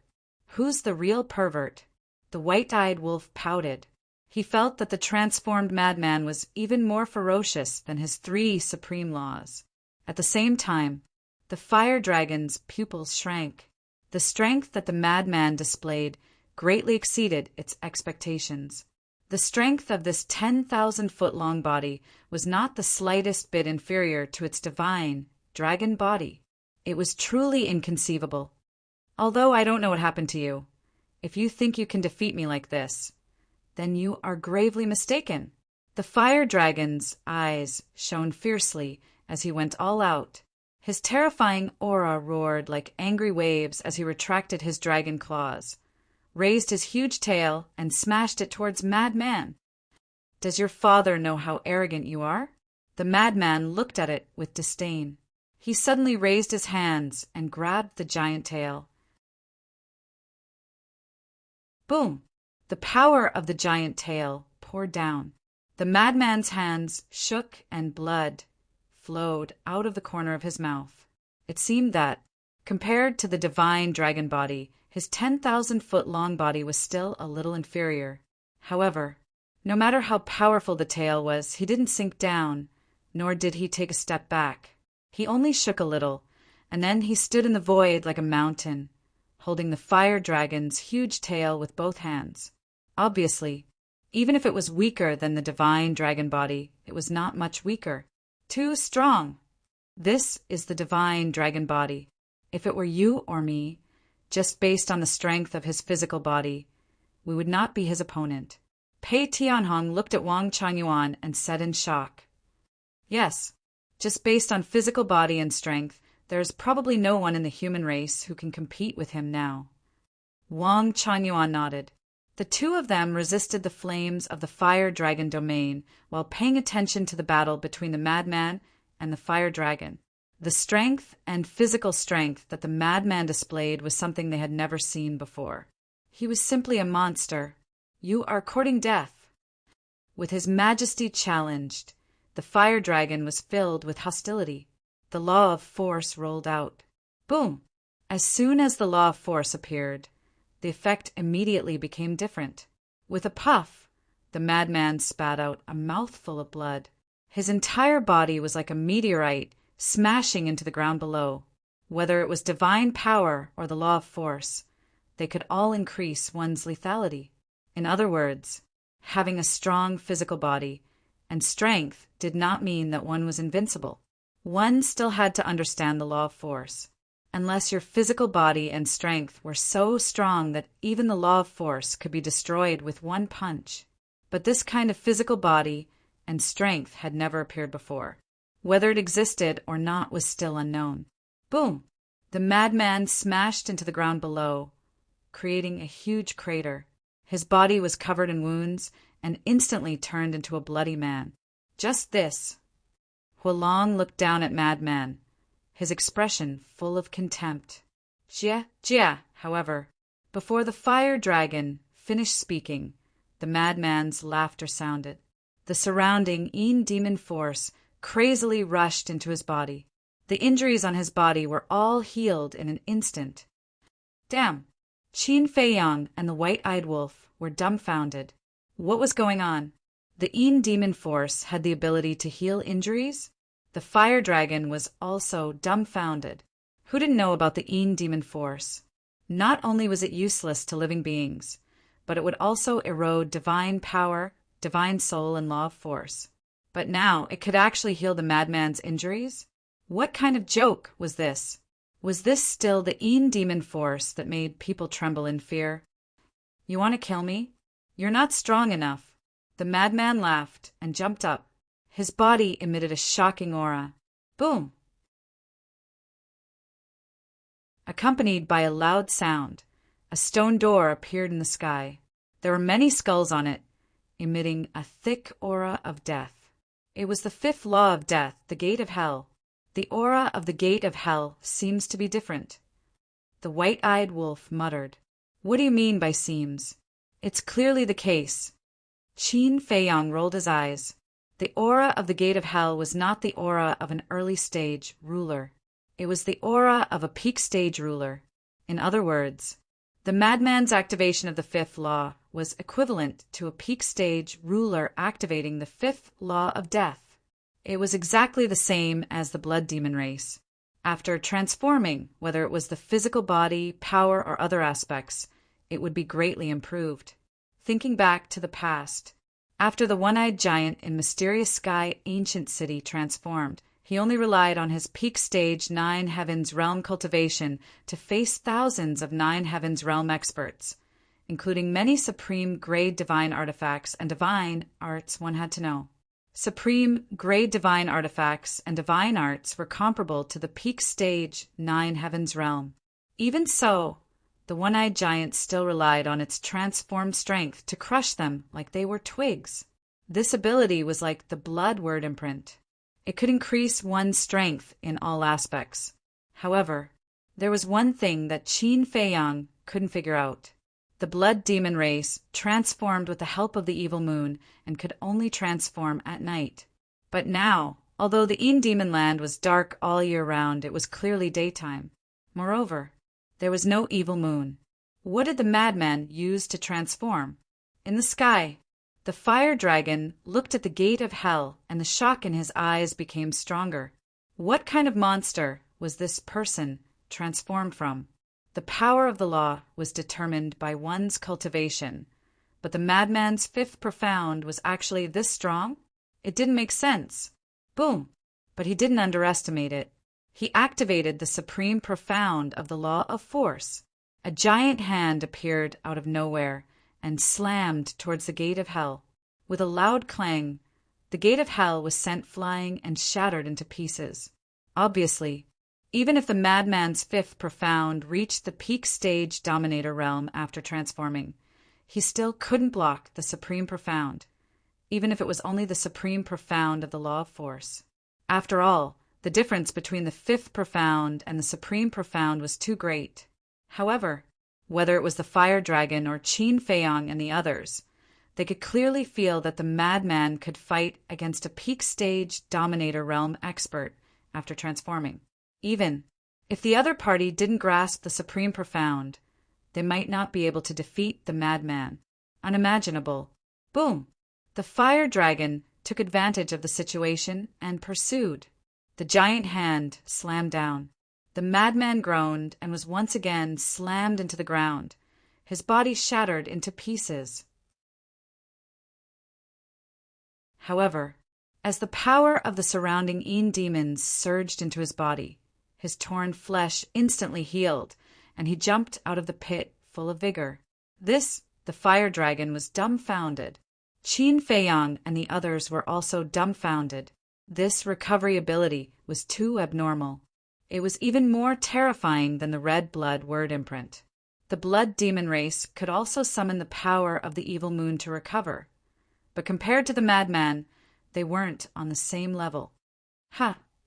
A: Who's the real pervert? The white-eyed wolf pouted. He felt that the transformed madman was even more ferocious than his 3 supreme laws. At the same time, the fire dragon's pupils shrank. The strength that the madman displayed greatly exceeded its expectations. The strength of this 10,000-foot-long body was not the slightest bit inferior to its divine dragon body. It was truly inconceivable. Although I don't know what happened to you, if you think you can defeat me like this, then you are gravely mistaken. The fire dragon's eyes shone fiercely as he went all out. His terrifying aura roared like angry waves as he retracted his dragon claws, raised his huge tail, and smashed it towards Madman. Does your father know how arrogant you are? The madman looked at it with disdain. He suddenly raised his hands and grabbed the giant tail. Boom! The power of the giant tail poured down. The madman's hands shook and blood flowed out of the corner of his mouth. It seemed that, compared to the divine dragon body, his 10,000-foot-long body was still a little inferior. However, no matter how powerful the tail was, he didn't sink down, nor did he take a step back. He only shook a little, and then he stood in the void like a mountain, holding the fire dragon's huge tail with both hands. Obviously, even if it was weaker than the divine dragon body, it was not much weaker. Too strong. This is the divine dragon body. If it were you or me, just based on the strength of his physical body, we would not be his opponent. Pei Tianhong looked at Wang Changyuan and said in shock, Yes, just based on physical body and strength, there is probably no one in the human race who can compete with him now. Wang Changyuan nodded. The two of them resisted the flames of the fire dragon domain while paying attention to the battle between the madman and the fire dragon. The strength and physical strength that the madman displayed was something they had never seen before. He was simply a monster. You are courting death. With his majesty challenged, the fire dragon was filled with hostility. The law of force rolled out. Boom! As soon as the law of force appeared, the effect immediately became different. With a puff, the madman spat out a mouthful of blood. His entire body was like a meteorite smashing into the ground below. Whether it was divine power or the law of force, they could all increase one's lethality. In other words, having a strong physical body and strength did not mean that one was invincible. One still had to understand the law of force. Unless your physical body and strength were so strong that even the law of force could be destroyed with one punch, But this kind of physical body and strength had never appeared before. Whether it existed or not was still unknown. Boom! The madman smashed into the ground below, creating a huge crater. His body was covered in wounds and instantly turned into a bloody man. Just this. Huolong looked down at Madman, his expression full of contempt. Jia, however, before the fire dragon finished speaking, the madman's laughter sounded. The surrounding demon force crazily rushed into his body. The injuries on his body were all healed in an instant. Damn! Qin Feiyang and the white-eyed wolf were dumbfounded. What was going on? The demon force had the ability to heal injuries? The fire dragon was also dumbfounded. Who didn't know about the demon force? Not only was it useless to living beings, but it would also erode divine power, divine soul, and law of force. But now it could actually heal the madman's injuries? What kind of joke was this? Was this still the demon force that made people tremble in fear? You want to kill me? You're not strong enough. The madman laughed and jumped up. His body emitted a shocking aura. Boom! Accompanied by a loud sound, a stone door appeared in the sky. There were many skulls on it, emitting a thick aura of death. It was the fifth law of death, the gate of hell. The aura of the gate of hell seems to be different. The white-eyed wolf muttered, "What do you mean by seems? It's clearly the case." Qin Feiyang rolled his eyes. The aura of the gate of hell was not the aura of an early-stage ruler. It was the aura of a peak-stage ruler. In other words, the madman's activation of the fifth law was equivalent to a peak-stage ruler activating the fifth law of death. It was exactly the same as the blood demon race. After transforming, whether it was the physical body, power, or other aspects, it would be greatly improved. Thinking back to the past, after the one-eyed giant in Mysterious Sky Ancient City transformed, he only relied on his peak stage Nine Heavens realm cultivation to face thousands of Nine Heavens realm experts, including many supreme grade divine artifacts and divine arts one had to know. Supreme grade divine artifacts and divine arts were comparable to the peak stage Nine Heavens realm. Even so, the one-eyed giant still relied on its transformed strength to crush them like they were twigs. This ability was like the blood word imprint. It could increase one's strength in all aspects. However, there was one thing that Qin Feiyang couldn't figure out. The blood demon race transformed with the help of the evil moon and could only transform at night. But now, although the demon land was dark all year round, it was clearly daytime. Moreover, there was no evil moon. What did the madman use to transform? In the sky, the fire dragon looked at the gate of hell, and the shock in his eyes became stronger. What kind of monster was this person transformed from? The power of the law was determined by one's cultivation, but the madman's fifth profound was actually this strong? It didn't make sense. Boom! But he didn't underestimate it. He activated the supreme profound of the law of force. A giant hand appeared out of nowhere and slammed towards the gate of hell. With a loud clang, the gate of hell was sent flying and shattered into pieces. Obviously, even if the madman's fifth profound reached the peak stage dominator realm after transforming, he still couldn't block the supreme profound, even if it was only the supreme profound of the law of force. After all, the difference between the fifth profound and the supreme profound was too great. However, whether it was the fire dragon or Qin Feiyang and the others, they could clearly feel that the madman could fight against a peak stage dominator realm expert after transforming. Even if the other party didn't grasp the supreme profound, they might not be able to defeat the madman. Unimaginable. Boom! The fire dragon took advantage of the situation and pursued. The giant hand slammed down. The madman groaned and was once again slammed into the ground. His body shattered into pieces. However, as the power of the surrounding demons surged into his body, his torn flesh instantly healed, and he jumped out of the pit full of vigor. The fire dragon was dumbfounded. Qin Feiyang and the others were also dumbfounded. This recovery ability was too abnormal. It was even more terrifying than the red blood word imprint. The blood demon race could also summon the power of the evil moon to recover. But compared to the madman, they weren't on the same level.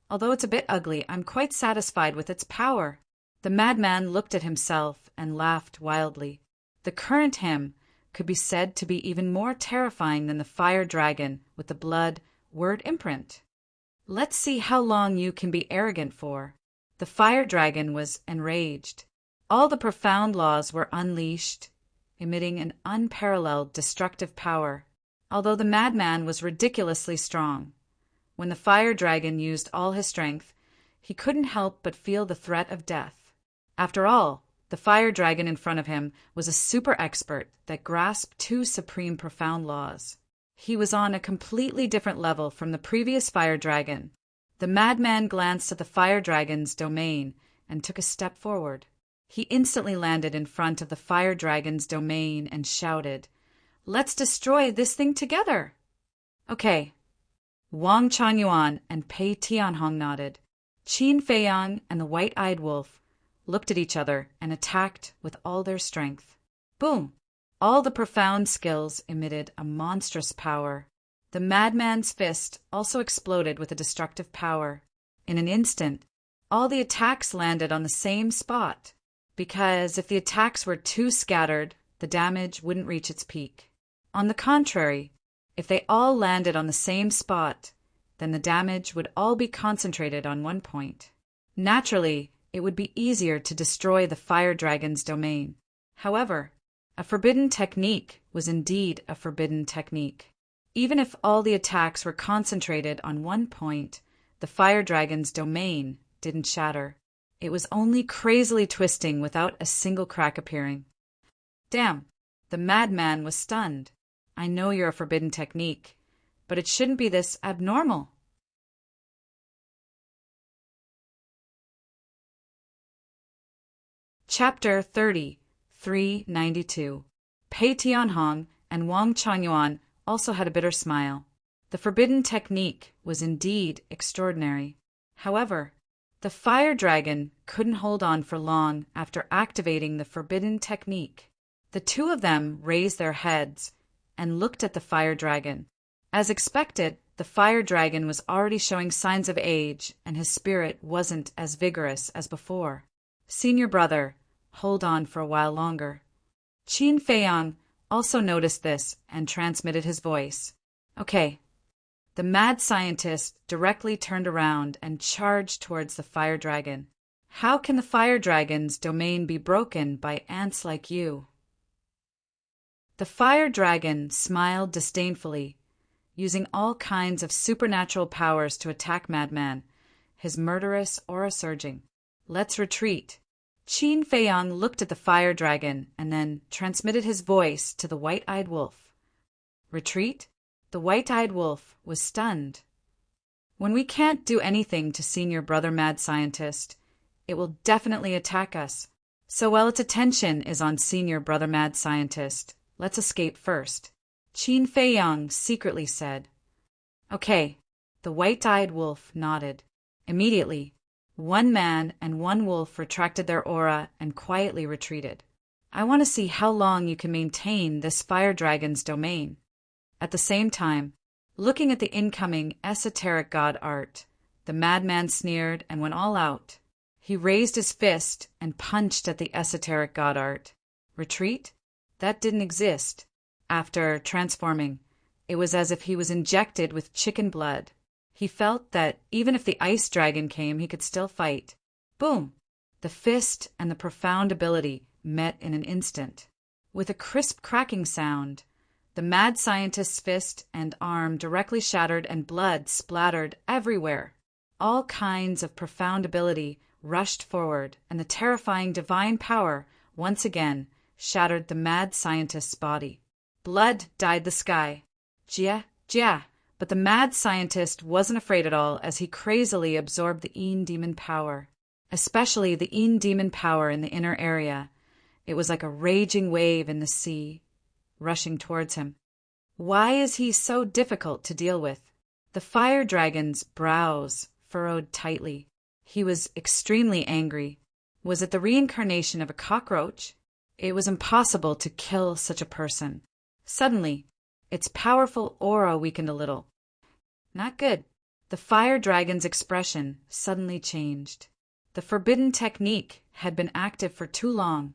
A: Although it's a bit ugly, I'm quite satisfied with its power. The madman looked at himself and laughed wildly. The current him could be said to be even more terrifying than the fire dragon with the blood word imprint. Let's see how long you can be arrogant for. The fire dragon was enraged. All the profound laws were unleashed, emitting an unparalleled destructive power, although the madman was ridiculously strong. When the fire dragon used all his strength, he couldn't help but feel the threat of death. After all, the fire dragon in front of him was a super expert that grasped two supreme profound laws. He was on a completely different level from the previous fire dragon. The madman glanced at the fire dragon's domain and took a step forward. He instantly landed in front of the fire dragon's domain and shouted, "Let's destroy this thing together!" Okay. Wang Changyuan and Pei Tianhong nodded. Qin Feiyang and the white-eyed wolf looked at each other and attacked with all their strength. Boom! All the profound skills emitted a monstrous power. The madman's fist also exploded with a destructive power. In an instant, all the attacks landed on the same spot, because if the attacks were too scattered, the damage wouldn't reach its peak. On the contrary, if they all landed on the same spot, then the damage would all be concentrated on one point. Naturally, it would be easier to destroy the fire dragon's domain. However, a forbidden technique was indeed a forbidden technique. Even if all the attacks were concentrated on one point, the fire dragon's domain didn't shatter. It was only crazily twisting without a single crack appearing. Damn, the madman was stunned. I know you're a forbidden technique, but it shouldn't be this abnormal. Chapter 30, 392. Pei Tianhong and Wang Changyuan also had a bitter smile. The forbidden technique was indeed extraordinary. However, the fire dragon couldn't hold on for long after activating the forbidden technique. The two of them raised their heads and looked at the fire dragon. As expected, the fire dragon was already showing signs of age, and his spirit wasn't as vigorous as before. Senior brother, hold on for a while longer. Qin Feiyang also noticed this and transmitted his voice. Okay. The mad scientist directly turned around and charged towards the fire dragon. How can the fire dragon's domain be broken by ants like you? The fire dragon smiled disdainfully, using all kinds of supernatural powers to attack Madman, his murderous aura surging. Let's retreat. Qin Feiyang looked at the fire dragon and then transmitted his voice to the white-eyed wolf. Retreat? The white-eyed wolf was stunned. When we can't do anything to senior brother mad scientist, it will definitely attack us. So while its attention is on senior brother mad scientist, let's escape first. Qin Feiyang secretly said. Okay. The white-eyed wolf nodded. Immediately, one man and one wolf retracted their aura and quietly retreated. I want to see how long you can maintain this fire dragon's domain. At the same time, looking at the incoming esoteric god art, the madman sneered and went all out. He raised his fist and punched at the esoteric god art. Retreat? That didn't exist. After transforming, it was as if he was injected with chicken blood. He felt that even if the ice dragon came, he could still fight. Boom! The fist and the profound ability met in an instant. With a crisp cracking sound, the mad scientist's fist and arm directly shattered and blood splattered everywhere. All kinds of profound ability rushed forward, and the terrifying divine power once again shattered the mad scientist's body. Blood dyed the sky. Jia, jia. But the mad scientist wasn't afraid at all as he crazily absorbed the Een demon power, especially the Een demon power in the inner area. It was like a raging wave in the sea, rushing towards him. Why is he so difficult to deal with? The fire dragon's brows furrowed tightly. He was extremely angry. Was it the reincarnation of a cockroach? It was impossible to kill such a person. Suddenly, its powerful aura weakened a little. Not good. The fire dragon's expression suddenly changed. The forbidden technique had been active for too long,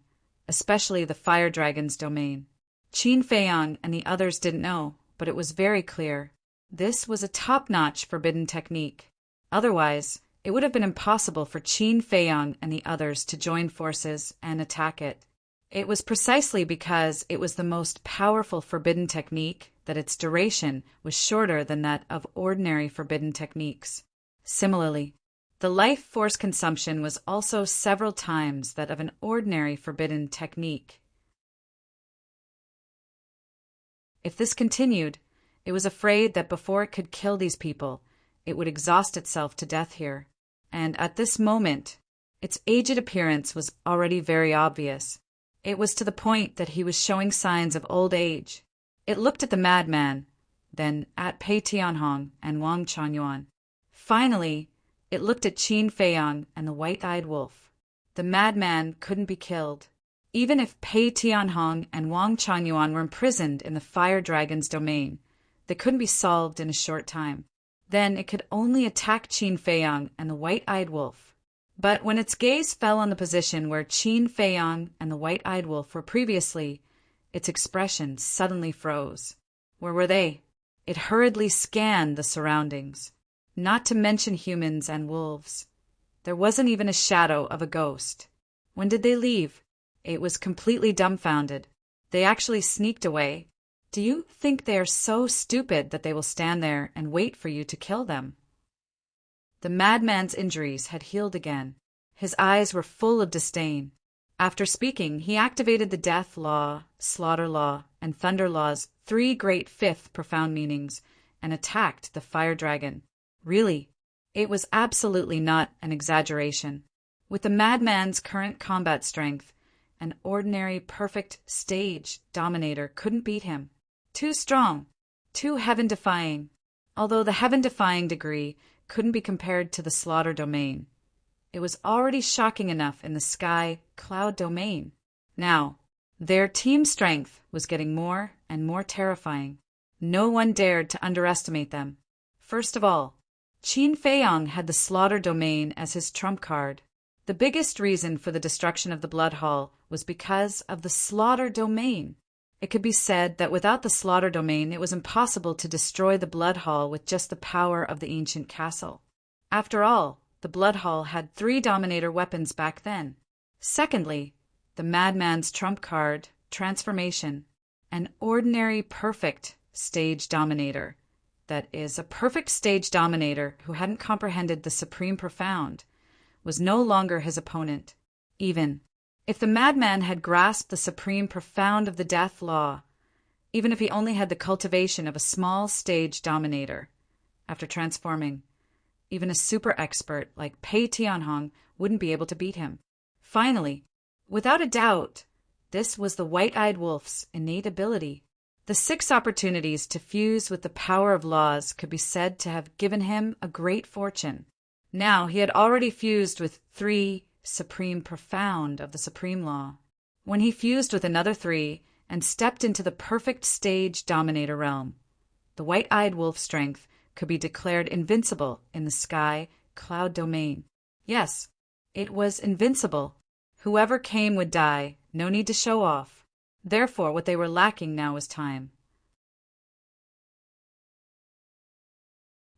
A: especially the fire dragon's domain. Qin Feiyang and the others didn't know, but it was very clear. This was a top-notch forbidden technique. Otherwise, it would have been impossible for Qin Feiyang and the others to join forces and attack it. It was precisely because it was the most powerful forbidden technique that its duration was shorter than that of ordinary forbidden techniques. Similarly, the life force consumption was also several times that of an ordinary forbidden technique. If this continued, it was afraid that before it could kill these people, it would exhaust itself to death here. And at this moment, its aged appearance was already very obvious. It was to the point that he was showing signs of old age. It looked at the madman, then at Pei Tianhong and Wang Chuanyuan. Finally, it looked at Qin Feiyang and the white-eyed wolf. The madman couldn't be killed. Even if Pei Tianhong and Wang Chuanyuan were imprisoned in the fire dragon's domain, they couldn't be solved in a short time. Then it could only attack Qin Feiyang and the white-eyed wolf. But when its gaze fell on the position where Qin Feiyang and the white-eyed wolf were previously, its expression suddenly froze. Where were they? It hurriedly scanned the surroundings. Not to mention humans and wolves. There wasn't even a shadow of a ghost. When did they leave? It was completely dumbfounded. They actually sneaked away. Do you think they are so stupid that they will stand there and wait for you to kill them? The madman's injuries had healed again. His eyes were full of disdain. After speaking, he activated the death law, slaughter law, and thunder law's 3 great fifth profound meanings and attacked the fire dragon. Really, it was absolutely not an exaggeration. With the madman's current combat strength, an ordinary perfect stage dominator couldn't beat him. Too strong, too heaven-defying, although the heaven-defying degree couldn't be compared to the slaughter domain. It was already shocking enough in the sky cloud domain. Now, their team strength was getting more and more terrifying. No one dared to underestimate them. First of all, Qin Feiyang had the slaughter domain as his trump card. The biggest reason for the destruction of the Blood Hall was because of the slaughter domain. It could be said that without the slaughter domain, it was impossible to destroy the Blood Hall with just the power of the ancient castle. After all, the Blood Hall had 3 dominator weapons back then. Secondly, the madman's trump card, transformation, an ordinary perfect stage dominator. That is, a perfect stage dominator who hadn't comprehended the supreme profound, was no longer his opponent. Even if the madman had grasped the supreme profound of the death law, even if he only had the cultivation of a small stage dominator, after transforming, even a super expert like Pei Tianhong wouldn't be able to beat him. Finally, without a doubt, this was the white-eyed wolf's innate ability. The 6 opportunities to fuse with the power of laws could be said to have given him a great fortune. Now he had already fused with 3 supreme profound of the supreme law. When he fused with another 3 and stepped into the perfect stage dominator realm, the white-eyed wolf strength could be declared invincible in the sky cloud domain. Yes, it was invincible. Whoever came would die, no need to show off. Therefore, what they were lacking now was time.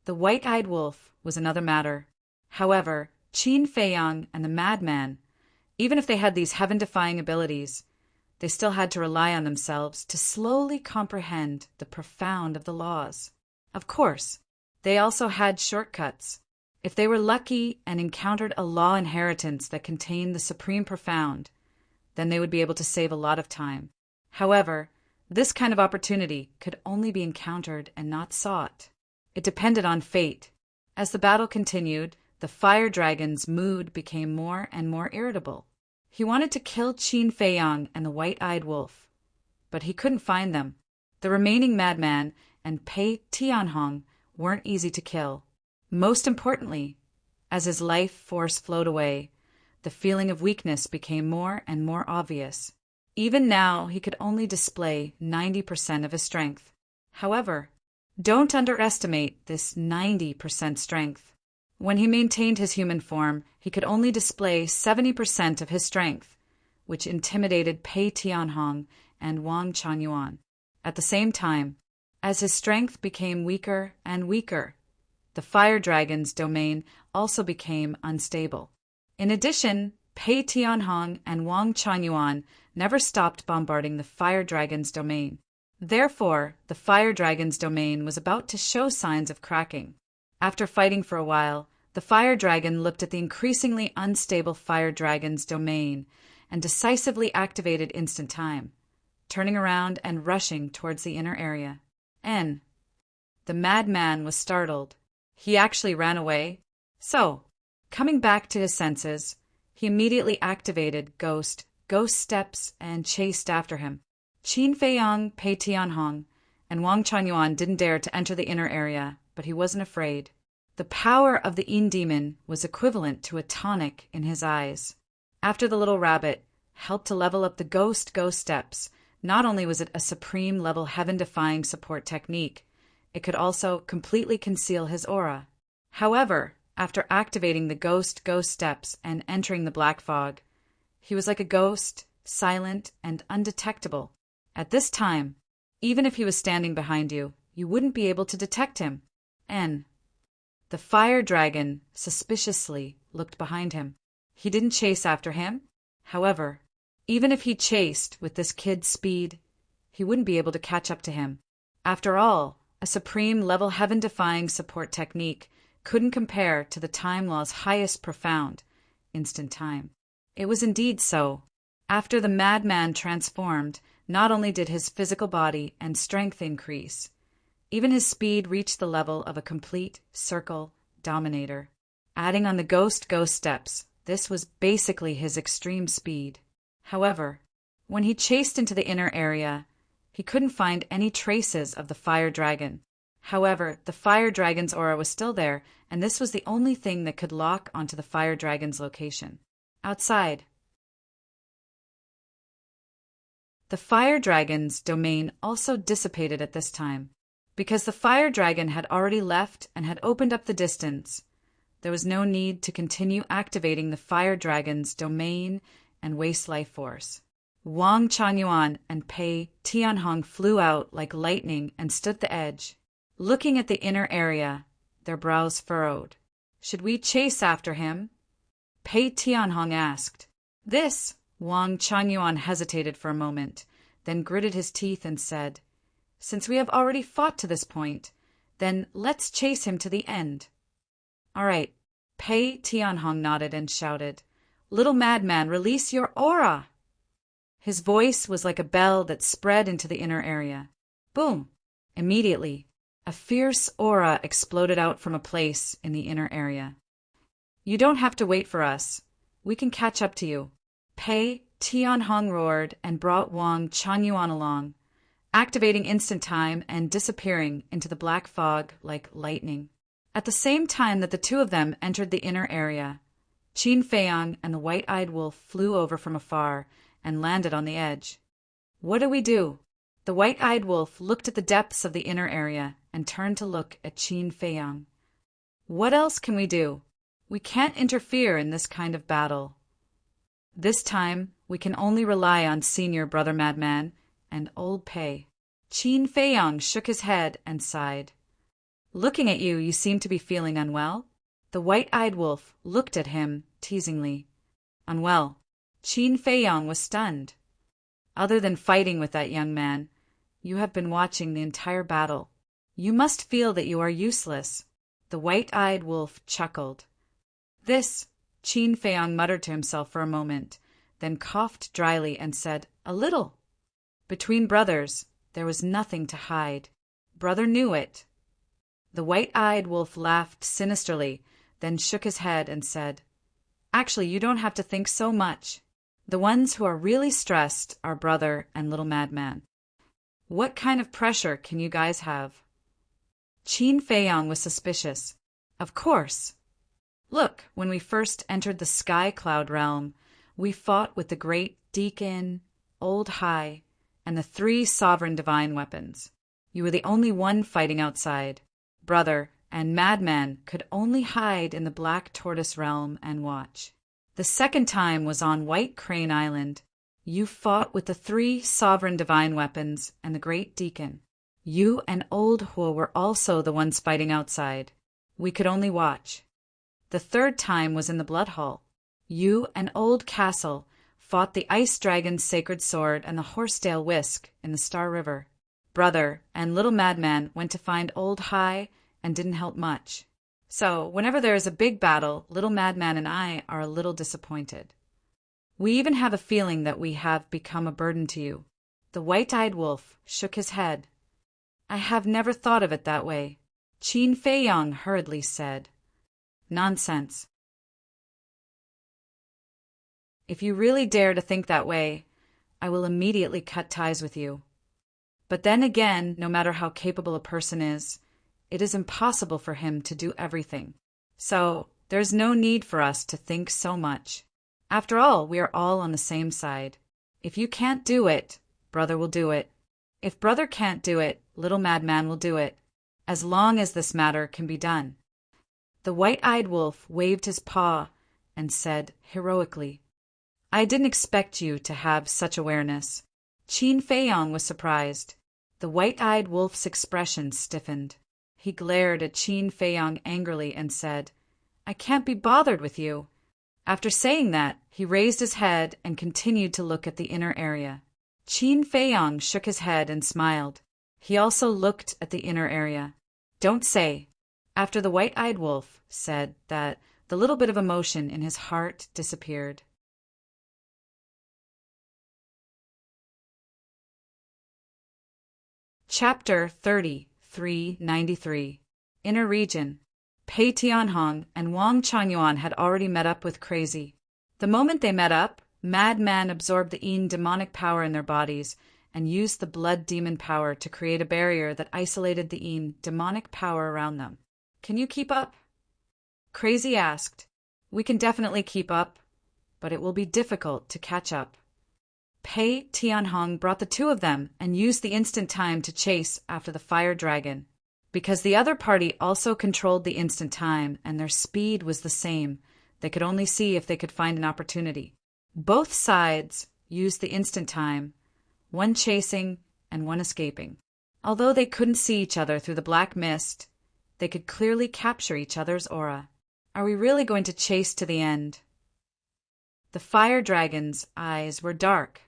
A: The white-eyed wolf was another matter. However, Qin Feiyang and the madman, even if they had these heaven-defying abilities, they still had to rely on themselves to slowly comprehend the profound of the laws. Of course, they also had shortcuts. If they were lucky and encountered a law inheritance that contained the supreme profound, then they would be able to save a lot of time. However, this kind of opportunity could only be encountered and not sought. It depended on fate. As the battle continued, the fire dragon's mood became more and more irritable. He wanted to kill Qin Feiyang and the white-eyed wolf, but he couldn't find them. The remaining madman and Pei Tianhong weren't easy to kill. Most importantly, as his life force flowed away, the feeling of weakness became more and more obvious. Even now, he could only display 90% of his strength. However, don't underestimate this 90% strength. When he maintained his human form, he could only display 70% of his strength, which intimidated Pei Tianhong and Wang Changyuan. At the same time, as his strength became weaker and weaker, the fire dragon's domain also became unstable. In addition, Pei Tianhong and Wang Changyuan never stopped bombarding the fire dragon's domain. Therefore, the fire dragon's domain was about to show signs of cracking. After fighting for a while, the fire dragon looked at the increasingly unstable fire dragon's domain and decisively activated instant time, turning around and rushing towards the inner area. The madman was startled. He actually ran away. So, coming back to his senses, he immediately activated ghost steps and chased after him. Qin Feiyang, Pei Tianhong, and Wang Changyuan didn't dare to enter the inner area, but he wasn't afraid. The power of the Yin demon was equivalent to a tonic in his eyes. After the little rabbit helped to level up the ghost steps, not only was it a supreme-level heaven-defying support technique, it could also completely conceal his aura. However, after activating the ghost steps and entering the black fog, he was like a ghost, silent and undetectable. At this time, even if he was standing behind you, you wouldn't be able to detect him. The fire dragon suspiciously looked behind him. He didn't chase after him. However, even if he chased with this kid's speed, he wouldn't be able to catch up to him. After all, a supreme-level heaven-defying support technique couldn't compare to the Time Law's highest profound, instant time. It was indeed so. After the madman transformed, not only did his physical body and strength increase, even his speed reached the level of a complete circle dominator. Adding on the ghost steps, this was basically his extreme speed. However, when he chased into the inner area, he couldn't find any traces of the fire dragon. However, the fire dragon's aura was still there, and this was the only thing that could lock onto the fire dragon's location. Outside, the fire dragon's domain also dissipated at this time. Because the fire dragon had already left and had opened up the distance, there was no need to continue activating the fire dragon's domain and waste life force. Wang Changyuan and Pei Tianhong flew out like lightning and stood at the edge. Looking at the inner area, their brows furrowed. Should we chase after him? Pei Tianhong asked. This, Wang Changyuan hesitated for a moment, then gritted his teeth and said, "Since we have already fought to this point, then let's chase him to the end." "All right." Pei Tianhong nodded and shouted, "Little madman, release your aura!" His voice was like a bell that spread into the inner area. Boom! Immediately, a fierce aura exploded out from a place in the inner area. "You don't have to wait for us. We can catch up to you." Pei Tianhong roared and brought Wang Changyuan along, activating instant time and disappearing into the black fog like lightning. At the same time that the two of them entered the inner area, Qin Feiyang and the white-eyed wolf flew over from afar and landed on the edge. "What do we do?" The white-eyed wolf looked at the depths of the inner area and turned to look at Qin Feiyang. "What else can we do? We can't interfere in this kind of battle. This time, we can only rely on Senior Brother Madman and Old Pei." Qin Feiyang shook his head and sighed. "Looking at you, you seem to be feeling unwell." The white-eyed wolf looked at him teasingly. "Unwell?" Qin Feiyang was stunned. "Other than fighting with that young man, you have been watching the entire battle. You must feel that you are useless." The white-eyed wolf chuckled. "This," Qin Feiyang muttered to himself for a moment, then coughed dryly and said, "A little." Between brothers, there was nothing to hide. Brother knew it. The white-eyed wolf laughed sinisterly, then shook his head and said, "Actually, you don't have to think so much. The ones who are really stressed are Brother and Little Madman." What kind of pressure can you guys have? Qin Feiyang was suspicious. Of course. Look, when we first entered the Sky Cloud realm, we fought with the Great Deacon, Old High, and the 3 sovereign divine weapons. You were the only one fighting outside. Brother and Madman could only hide in the Black Tortoise realm and watch. The second time was on White Crane Island. You fought with the 3 sovereign divine weapons and the Great Deacon. You and Old Huo were also the ones fighting outside. We could only watch. The third time was in the Blood Hall. You and Old Castle fought the Ice Dragon's sacred sword and the Horsedale Whisk in the Star River. Brother and Little Madman went to find Old High and didn't help much. So, whenever there is a big battle, Little Madman and I are a little disappointed. We even have a feeling that we have become a burden to you. The White-Eyed Wolf shook his head. I have never thought of it that way. Qin Feiyang hurriedly said. Nonsense. If you really dare to think that way, I will immediately cut ties with you. But then again, no matter how capable a person is, it is impossible for him to do everything. So, there's no need for us to think so much. After all, we are all on the same side. If you can't do it, Brother will do it. If Brother can't do it, Little Madman will do it, as long as this matter can be done. The White-Eyed Wolf waved his paw and said heroically, I didn't expect you to have such awareness. Qin Feiyang was surprised. The White-Eyed Wolf's expression stiffened. He glared at Qin Feiyang angrily and said, I can't be bothered with you. After saying that, he raised his head and continued to look at the inner area. Qin Feiyang shook his head and smiled. He also looked at the inner area. Don't say. After the White-Eyed Wolf said that, the little bit of emotion in his heart disappeared. Chapter 3393. Inner Region. Pei Tianhong and Wang Changyuan had already met up with Crazy. The moment they met up, Madman absorbed the Yin demonic power in their bodies and used the blood demon power to create a barrier that isolated the Yin demonic power around them. Can you keep up? Crazy asked. We can definitely keep up, but it will be difficult to catch up. Pei Tianhong brought the 2 of them and used the instant time to chase after the fire dragon. Because the other party also controlled the instant time and their speed was the same, they could only see if they could find an opportunity. Both sides used the instant time, one chasing and one escaping. Although they couldn't see each other through the black mist, they could clearly capture each other's aura. Are we really going to chase to the end? The fire dragon's eyes were dark.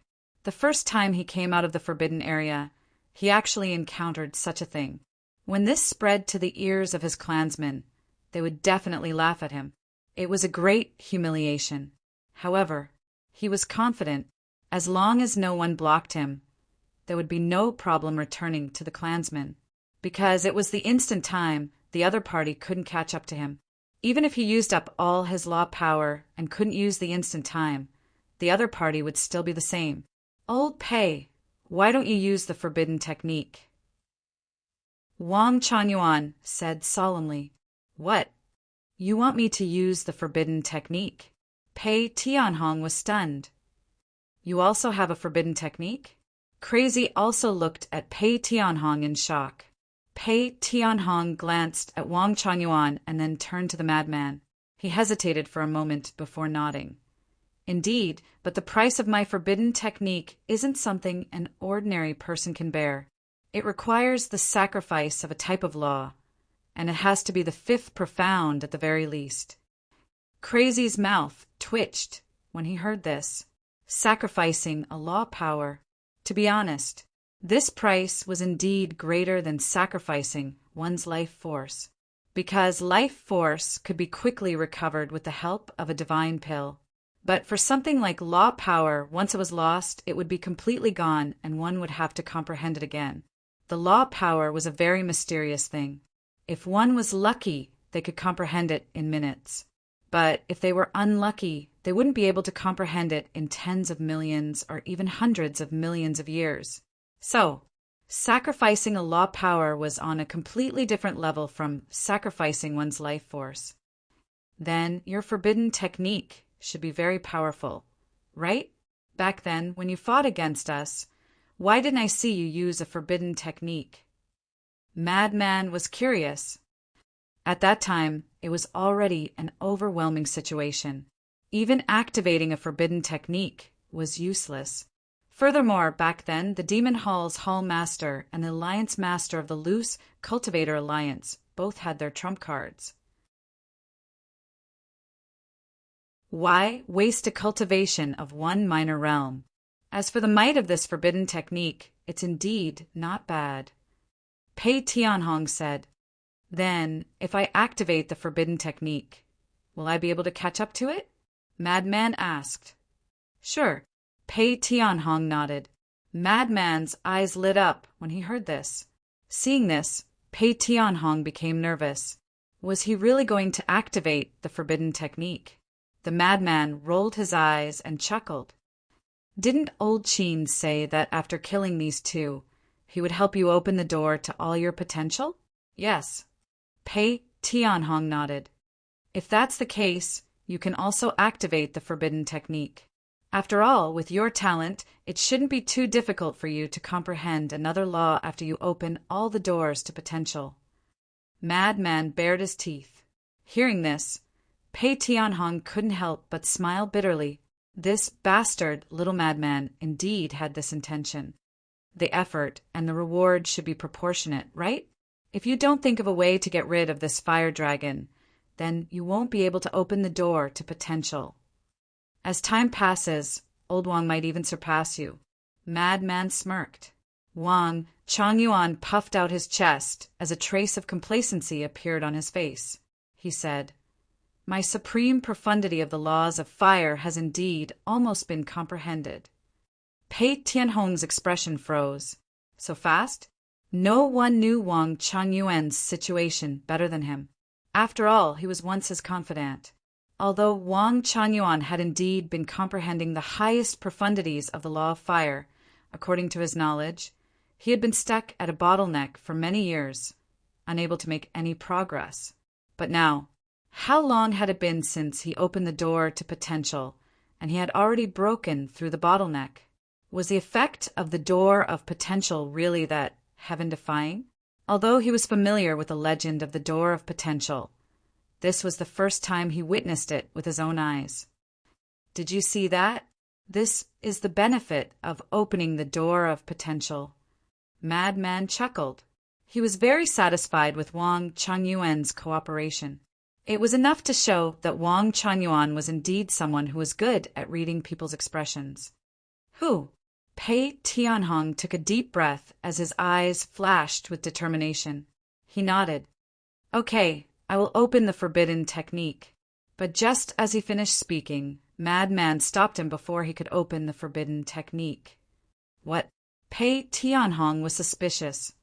A: The first time he came out of the forbidden area, he actually encountered such a thing. When this spread to the ears of his clansmen, they would definitely laugh at him. It was a great humiliation. However, he was confident, as long as no one blocked him, there would be no problem returning to the clansmen. Because it was the instant time, the other party couldn't catch up to him. Even if he used up all his law power and couldn't use the instant time, the other party would still be the same. Old Pei, why don't you use the forbidden technique? Wang Changyuan said solemnly. What? You want me to use the forbidden technique? Pei Tianhong was stunned. You also have a forbidden technique? Crazy also looked at Pei Tianhong in shock. Pei Tianhong glanced at Wang Changyuan and then turned to the madman. He hesitated for a moment before nodding. Indeed, but the price of my forbidden technique isn't something an ordinary person can bear. It requires the sacrifice of a type of law, and it has to be the 5th profound at the very least. Crazy's mouth twitched when he heard this. Sacrificing a law power. To be honest, this price was indeed greater than sacrificing one's life force, because life force could be quickly recovered with the help of a divine pill. But for something like law power, once it was lost, it would be completely gone and one would have to comprehend it again. The law power was a very mysterious thing. If one was lucky, they could comprehend it in minutes. But if they were unlucky, they wouldn't be able to comprehend it in tens of millions or even hundreds of millions of years. So, Sacrificing a law power was on a completely different level from sacrificing one's life force. Then your forbidden technique should be very powerful, right? Back then, when you fought against us, why didn't I see you use a forbidden technique? Madman was curious. At that time, it was already an overwhelming situation. Even activating a forbidden technique was useless. Furthermore, back then, the Demon Hall's Hall Master and the Alliance Master of the Loose Cultivator Alliance both had their trump cards. Why waste a cultivation of one minor realm? As for the might of this forbidden technique, it's indeed not bad. Pei Tianhong said, "Then, if I activate the forbidden technique, will I be able to catch up to it?" Madman asked. "Sure." Pei Tianhong nodded. Madman's eyes lit up when he heard this. Seeing this, Pei Tianhong became nervous. Was he really going to activate the forbidden technique? The madman rolled his eyes and chuckled. Didn't old Qin say that after killing these two, he would help you open the door to all your potential? Yes. Pei Tianhong nodded. If that's the case, you can also activate the forbidden technique. After all, with your talent, it shouldn't be too difficult for you to comprehend another law after you open all the doors to potential. Madman bared his teeth. Hearing this, Pei Tianhong couldn't help but smile bitterly. This bastard little madman indeed had this intention. The effort and the reward should be proportionate, right? If you don't think of a way to get rid of this fire dragon, then you won't be able to open the door to potential. As time passes, old Wang might even surpass you. Madman smirked. Wang Chongyuan puffed out his chest as a trace of complacency appeared on his face. He said, "My supreme profundity of the laws of fire has indeed almost been comprehended." Pei Tianhong's expression froze. So fast? No one knew Wang Chongyuan's situation better than him. After all, he was once his confidant. Although Wang Chongyuan had indeed been comprehending the highest profundities of the law of fire, according to his knowledge, he had been stuck at a bottleneck for many years, unable to make any progress. But now, how long had it been since he opened the door to potential, and he had already broken through the bottleneck? Was the effect of the door of potential really that heaven-defying? Although he was familiar with the legend of the door of potential, this was the first time he witnessed it with his own eyes. Did you see that? This is the benefit of opening the door of potential. Madman chuckled. He was very satisfied with Wang Chongyuan's cooperation. It was enough to show that Wang Chongyuan was indeed someone who was good at reading people's expressions. Who? Pei Tianhong took a deep breath as his eyes flashed with determination. He nodded. "Okay, I will open the forbidden technique." But just as he finished speaking, Madman stopped him before he could open the forbidden technique. What? Pei Tianhong was suspicious.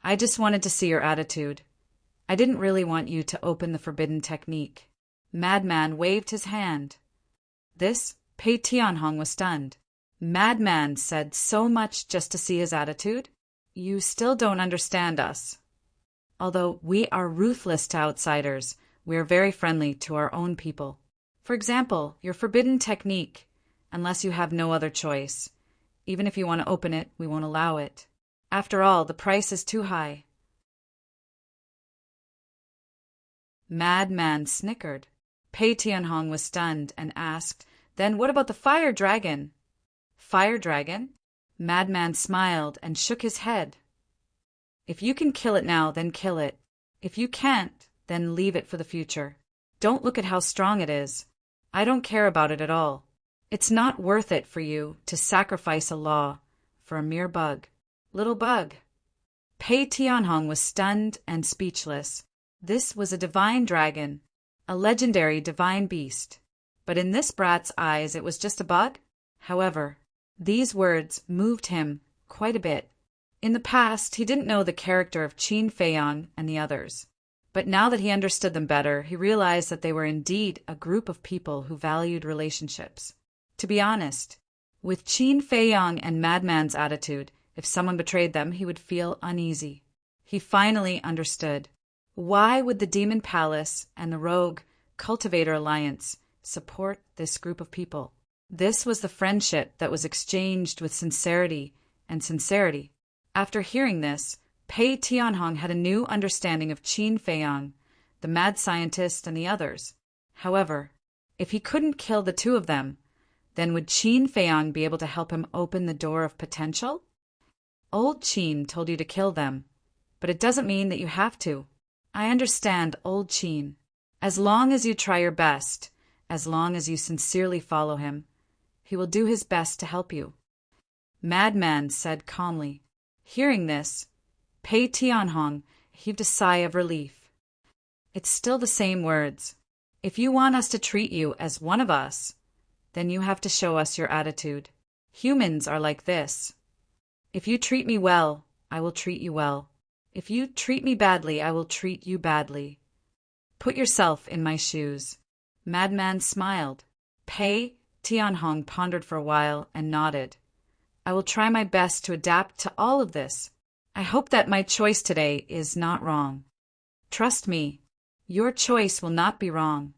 A: "I just wanted to see your attitude. I didn't really want you to open the forbidden technique." Madman waved his hand. This, Pei Tianhong was stunned. Madman said so much just to see his attitude? You still don't understand us. Although we are ruthless to outsiders, we are very friendly to our own people. For example, your forbidden technique, unless you have no other choice. Even if you want to open it, we won't allow it. After all, the price is too high. Madman snickered. Pei Tianhong was stunned and asked, "Then what about the fire dragon?" "Fire dragon?" Madman smiled and shook his head. "If you can kill it now, then kill it. If you can't, then leave it for the future. Don't look at how strong it is. I don't care about it at all. It's not worth it for you to sacrifice a law for a mere bug. Little bug." Pei Tianhong was stunned and speechless. This was a divine dragon, a legendary divine beast. But in this brat's eyes it was just a bug? However, these words moved him quite a bit. In the past, he didn't know the character of Qin Feiyang and the others. But now that he understood them better, he realized that they were indeed a group of people who valued relationships. To be honest, with Qin Feiyang and Madman's attitude, If someone betrayed them, he would feel uneasy. He finally understood. Why would the Demon Palace and the Rogue Cultivator Alliance support this group of people? This was the friendship that was exchanged with sincerity and sincerity. After hearing this, Pei Tianhong had a new understanding of Qin Feiyang, the mad scientist, and the others. However, if he couldn't kill the two of them, then would Qin Feiyang be able to help him open the door of potential? Old Qin told you to kill them, but it doesn't mean that you have to. I understand, Old Qin. As long as you try your best, as long as you sincerely follow him, he will do his best to help you. Madman said calmly. Hearing this, Pei Tianhong heaved a sigh of relief. It's still the same words. If you want us to treat you as one of us, then you have to show us your attitude. Humans are like this. If you treat me well, I will treat you well. If you treat me badly, I will treat you badly. Put yourself in my shoes. Madman smiled. Pei Tianhong pondered for a while and nodded. I will try my best to adapt to all of this. I hope that my choice today is not wrong. Trust me, your choice will not be wrong.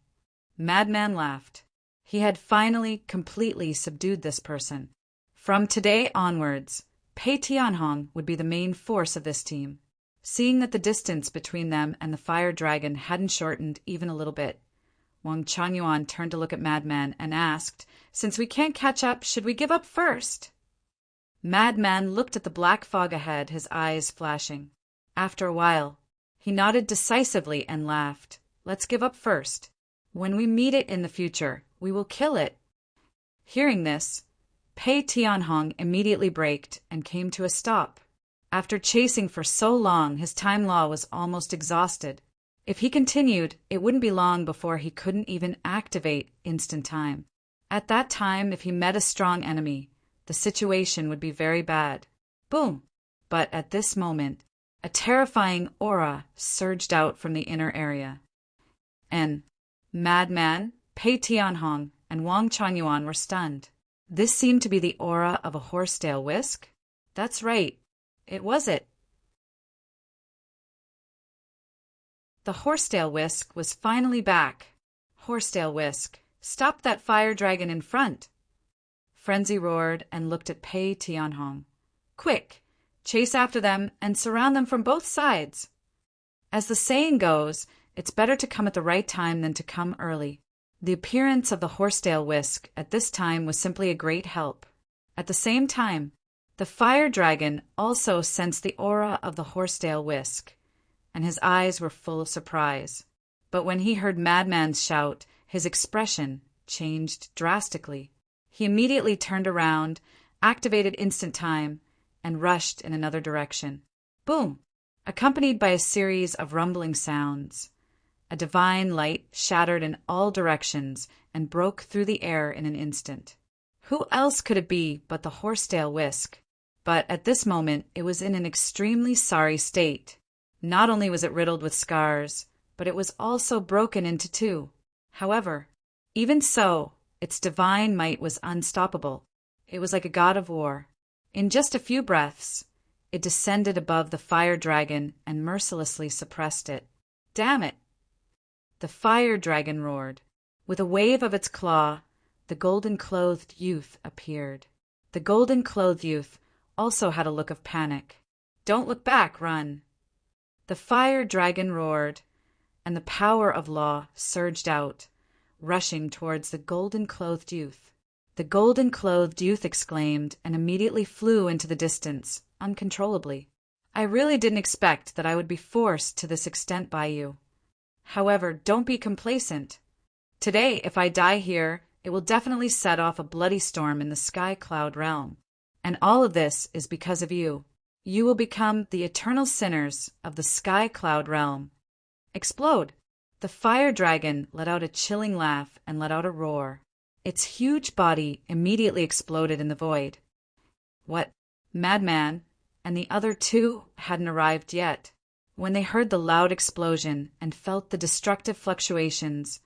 A: Madman laughed. He had finally completely subdued this person. From today onwards, Pei Tianhong would be the main force of this team. Seeing that the distance between them and the fire dragon hadn't shortened even a little bit, Wang Changyuan turned to look at Madman and asked, Since we can't catch up, should we give up first? Madman looked at the black fog ahead, his eyes flashing. After a while, he nodded decisively and laughed. Let's give up first. When we meet it in the future, we will kill it. Hearing this, Pei Tianhong immediately braked and came to a stop. After chasing for so long, his time law was almost exhausted. If he continued, it wouldn't be long before he couldn't even activate instant time. At that time, if he met a strong enemy, the situation would be very bad. Boom! But at this moment, a terrifying aura surged out from the inner area. And Madman, Pei Tianhong, and Wang Changyuan were stunned. This seemed to be the aura of a horsetail whisk? That's right. It was it. The horsetail whisk was finally back. Horsetail whisk, stop that fire dragon in front. Frenzy roared and looked at Pei Tianhong. Quick, chase after them and surround them from both sides. As the saying goes, it's better to come at the right time than to come early. The appearance of the horsetail whisk at this time was simply a great help. At the same time, the fire dragon also sensed the aura of the horsetail whisk, and his eyes were full of surprise. But when he heard Madman's shout, his expression changed drastically. He immediately turned around, activated instant time, and rushed in another direction. Boom! Accompanied by a series of rumbling sounds. A divine light shattered in all directions and broke through the air in an instant. Who else could it be but the horsetail whisk? But at this moment it was in an extremely sorry state. Not only was it riddled with scars, but it was also broken into two. However, even so, its divine might was unstoppable. It was like a god of war. In just a few breaths, it descended above the fire dragon and mercilessly suppressed it. Damn it! The fire dragon roared. With a wave of its claw, the golden-clothed youth appeared. The golden-clothed youth also had a look of panic. Don't look back, run! The fire dragon roared, and the power of law surged out, rushing towards the golden-clothed youth. The golden-clothed youth exclaimed and immediately flew into the distance, uncontrollably. I really didn't expect that I would be forced to this extent by you. However, don't be complacent. Today, if I die here, it will definitely set off a bloody storm in the Sky Cloud realm. And all of this is because of you. You will become the eternal sinners of the Sky Cloud realm. Explode! The fire dragon let out a chilling laugh and let out a roar. Its huge body immediately exploded in the void. What? Madman and the other two hadn't arrived yet. When they heard the loud explosion and felt the destructive fluctuations,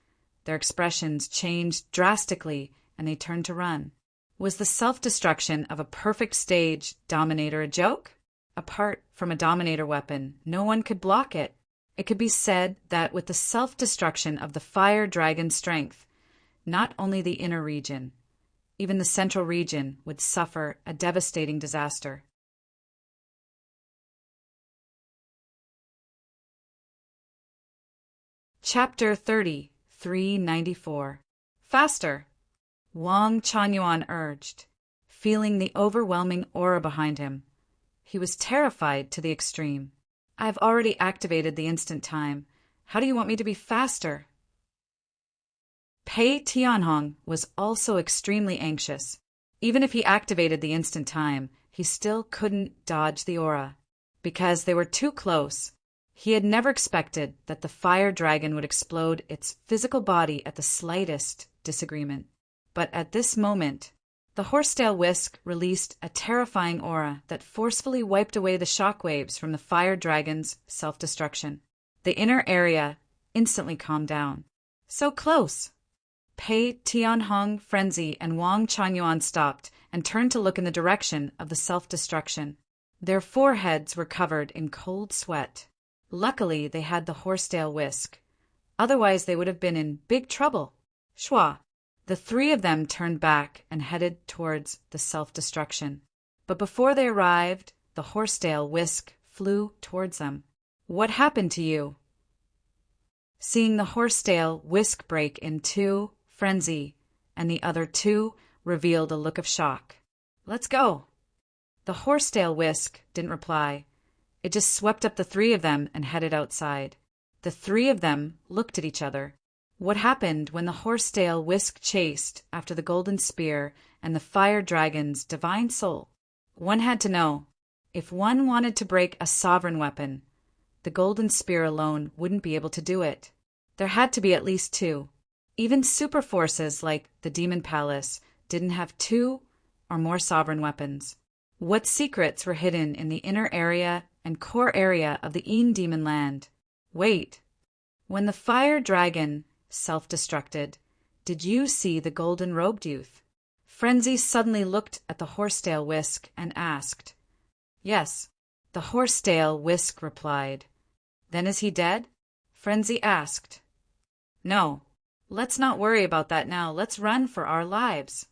A: their expressions changed drastically and they turned to run. Was the self-destruction of a perfect stage Dominator a joke? Apart from a Dominator weapon, no one could block it. It could be said that with the self-destruction of the fire dragon's strength, not only the inner region, even the central region would suffer a devastating disaster. Chapter 30, 394. Faster! Wang Chanyuan urged, feeling the overwhelming aura behind him. He was terrified to the extreme. I've already activated the instant time. How do you want me to be faster? Pei Tianhong was also extremely anxious. Even if he activated the instant time, he still couldn't dodge the aura. Because they were too close, he had never expected that the fire dragon would explode its physical body at the slightest disagreement. But at this moment, the horsetail whisk released a terrifying aura that forcefully wiped away the shockwaves from the fire dragon's self-destruction. The inner area instantly calmed down. So close! Pei Tianhong, Frenzy, and Wang Chanyuan stopped and turned to look in the direction of the self-destruction. Their foreheads were covered in cold sweat. Luckily, they had the horsetail whisk. Otherwise, they would have been in big trouble. Shua! The three of them turned back and headed towards the self-destruction. But before they arrived, the horsetail whisk flew towards them. What happened to you? Seeing the horsetail whisk break in two, Frenzy and the other two revealed a look of shock. Let's go. The horsetail whisk didn't reply. It just swept up the three of them and headed outside. The three of them looked at each other. What happened when the horsetail whisk chased after the golden spear and the fire dragon's divine soul? One had to know. If one wanted to break a sovereign weapon, the golden spear alone wouldn't be able to do it. There had to be at least two. Even super forces like the Demon Palace didn't have two or more sovereign weapons. What secrets were hidden in the inner area and core area of the Demon Land? Wait. When the fire dragon self-destructed, did you see the golden-robed youth? Frenzy suddenly looked at the horsetail whisk and asked. Yes, the horsetail whisk replied. Then is he dead? Frenzy asked. No, let's not worry about that now. Let's run for our lives.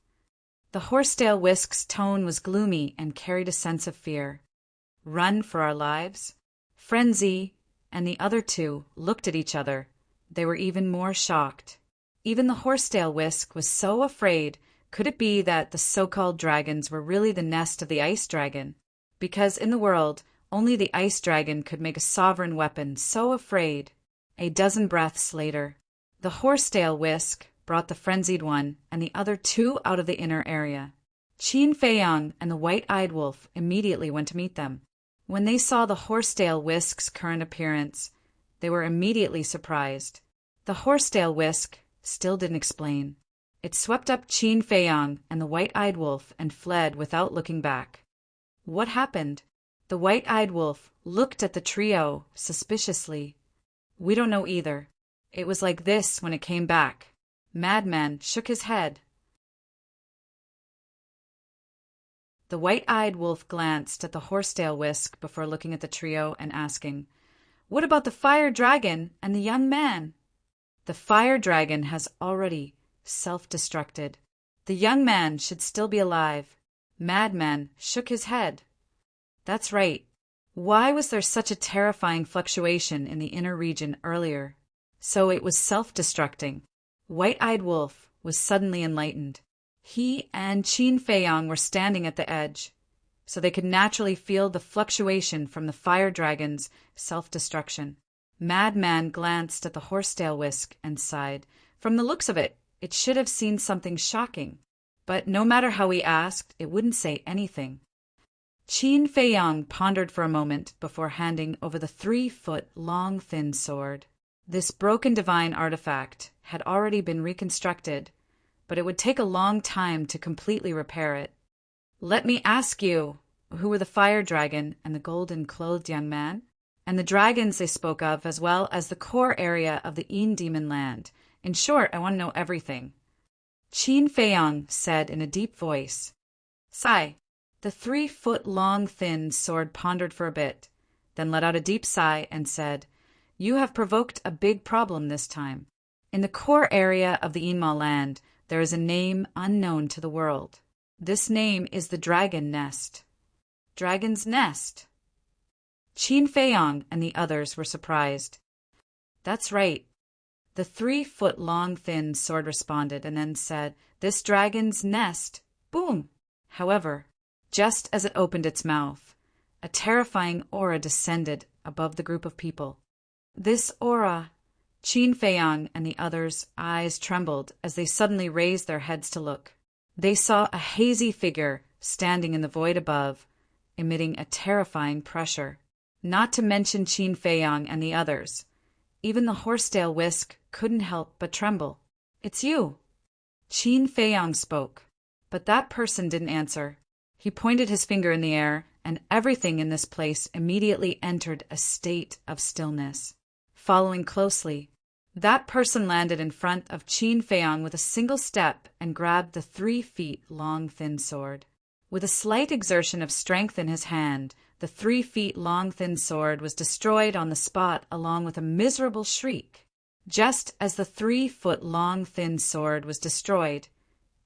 A: The horsetail whisk's tone was gloomy and carried a sense of fear. Run for our lives? Frenzy and the other two looked at each other. They were even more shocked. Even the horsetail whisk was so afraid. Could it be that the so-called dragons were really the nest of the ice dragon? Because in the world, only the ice dragon could make a sovereign weapon so afraid. A dozen breaths later, the horsetail whisk brought the frenzied one and the other two out of the inner area. Qin Feiyang and the white-eyed wolf immediately went to meet them. When they saw the horsetail whisk's current appearance, they were immediately surprised. The horsetail whisk still didn't explain. It swept up Qin Feiyang and the white-eyed wolf and fled without looking back. What happened? The white-eyed wolf looked at the trio suspiciously. We don't know either. It was like this when it came back. Madman shook his head. The white-eyed wolf glanced at the horsetail whisk before looking at the trio and asking, What about the fire dragon and the young man? The fire dragon has already self-destructed. The young man should still be alive. Madman shook his head. That's right. Why was there such a terrifying fluctuation in the inner region earlier? So it was self-destructing. White-eyed wolf was suddenly enlightened. He and Qin Feiyang were standing at the edge, so they could naturally feel the fluctuation from the fire dragon's self-destruction. Madman glanced at the horsetail whisk and sighed. From the looks of it, it should have seen something shocking. But no matter how he asked, it wouldn't say anything. Qin Feiyang pondered for a moment before handing over the 3-foot-long thin sword. This broken divine artifact had already been reconstructed, but it would take a long time to completely repair it. Let me ask you, who were the fire dragon and the golden-clothed young man? And the dragons they spoke of, as well as the core area of the Demon Land. In short, I want to know everything. Qin Feiyang said in a deep voice. Sigh. The 3-foot-long thin sword pondered for a bit, then let out a deep sigh and said, You have provoked a big problem this time. In the core area of the Yinma land, there is a name unknown to the world. This name is the Dragon Nest. Dragon's Nest. Qin Feiyang and the others were surprised. That's right. The 3-foot-long thin sword responded and then said, This dragon's nest. Boom! However, just as it opened its mouth, a terrifying aura descended above the group of people. This aura, Qin Feiyang and the others' eyes trembled as they suddenly raised their heads to look. They saw a hazy figure standing in the void above, emitting a terrifying pressure. Not to mention Qin Feiyang and the others. Even the horsetail whisk couldn't help but tremble. It's you. Qin Feiyang spoke, but that person didn't answer. He pointed his finger in the air, and everything in this place immediately entered a state of stillness. Following closely, that person landed in front of Qin Feiyang with a single step and grabbed the 3-feet-long thin sword. With a slight exertion of strength in his hand, the 3-feet-long thin sword was destroyed on the spot along with a miserable shriek. Just as the 3-foot-long thin sword was destroyed,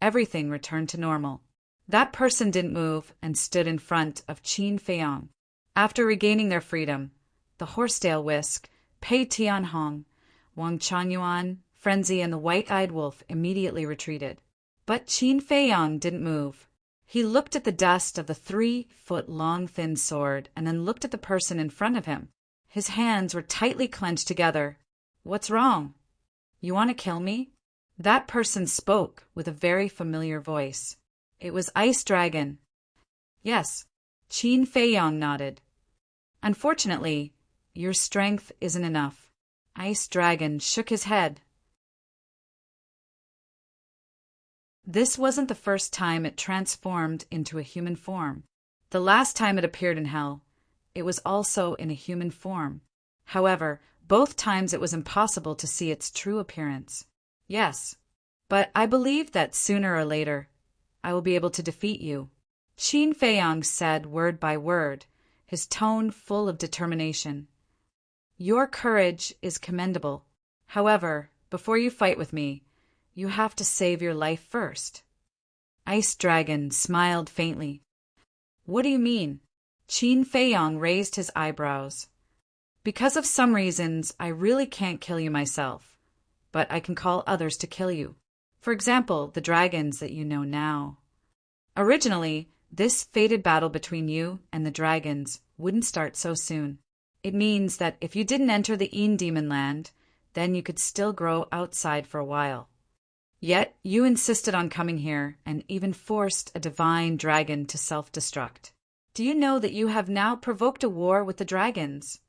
A: everything returned to normal. That person didn't move and stood in front of Qin Feiyang. After regaining their freedom, the horsetail whisk, Pei Tianhong, Wang Changyuan, Frenzy, and the white-eyed wolf immediately retreated. But Qin Feiyang didn't move. He looked at the dust of the 3-foot-long thin sword and then looked at the person in front of him. His hands were tightly clenched together. What's wrong? You want to kill me? That person spoke with a very familiar voice. It was Ice Dragon. Yes, Qin Feiyang nodded. Unfortunately, your strength isn't enough. Ice Dragon shook his head. This wasn't the first time it transformed into a human form. The last time it appeared in hell, it was also in a human form. However, both times it was impossible to see its true appearance. Yes, but I believe that sooner or later, I will be able to defeat you. Qin Feiyang said word by word, his tone full of determination. Your courage is commendable. However, before you fight with me, you have to save your life first. Ice Dragon smiled faintly. What do you mean? Qin Feiyang raised his eyebrows. Because of some reasons, I really can't kill you myself, but I can call others to kill you. For example, the dragons that you know now. Originally, this fated battle between you and the dragons wouldn't start so soon. It means that if you didn't enter the Yin Demon Land, then you could still grow outside for a while. Yet, you insisted on coming here and even forced a divine dragon to self-destruct. Do you know that you have now provoked a war with the dragons?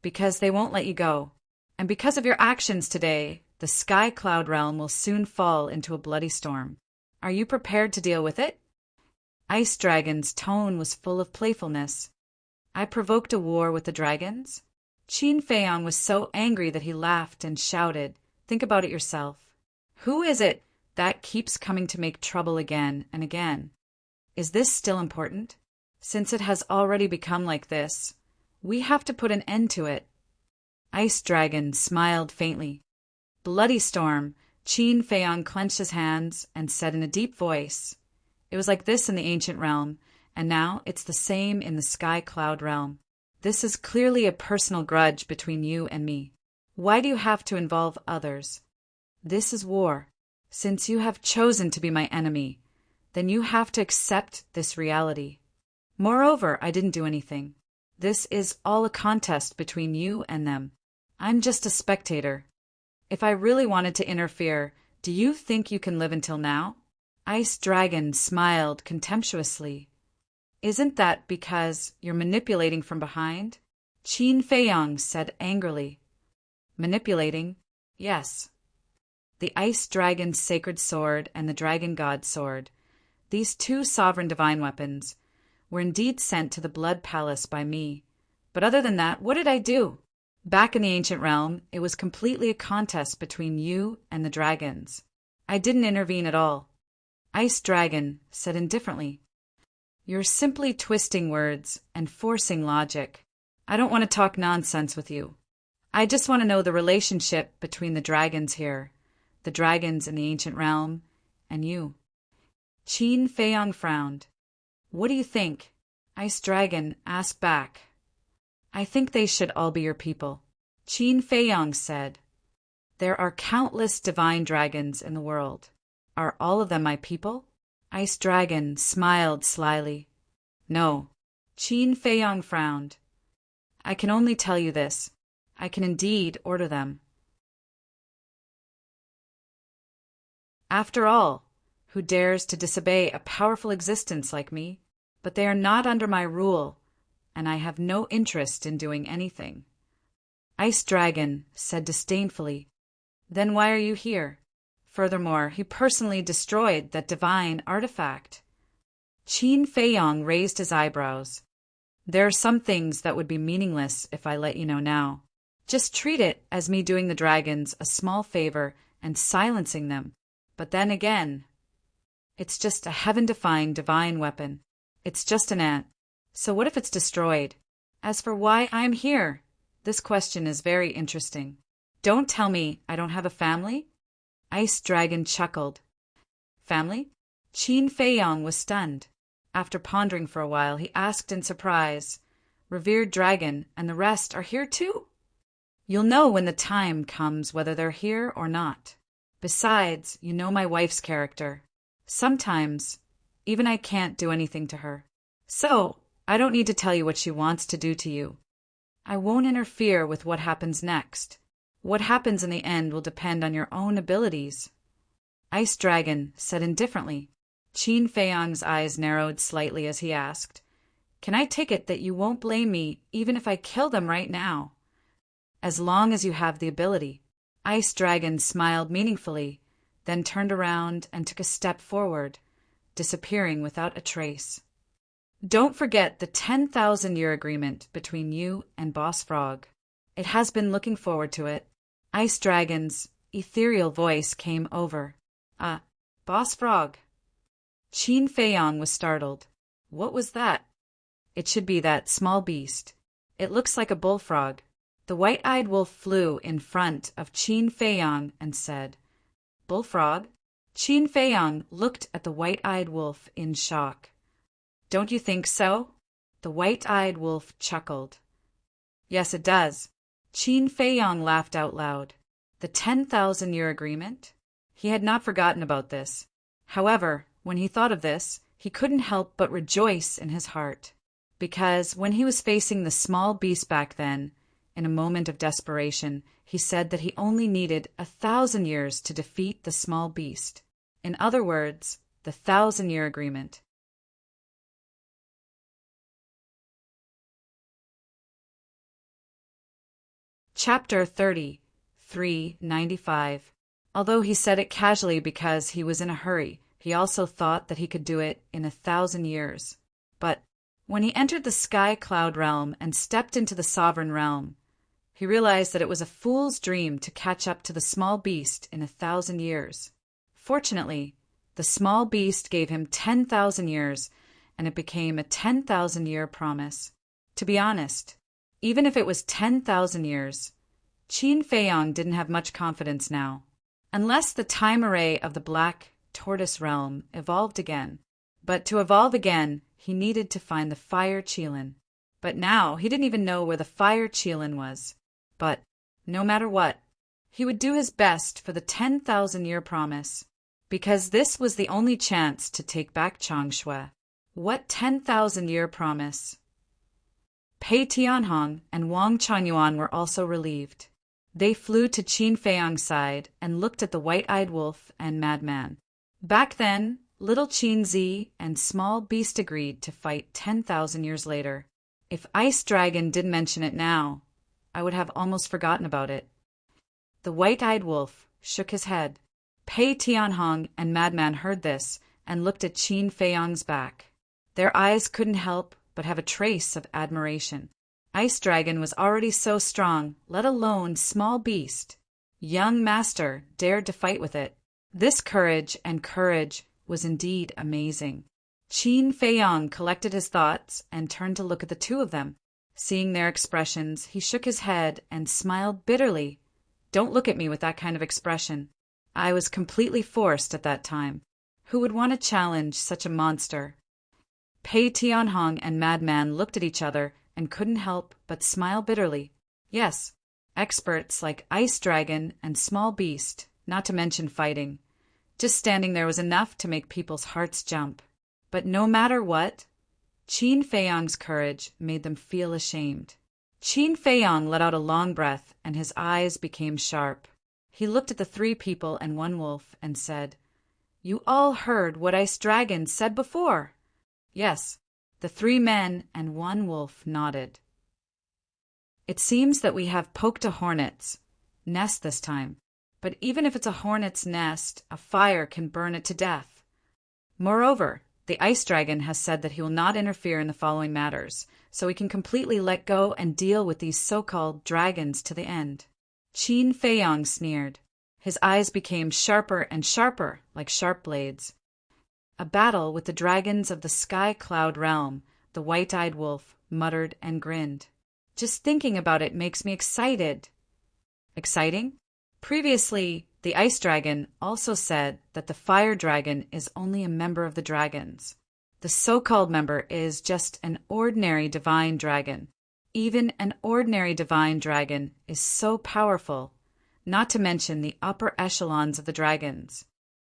A: Because they won't let you go. And because of your actions today, the Sky Cloud Realm will soon fall into a bloody storm. Are you prepared to deal with it? Ice Dragon's tone was full of playfulness. I provoked a war with the dragons? Qin Feiyang was so angry that he laughed and shouted, Think about it yourself. Who is it that keeps coming to make trouble again and again? Is this still important? Since it has already become like this, we have to put an end to it. Ice Dragon smiled faintly. Bloody storm, Qin Feiyang clenched his hands and said in a deep voice, It was like this in the ancient realm, and now it's the same in the Sky Cloud Realm. This is clearly a personal grudge between you and me. Why do you have to involve others? This is war. Since you have chosen to be my enemy, then you have to accept this reality. Moreover, I didn't do anything. This is all a contest between you and them. I'm just a spectator. If I really wanted to interfere, do you think you can live until now? Ice Dragon smiled contemptuously. Isn't that because you're manipulating from behind? Qin Feiyang said angrily. Manipulating? Yes. The Ice Dragon's sacred sword and the Dragon God's sword, these two sovereign divine weapons, were indeed sent to the Blood Palace by me. But other than that, what did I do? Back in the ancient realm, it was completely a contest between you and the dragons. I didn't intervene at all. Ice Dragon said indifferently, "You're simply twisting words and forcing logic. I don't want to talk nonsense with you. I just want to know the relationship between the dragons here, the dragons in the ancient realm, and you." Qin Feiyang frowned. "What do you think?" Ice Dragon asked back. "I think they should all be your people," Qin Feiyang said. "There are countless divine dragons in the world. Are all of them my people?" Ice Dragon smiled slyly. "No." Qin Feiyang frowned. "I can only tell you this. I can indeed order them. After all, who dares to disobey a powerful existence like me? But they are not under my rule, and I have no interest in doing anything." Ice Dragon said disdainfully, "Then why are you here? Furthermore, he personally destroyed that divine artifact." Qin Feiyang raised his eyebrows. "There are some things that would be meaningless if I let you know now. Just treat it as me doing the dragons a small favor and silencing them. But then again, it's just a heaven-defying divine weapon. It's just an ant. So what if it's destroyed? As for why I'm here, this question is very interesting. Don't tell me I don't have a family?" Ice Dragon chuckled. "Family?" Qin Feiyang was stunned. After pondering for a while, he asked in surprise, "Revered dragon, and the rest are here too?" "You'll know when the time comes whether they're here or not. Besides, you know my wife's character. Sometimes even I can't do anything to her. So I don't need to tell you what she wants to do to you. I won't interfere with what happens next. What happens in the end will depend on your own abilities." Ice Dragon said indifferently. Qin Feiyang's eyes narrowed slightly as he asked, "Can I take it that you won't blame me even if I kill them right now?" "As long as you have the ability." Ice Dragon smiled meaningfully, then turned around and took a step forward, disappearing without a trace. "Don't forget the 10,000-year agreement between you and Boss Frog. It has been looking forward to it." Ice Dragon's ethereal voice came over. Boss Frog?" Qin Feiyang was startled. "What was that?" "It should be that small beast. It looks like a bullfrog." The white-eyed wolf flew in front of Qin Feiyang and said, "Bullfrog?" Qin Feiyang looked at the white-eyed wolf in shock. "Don't you think so?" The white-eyed wolf chuckled. "Yes, it does." Qin Feiyang laughed out loud. The 10,000-year agreement? He had not forgotten about this. However, when he thought of this, he couldn't help but rejoice in his heart. Because when he was facing the small beast back then, in a moment of desperation, he said that he only needed 1,000 years to defeat the small beast. In other words, the 1,000-year agreement. Chapter 30, 395. Although he said it casually because he was in a hurry, he also thought that he could do it in 1,000 years. But when he entered the sky cloud realm and stepped into the sovereign realm, he realized that it was a fool's dream to catch up to the small beast in 1,000 years. Fortunately, the small beast gave him 10,000 years, and it became a 10,000-year promise. To be honest, even if it was 10,000 years, Qin Feiyang didn't have much confidence now. Unless the time array of the black tortoise realm evolved again. But to evolve again, he needed to find the fire Qilin. But now he didn't even know where the fire Qilin was. But no matter what, he would do his best for the 10,000-year promise, because this was the only chance to take back Changshui. What 10,000-year promise? Pei Tianhong and Wang Changyuan were also relieved. They flew to Qin Feiyang's side and looked at the white-eyed wolf and madman. Back then, little Qin Zi and small beast agreed to fight 10,000 years later. If Ice Dragon didn't mention it now, I would have almost forgotten about it. The white-eyed wolf shook his head. Pei Tianhong and madman heard this and looked at Qin Feiyang's back. Their eyes couldn't help but have a trace of admiration. Ice Dragon was already so strong, let alone small beast. Young master dared to fight with it. This courage was indeed amazing. Qin Feiyang collected his thoughts and turned to look at the two of them. Seeing their expressions, he shook his head and smiled bitterly. Don't look at me with that kind of expression. I was completely forced at that time. Who would want to challenge such a monster? Pei Tianhong and Madman looked at each other and couldn't help but smile bitterly. Yes, experts like Ice Dragon and Small Beast, not to mention fighting. Just standing there was enough to make people's hearts jump. But no matter what, Qin Feiyang's courage made them feel ashamed. Qin Feiyang let out a long breath and his eyes became sharp. He looked at the three people and one wolf and said, "You all heard what Ice Dragon said before." Yes, the three men and one wolf nodded. It seems that we have poked a hornet's nest this time, but even if it's a hornet's nest, a fire can burn it to death. Moreover, the Ice Dragon has said that he will not interfere in the following matters, so we can completely let go and deal with these so-called dragons to the end. Qin Feiyang sneered. His eyes became sharper and sharper, like sharp blades. A battle with the dragons of the Sky Cloud realm, the white-eyed wolf muttered and grinned. Just thinking about it makes me excited. Exciting? Previously, the Ice Dragon also said that the Fire Dragon is only a member of the dragons. The so-called member is just an ordinary divine dragon. Even an ordinary divine dragon is so powerful, not to mention the upper echelons of the dragons.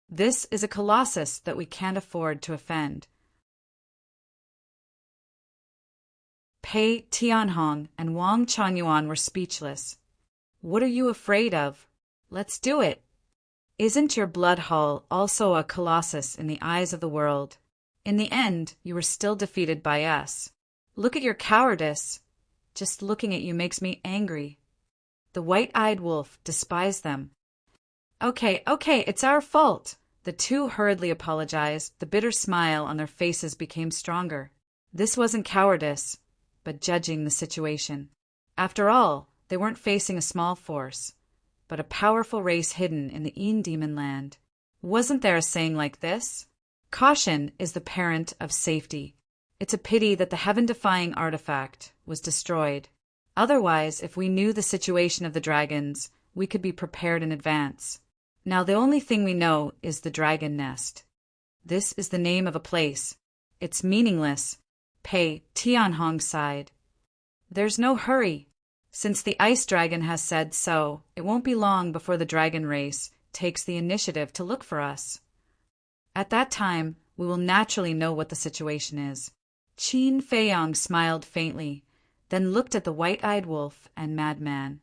A: This is a colossus that we can't afford to offend. Pei Tianhong and Wang Changyuan were speechless. What are you afraid of? Let's do it. Isn't your blood hall also a colossus in the eyes of the world? In the end, you were still defeated by us. Look at your cowardice. Just looking at you makes me angry. The white-eyed wolf despised them. Okay, it's our fault. The two hurriedly apologized. The bitter smile on their faces became stronger. This wasn't cowardice, but judging the situation. After all, they weren't facing a small force, but a powerful race hidden in the Demon land. Wasn't there a saying like this? Caution is the parent of safety. It's a pity that the heaven-defying artifact was destroyed. Otherwise, if we knew the situation of the dragons, we could be prepared in advance. Now the only thing we know is the dragon nest. This is the name of a place. It's meaningless. Pei Tianhong sighed. There's no hurry. Since the Ice Dragon has said so, it won't be long before the dragon race takes the initiative to look for us. At that time, we will naturally know what the situation is. Qin Feiyang smiled faintly, then looked at the white-eyed wolf and Madman.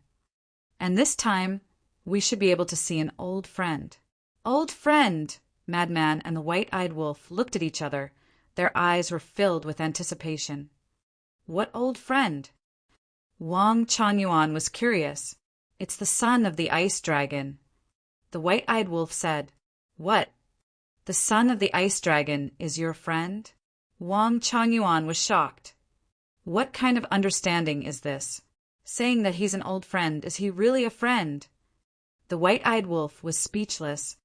A: And this time, we should be able to see an old friend. Old friend! Madman and the white-eyed wolf looked at each other. Their eyes were filled with anticipation. What old friend? Wang Changyuan was curious. It's the son of the Ice Dragon. The white-eyed wolf said, What? The son of the Ice Dragon is your friend? Wang Changyuan was shocked. What kind of understanding is this? Saying that he's an old friend, is he really a friend? The white-eyed wolf was speechless.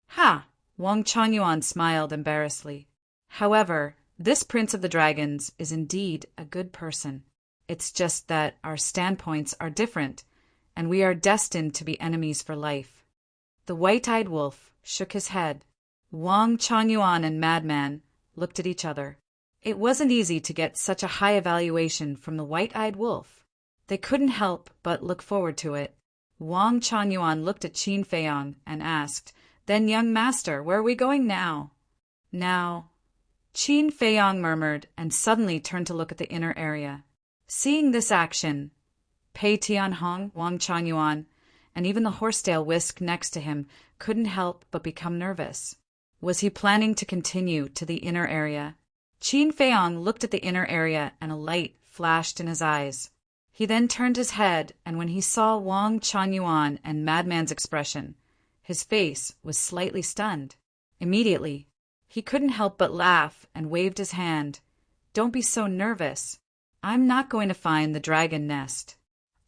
A: Ha! Wang Changyuan smiled embarrassedly. However, this prince of the dragons is indeed a good person. It's just that our standpoints are different, and we are destined to be enemies for life. The white-eyed wolf shook his head. Wang Changyuan and Madman looked at each other. It wasn't easy to get such a high evaluation from the white-eyed wolf. They couldn't help but look forward to it. Wang Changyuan looked at Qin Feiyang and asked, Then, young master, where are we going now? Now, Qin Feiyang murmured and suddenly turned to look at the inner area. Seeing this action, Pei Tianhong, Wang Changyuan, and even the horsetail whisk next to him couldn't help but become nervous. Was he planning to continue to the inner area? Qin Feiyang looked at the inner area and a light flashed in his eyes. He then turned his head, and when he saw Wang Changyuan and Madman's expression, his face was slightly stunned. Immediately, he couldn't help but laugh and waved his hand. Don't be so nervous. I'm not going to find the dragon nest.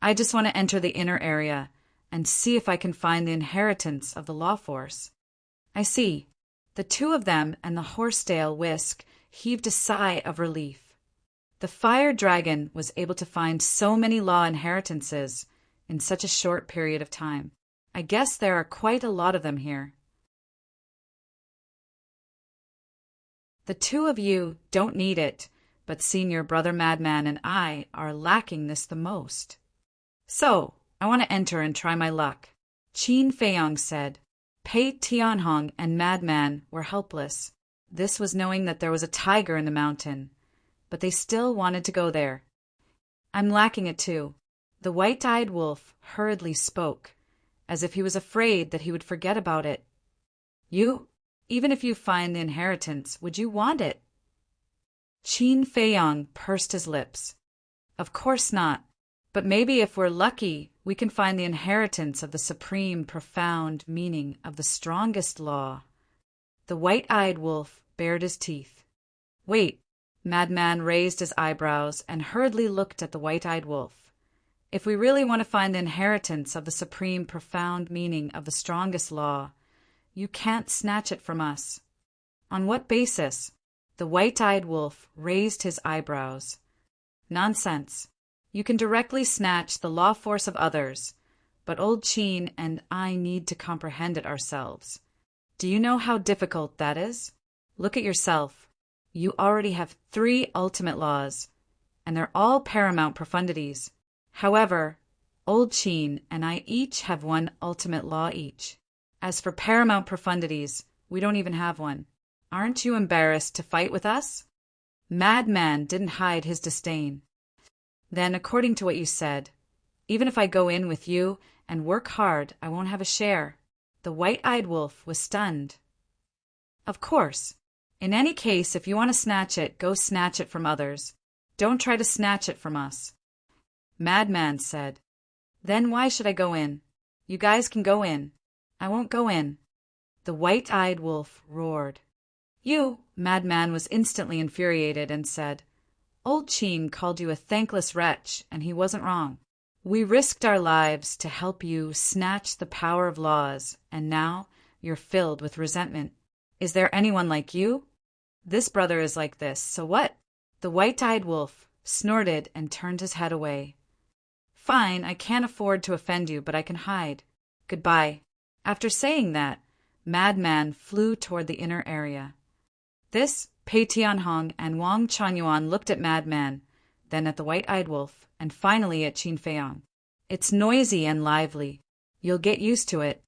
A: I just want to enter the inner area and see if I can find the inheritance of the law force. I see. The two of them and the horsetail Whisk heaved a sigh of relief. The fire dragon was able to find so many law inheritances in such a short period of time. I guess there are quite a lot of them here. The two of you don't need it, but Senior Brother Madman and I are lacking this the most. So, I want to enter and try my luck. Qin Feiyang said. Pei Tianhong and Madman were helpless. This was knowing that there was a tiger in the mountain, but they still wanted to go there. I'm lacking it too. The white-eyed wolf hurriedly spoke, as if he was afraid that he would forget about it. You, even if you find the inheritance, would you want it? Qin Feiyang pursed his lips. Of course not, but maybe if we're lucky, we can find the inheritance of the supreme, profound meaning of the strongest law. The white-eyed wolf bared his teeth. Wait, Madman raised his eyebrows and hurriedly looked at the white-eyed wolf. If we really want to find the inheritance of the supreme, profound meaning of the strongest law, you can't snatch it from us. On what basis? The white-eyed wolf raised his eyebrows. Nonsense. You can directly snatch the law force of others, but old Qin and I need to comprehend it ourselves. Do you know how difficult that is? Look at yourself. You already have 3 ultimate laws, and they're all paramount profundities. However, old Qin and I each have 1 ultimate law each. As for paramount profundities, we don't even have one. Aren't you embarrassed to fight with us? Madman didn't hide his disdain. Then, according to what you said, even if I go in with you and work hard, I won't have a share. The white-eyed wolf was stunned. Of course. In any case, if you want to snatch it, go snatch it from others. Don't try to snatch it from us. Madman said. Then why should I go in? You guys can go in. I won't go in. The white-eyed wolf roared. You, Madman was instantly infuriated and said, Old Qin called you a thankless wretch, and he wasn't wrong. We risked our lives to help you snatch the power of laws, and now you're filled with resentment. Is there anyone like you? This brother is like this, so what? The white-eyed wolf snorted and turned his head away. Fine, I can't afford to offend you, but I can hide. Goodbye. After saying that, Madman flew toward the inner area. This, Pei Tianhong and Wang Chanyuan looked at Madman, then at the white-eyed wolf, and finally at Qin Feiyang. It's noisy and lively. You'll get used to it.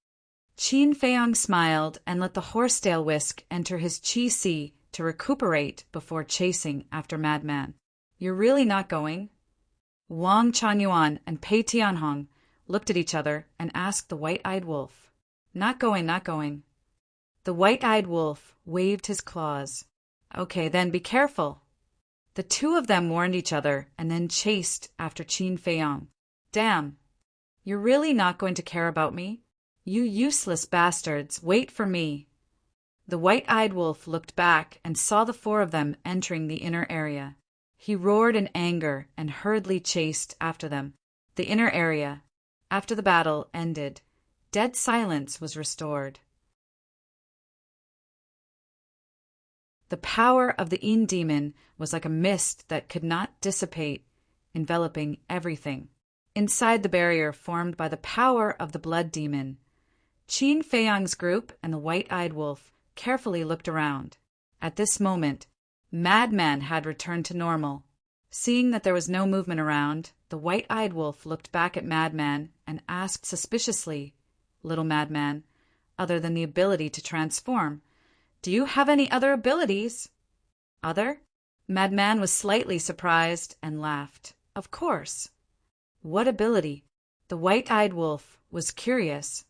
A: Qin Feiyang smiled and let the horsetail Whisk enter his qi-si to recuperate before chasing after Madman. You're really not going? Wang Chanyuan and Pei Tianhong looked at each other and asked the white-eyed wolf. Not going, not going. The white-eyed wolf waved his claws. Okay, then be careful. The two of them warned each other and then chased after Qin Feiyang. Damn. You're really not going to care about me? You useless bastards, wait for me. The white-eyed wolf looked back and saw the 4 of them entering the inner area. He roared in anger and hurriedly chased after them. The inner area. After the battle ended, dead silence was restored. The power of the Yin demon was like a mist that could not dissipate, enveloping everything. Inside the barrier formed by the power of the blood demon, Qin Feiyang's group and the white-eyed wolf carefully looked around. At this moment, Madman had returned to normal. Seeing that there was no movement around, the white-eyed wolf looked back at Madman and asked suspiciously, Little Madman, other than the ability to transform, do you have any other abilities? Other? Madman was slightly surprised and laughed. Of course. What ability? The white-eyed wolf was curious.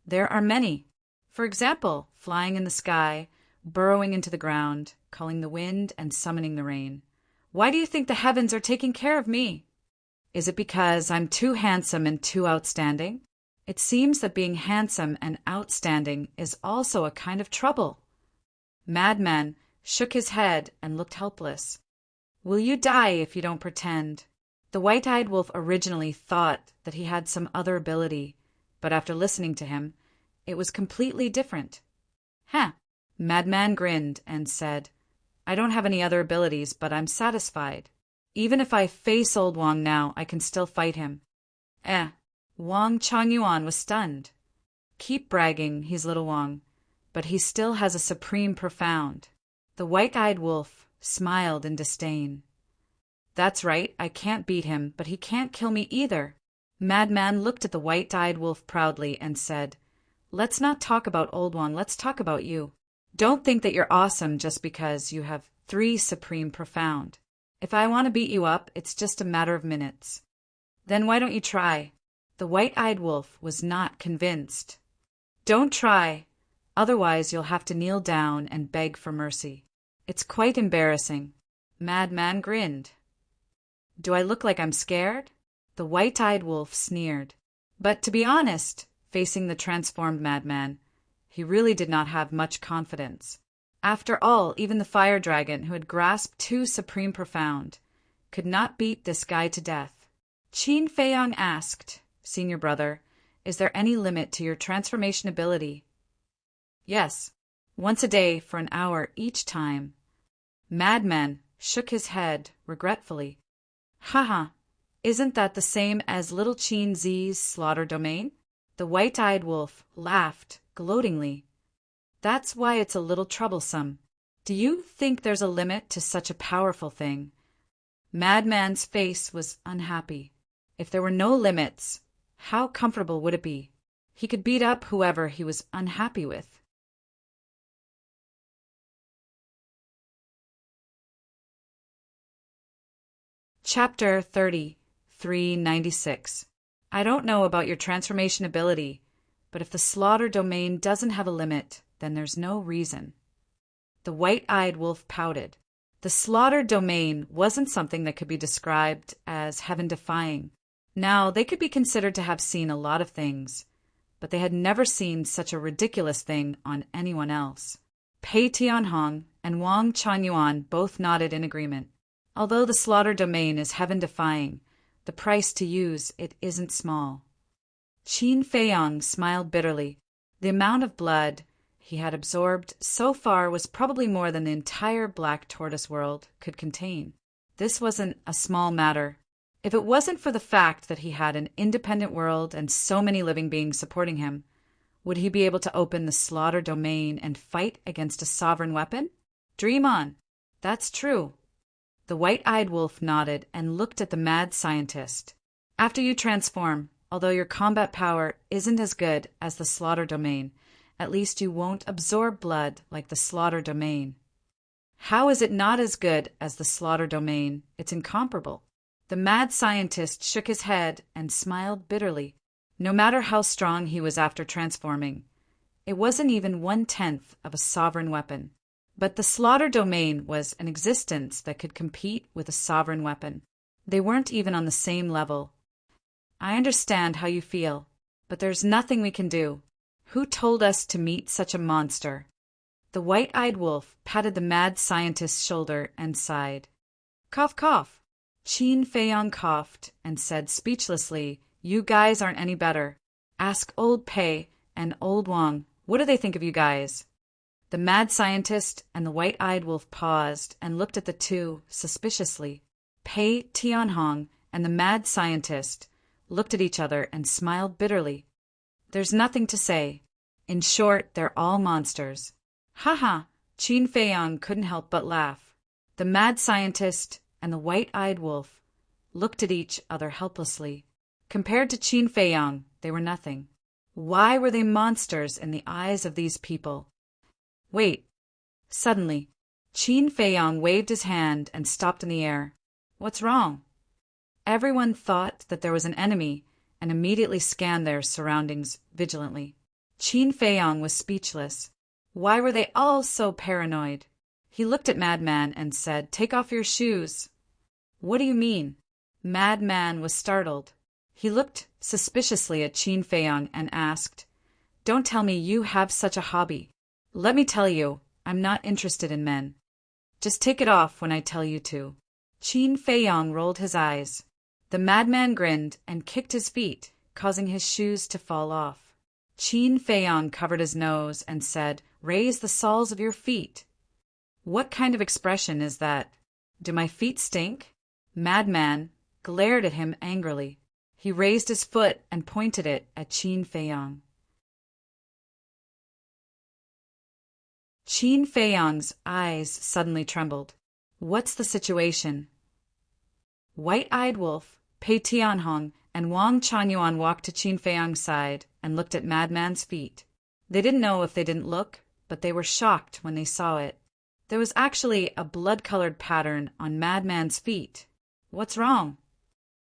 A: There are many. For example, flying in the sky, burrowing into the ground, calling the wind and summoning the rain. Why do you think the heavens are taking care of me? Is it because I'm too handsome and too outstanding? It seems that being handsome and outstanding is also a kind of trouble. Madman shook his head and looked helpless. Will you die if you don't pretend? The white-eyed wolf originally thought that he had some other ability, but after listening to him, it was completely different. Huh. Madman grinned and said, I don't have any other abilities, but I'm satisfied. Even if I face old Wang now, I can still fight him. Wang Changyuan was stunned. Keep bragging, he's little Wang, but he still has a supreme profound. The white-eyed wolf smiled in disdain. That's right, I can't beat him, but he can't kill me either. Madman looked at the white-eyed wolf proudly and said, Let's not talk about old Wang, let's talk about you. Don't think that you're awesome just because you have 3 supreme profound. If I want to beat you up, it's just a matter of minutes. Then why don't you try? The white-eyed wolf was not convinced. Don't try, otherwise you'll have to kneel down and beg for mercy. It's quite embarrassing. Madman grinned. Do I look like I'm scared? The white-eyed wolf sneered. But to be honest, facing the transformed madman, he really did not have much confidence. After all, even the fire dragon, who had grasped 2 supreme profound, could not beat this guy to death. Qin Feiyang asked, Senior brother, is there any limit to your transformation ability? Yes, once a day for an hour each time. Madman shook his head regretfully. Haha, isn't that the same as little Qin Zi's slaughter domain? The white-eyed wolf laughed gloatingly. That's why it's a little troublesome. Do you think there's a limit to such a powerful thing? Madman's face was unhappy. If there were no limits, how comfortable would it be? He could beat up whoever he was unhappy with. Chapter 30, 396. I don't know about your transformation ability, but if the slaughter domain doesn't have a limit, then there's no reason. The white-eyed wolf pouted. The slaughter domain wasn't something that could be described as heaven-defying. Now, they could be considered to have seen a lot of things, but they had never seen such a ridiculous thing on anyone else. Pei Tianhong and Wang Changyuan both nodded in agreement. Although the slaughter domain is heaven-defying, the price to use it isn't small. Qin Feiyang smiled bitterly. The amount of blood he had absorbed so far was probably more than the entire black tortoise world could contain. This wasn't a small matter. If it wasn't for the fact that he had an independent world and so many living beings supporting him, would he be able to open the slaughter domain and fight against a sovereign weapon? Dream on. That's true. The white-eyed wolf nodded and looked at the mad scientist. After you transform, although your combat power isn't as good as the slaughter domain, at least you won't absorb blood like the slaughter domain. How is it not as good as the slaughter domain? It's incomparable. The mad scientist shook his head and smiled bitterly. No matter how strong he was after transforming, it wasn't even 1/10 of a sovereign weapon. But the slaughter domain was an existence that could compete with a sovereign weapon. They weren't even on the same level. I understand how you feel, but there's nothing we can do. Who told us to meet such a monster? The white-eyed wolf patted the mad scientist's shoulder and sighed. Cough, cough. Qin Feiyang coughed and said speechlessly, You guys aren't any better. Ask old Pei and old Wang, what do they think of you guys? The mad scientist and the white-eyed wolf paused and looked at the two suspiciously. Pei Tianhong and the mad scientist looked at each other and smiled bitterly. There's nothing to say. In short, they're all monsters. Ha ha! Qin Feiyang couldn't help but laugh. The mad scientist and the white-eyed wolf looked at each other helplessly. Compared to Qin Feiyang, they were nothing. Why were they monsters in the eyes of these people? Wait. Suddenly, Qin Feiyang waved his hand and stopped in the air. What's wrong? Everyone thought that there was an enemy and immediately scanned their surroundings vigilantly. Qin Feiyang was speechless. Why were they all so paranoid? He looked at Madman and said, Take off your shoes. What do you mean? Madman was startled. He looked suspiciously at Qin Feiyang and asked, Don't tell me you have such a hobby. Let me tell you, I'm not interested in men. Just take it off when I tell you to. Qin Feiyang rolled his eyes. The madman grinned and kicked his feet, causing his shoes to fall off. Qin Feiyang covered his nose and said, "Raise the soles of your feet." "What kind of expression is that? Do my feet stink?" Madman glared at him angrily. He raised his foot and pointed it at Qin Feiyang. Qin Feiyang's eyes suddenly trembled. "What's the situation?" White-eyed Wolf, Pei Tianhong, and Wang Chanyuan walked to Qin Feiyang's side and looked at Madman's feet. They didn't know if they didn't look, but they were shocked when they saw it. There was actually a blood-colored pattern on Madman's feet. "What's wrong?"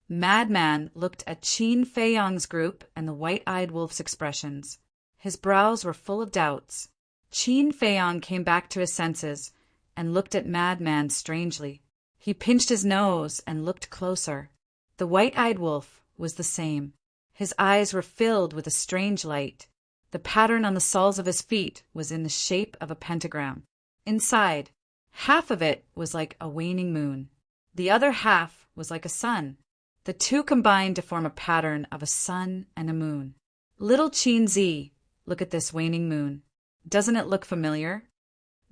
A: Madman looked at Qin Feiyang's group and the White-eyed Wolf's expressions. His brows were full of doubts. Qin Feiyang came back to his senses and looked at Madman strangely. He pinched his nose and looked closer. The White-eyed Wolf was the same. His eyes were filled with a strange light. The pattern on the soles of his feet was in the shape of a pentagram. Inside, half of it was like a waning moon. The other half was like a sun. The two combined to form a pattern of a sun and a moon. "Little Qin Zi, look at this waning moon. Doesn't it look familiar?"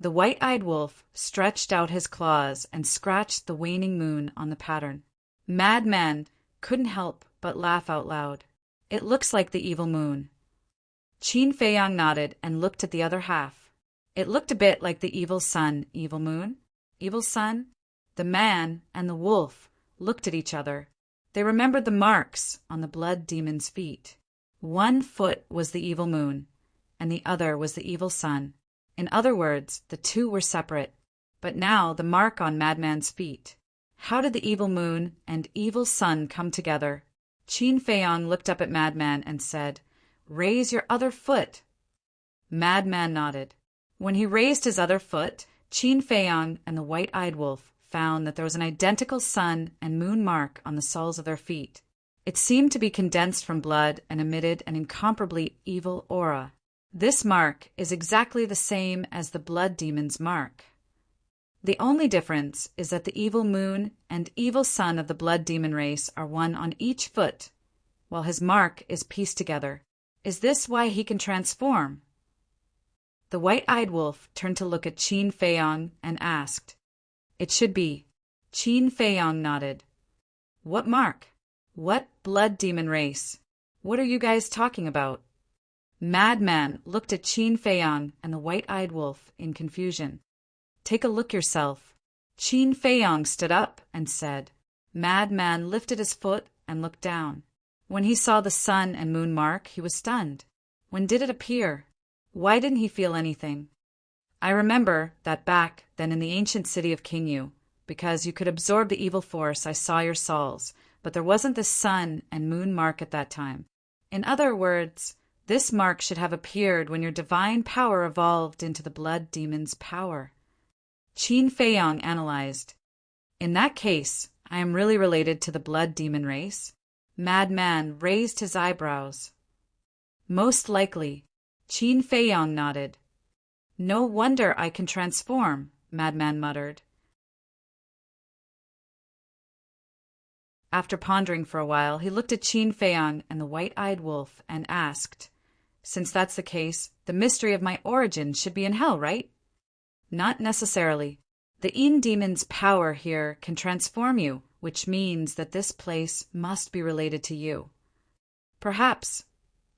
A: The White-eyed Wolf stretched out his claws and scratched the waning moon on the pattern. Madman couldn't help but laugh out loud. "It looks like the evil moon." Qin Feiyang nodded and looked at the other half. It looked a bit like the evil sun, evil moon. Evil sun? The man and the wolf looked at each other. They remembered the marks on the blood demon's feet. One foot was the evil moon, and the other was the evil sun. In other words, the two were separate. But now the mark on Madman's feet. How did the evil moon and evil sun come together? Qin Feiyang looked up at Madman and said, "Raise your other foot." Madman nodded. When he raised his other foot, Qin Feiyang and the White-eyed Wolf found that there was an identical sun and moon mark on the soles of their feet. It seemed to be condensed from blood and emitted an incomparably evil aura. This mark is exactly the same as the blood demon's mark. The only difference is that the evil moon and evil sun of the blood demon race are one on each foot, while his mark is pieced together. Is this why he can transform? The White-eyed Wolf turned to look at Qin Feiyang and asked. "It should be." Qin Feiyang nodded. "What mark? What blood demon race? What are you guys talking about?" Madman looked at Qin Feiyang and the White-eyed Wolf in confusion. "Take a look yourself." Qin Feiyang stood up and said. Madman lifted his foot and looked down. When he saw the sun and moon mark, he was stunned. When did it appear? Why didn't he feel anything? "I remember that back then in the ancient city of Qingyu, because you could absorb the evil force, I saw your soles, but there wasn't this sun and moon mark at that time. In other words, this mark should have appeared when your divine power evolved into the blood demon's power." Qin Feiyang analyzed. "In that case, I am really related to the blood demon race?" Madman raised his eyebrows. "Most likely." Qin Feiyang nodded. "No wonder I can transform," Madman muttered. After pondering for a while, he looked at Qin Feiyang and the White-eyed Wolf and asked, "Since that's the case, the mystery of my origin should be in hell, right?" "Not necessarily. The Yin demon's power here can transform you, which means that this place must be related to you. Perhaps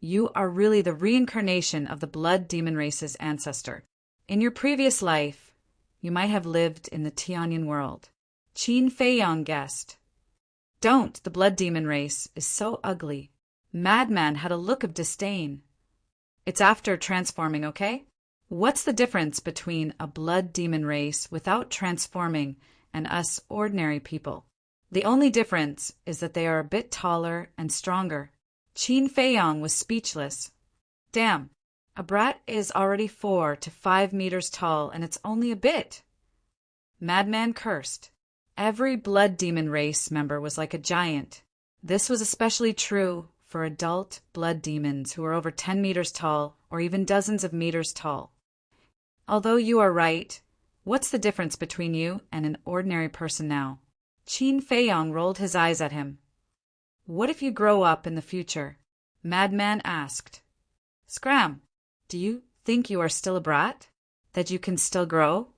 A: you are really the reincarnation of the blood demon race's ancestor. In your previous life, you might have lived in the Tianyan world." Qin Feiyang guessed. "Don't, the blood demon race is so ugly." Madman had a look of disdain. "It's after transforming, okay? What's the difference between a blood demon race without transforming and us ordinary people? The only difference is that they are a bit taller and stronger." Qin Feiyang was speechless. "Damn, a brat is already 4 to 5 meters tall, and it's only a bit." Madman cursed. Every blood demon race member was like a giant. This was especially true for adult blood demons who are over 10 meters tall or even dozens of meters tall. "Although you are right, what's the difference between you and an ordinary person now?" Qin Feiyang rolled his eyes at him. "What if you grow up in the future?" Madman asked. Scram! Do you think you are still a brat? That you can still grow?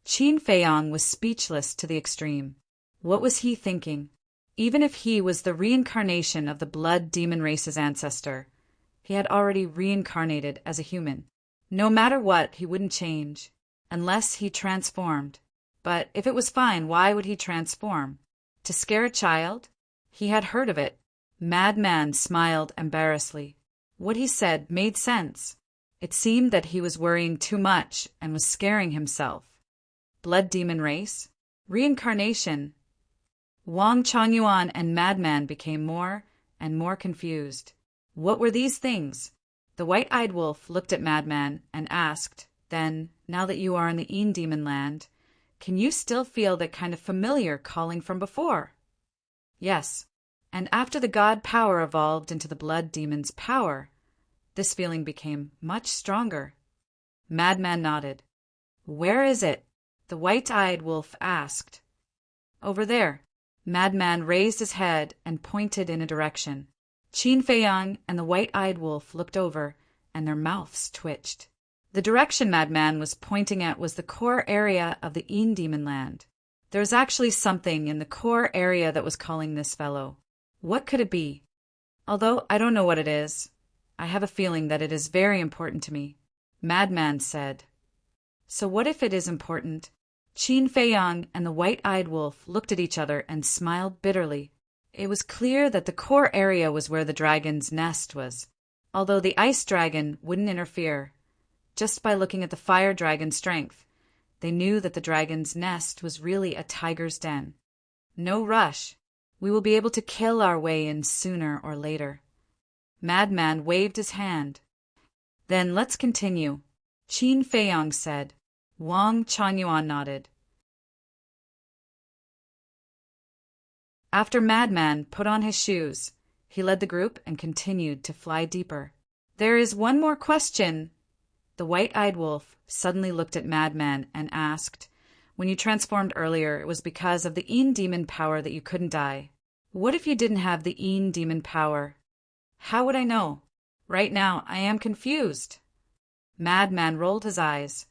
A: Qin Feiyang was speechless to the extreme. What was he thinking? Even if he was the reincarnation of the blood demon race's ancestor, he had already reincarnated as a human. No matter what, he wouldn't change, unless he transformed. But if it was fine, why would he transform? To scare a child? He had heard of it. Madman smiled embarrassedly. What he said made sense. It seemed that he was worrying too much and was scaring himself. Blood demon race? Reincarnation? Wang Changyuan and Madman became more and more confused. What were these things? The white-eyed wolf looked at Madman and asked, then, now that you are in the Een Demon land, can you still feel that kind of familiar calling from before? Yes. And after the god power evolved into the blood demon's power, this feeling became much stronger. Madman nodded. Where is it? The white-eyed wolf asked. Over there. Madman raised his head and pointed in a direction. Qin Feiyang and the white-eyed wolf looked over, and their mouths twitched. The direction Madman was pointing at was the core area of the Een Demon land. There was actually something in the core area that was calling this fellow. What could it be? Although I don't know what it is, I have a feeling that it is very important to me. Madman said. So what if it is important? Qin Feiyang and the white-eyed wolf looked at each other and smiled bitterly. It was clear that the core area was where the dragon's nest was, although the ice dragon wouldn't interfere. Just by looking at the fire dragon's strength, they knew that the dragon's nest was really a tiger's den. No rush. We will be able to kill our way in sooner or later. Madman waved his hand. Then let's continue, Qin Feiyang said. Wang Changyuan nodded. After Madman put on his shoes, he led the group and continued to fly deeper. There is one more question. The white-eyed wolf suddenly looked at Madman and asked, when you transformed earlier, it was because of the Een Demon power that you couldn't die. What if you didn't have the Een Demon power? How would I know? Right now, I am confused. Madman rolled his eyes.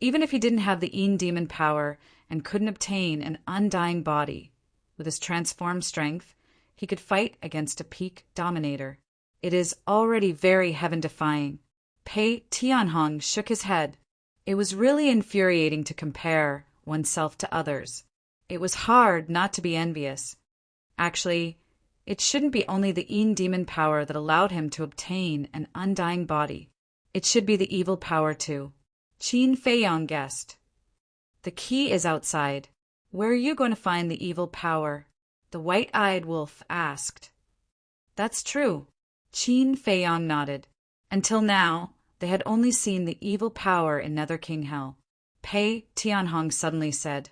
A: Even if he didn't have the Een Demon power and couldn't obtain an undying body, with his transformed strength, he could fight against a peak dominator. It is already very heaven-defying. Pei Tianhong shook his head. It was really infuriating to compare oneself to others. It was hard not to be envious. Actually, it shouldn't be only the Een Demon power that allowed him to obtain an undying body. It should be the evil power too. Qin Feiyang guessed. The key is outside. Where are you going to find the evil power? The white-eyed wolf asked. That's true. Qin Feiyang nodded. Until now, they had only seen the evil power in Nether King Hell. Pei Tianhong suddenly said,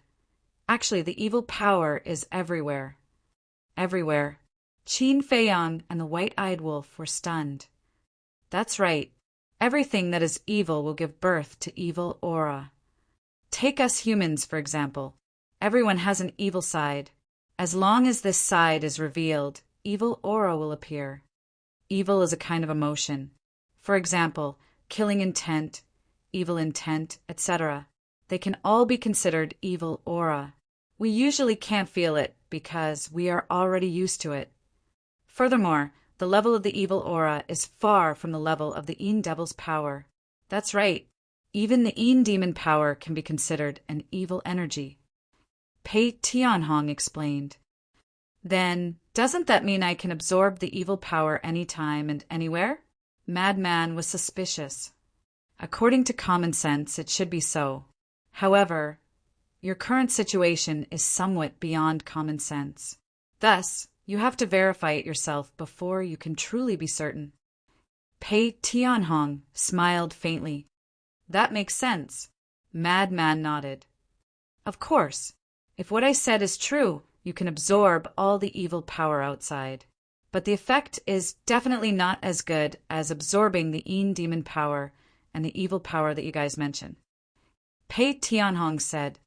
A: actually, the evil power is everywhere. Everywhere. Qin Feiyang and the white-eyed wolf were stunned. That's right. Everything that is evil will give birth to evil aura. Take us humans, for example. Everyone has an evil side. As long as this side is revealed, evil aura will appear. Evil is a kind of emotion. For example, killing intent, evil intent, etc. They can all be considered evil aura. We usually can't feel it because we are already used to it. Furthermore, the level of the evil aura is far from the level of the Een Devil's power. That's right. Even the Een Demon power can be considered an evil energy. Pei Tianhong explained. Then, doesn't that mean I can absorb the evil power anytime and anywhere? Madman was suspicious. According to common sense, it should be so. However, your current situation is somewhat beyond common sense. Thus, you have to verify it yourself before you can truly be certain. Pei Tianhong smiled faintly. That makes sense. Madman nodded. Of course. If what I said is true, you can absorb all the evil power outside. But the effect is definitely not as good as absorbing the Een Demon power and the evil power that you guys mentioned. Pei Tianhong said,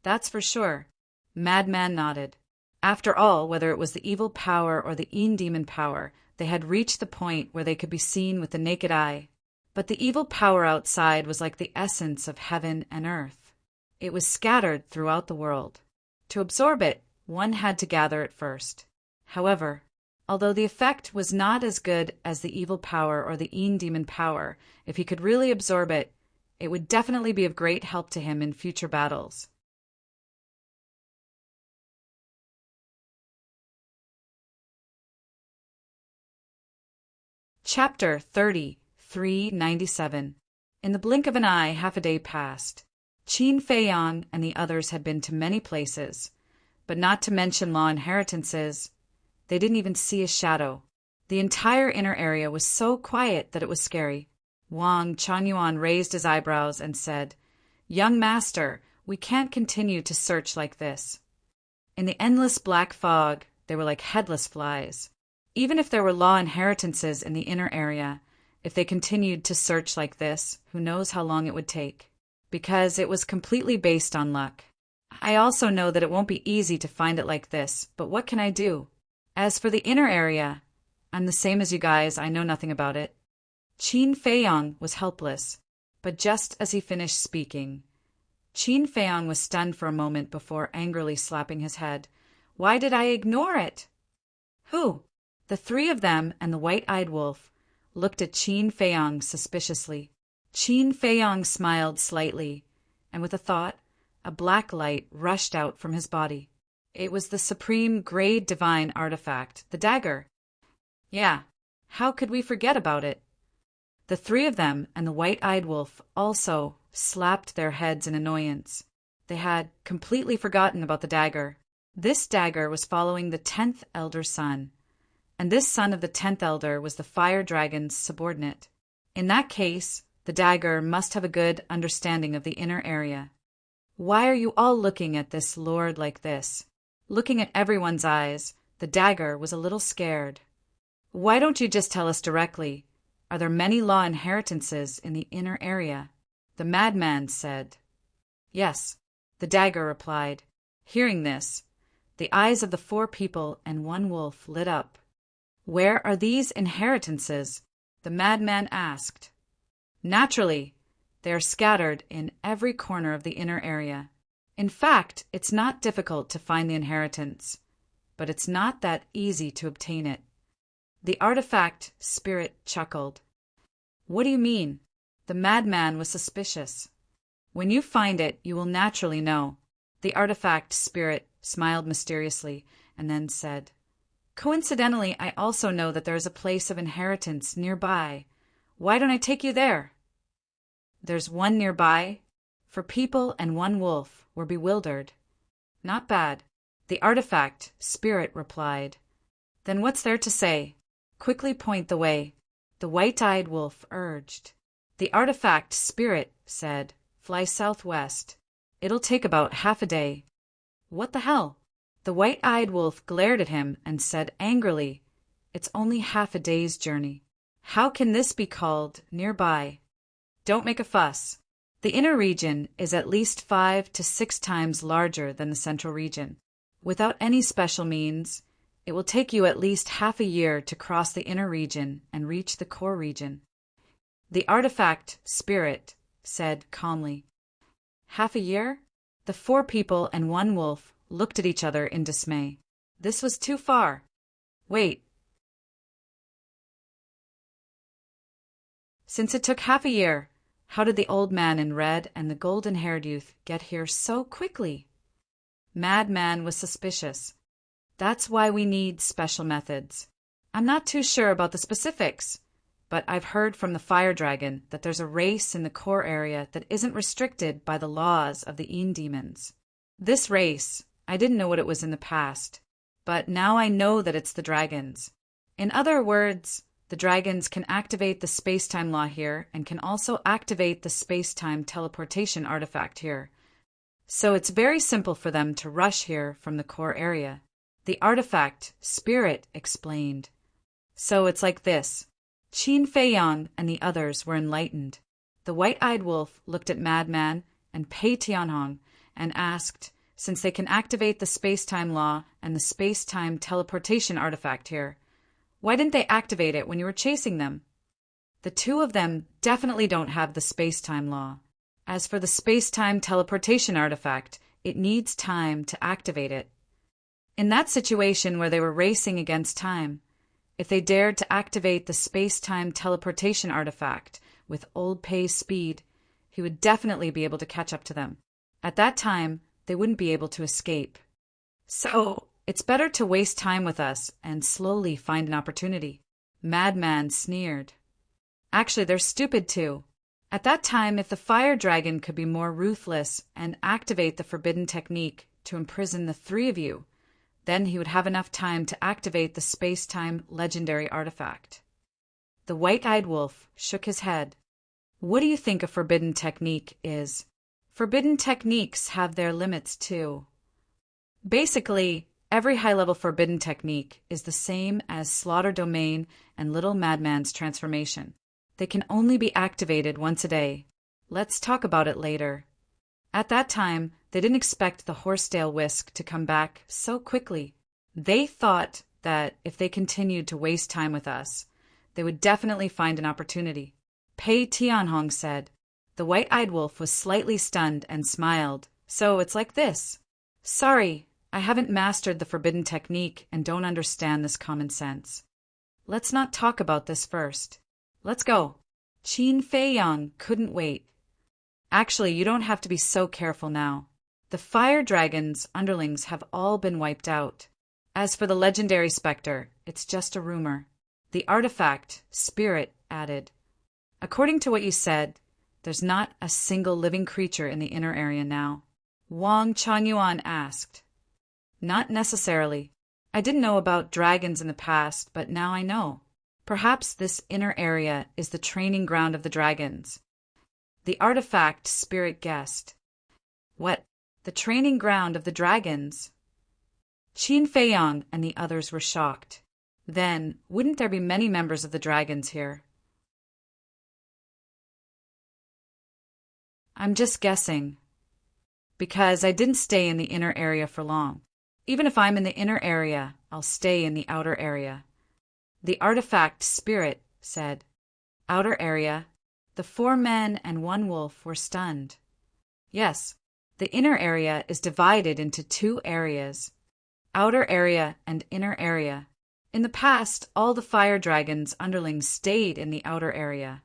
A: that's for sure. Madman nodded. After all, whether it was the evil power or the Een Demon power, They had reached the point where they could be seen with the naked eye. But the evil power outside was like the essence of heaven and earth. It was scattered throughout the world. To absorb it, one had to gather it first. However, although the effect was not as good as the evil power or the demon power, if he could really absorb it, it would definitely be of great help to him in future battles. Chapter 3397. In the blink of an eye, half a day passed. Qin Feiyang and the others had been to many places, but not to mention law inheritances. They didn't even see a shadow. The entire inner area was so quiet that it was scary. Wang Chuanyuan raised his eyebrows and said, "Young master, we can't continue to search like this." In the endless black fog, they were like headless flies. Even if there were law inheritances in the inner area, if they continued to search like this, who knows how long it would take? Because it was completely based on luck. I also know that it won't be easy to find it like this, but what can I do? As for the inner area, I'm the same as you guys, I know nothing about it. Qin Feiyang was helpless, but just as he finished speaking, Qin Feiyang was stunned for a moment before angrily slapping his head. "Why did I ignore it?" "Who?" The three of them and the white-eyed wolf looked at Qin Feiyang suspiciously. Qin Feiyang smiled slightly, and with a thought, a black light rushed out from his body. It was the supreme grade divine artifact, the dagger. Yeah, how could we forget about it? The three of them and the white-eyed wolf also slapped their heads in annoyance. They had completely forgotten about the dagger. This dagger was following the 10th elder son, and this son of the 10th elder was the fire dragon's subordinate. In that case, the dagger must have a good understanding of the inner area. Why are you all looking at this lord like this? Looking at everyone's eyes, the dagger was a little scared. Why don't you just tell us directly? Are there many law inheritances in the inner area? The madman said. Yes, the dagger replied. Hearing this, the eyes of the four people and one wolf lit up. Where are these inheritances? The madman asked. Naturally, they are scattered in every corner of the inner area. In fact, it's not difficult to find the inheritance, but it's not that easy to obtain it. The artifact spirit chuckled. What do you mean? The madman was suspicious. When you find it, you will naturally know. The artifact spirit smiled mysteriously and then said, Coincidentally, I also know that there is a place of inheritance nearby. Why don't I take you there? There's one nearby? For people and one wolf were bewildered. Not bad. The artifact spirit replied. Then what's there to say? Quickly point the way. The white-eyed wolf urged. The artifact spirit said, Fly southwest. It'll take about half a day. What the hell? The white-eyed wolf glared at him and said angrily, It's only half a day's journey. How can this be called nearby? Don't make a fuss. The inner region is at least 5 to 6 times larger than the central region. Without any special means, it will take you at least half a year to cross the inner region and reach the core region. The artifact spirit said calmly. Half a year? The 4 people and 1 wolf looked at each other in dismay. This was too far. Wait. Since it took half a year, how did the old man in red and the golden-haired youth get here so quickly? Madman was suspicious. That's why we need special methods. I'm not too sure about the specifics, but I've heard from the fire dragon that there's a race in the core area that isn't restricted by the laws of the demons. This race, I didn't know what it was in the past, but now I know that it's the dragons. In other words, the dragons can activate the space-time law here and can also activate the space-time teleportation artifact here. So it's very simple for them to rush here from the core area. The artifact, Spirit, explained. So it's like this. Qin Feiyang and the others were enlightened. The white-eyed wolf looked at Madman and Pei Tianhong and asked, since they can activate the space-time law and the space-time teleportation artifact here, Why didn't they activate it when you were chasing them? The two of them definitely don't have the space-time law. As for the space-time teleportation artifact, it needs time to activate it. In that situation where they were racing against time, if they dared to activate the space-time teleportation artifact with Old Pay's speed, he would definitely be able to catch up to them. At that time, they wouldn't be able to escape. So, it's better to waste time with us and slowly find an opportunity. Madman sneered. Actually, they're stupid too. At that time, if the fire dragon could be more ruthless and activate the forbidden technique to imprison the three of you, then he would have enough time to activate the space-time legendary artifact. The white-eyed wolf shook his head. What do you think a forbidden technique is? Forbidden techniques have their limits too. Basically, every high-level forbidden technique is the same as Slaughter Domain and Little Madman's transformation. They can only be activated once a day. Let's talk about it later. At that time, they didn't expect the Horsedale Whisk to come back so quickly. They thought that if they continued to waste time with us, they would definitely find an opportunity. Pei Tianhong said. The white-eyed wolf was slightly stunned and smiled. So it's like this. Sorry, I haven't mastered the forbidden technique and don't understand this common sense. Let's not talk about this first. Let's go. Qin Feiyang couldn't wait. Actually, you don't have to be so careful now. The fire dragon's underlings have all been wiped out. As for the legendary specter, it's just a rumor. The artifact, Spirit, added. According to what you said, there's not a single living creature in the inner area now. Wang Chuanyuan asked. Not necessarily. I didn't know about dragons in the past, but now I know. Perhaps this inner area is the training ground of the dragons. The artifact Spirit guessed. What? The training ground of the dragons? Qin Feiyang and the others were shocked. Then, wouldn't there be many members of the dragons here? I'm just guessing. Because I didn't stay in the inner area for long. Even if I'm in the inner area, I'll stay in the outer area. The artifact Spirit said. Outer area? The 4 men and 1 wolf were stunned. Yes, the inner area is divided into 2 areas. Outer area and inner area. In the past, all the fire dragon's underlings stayed in the outer area.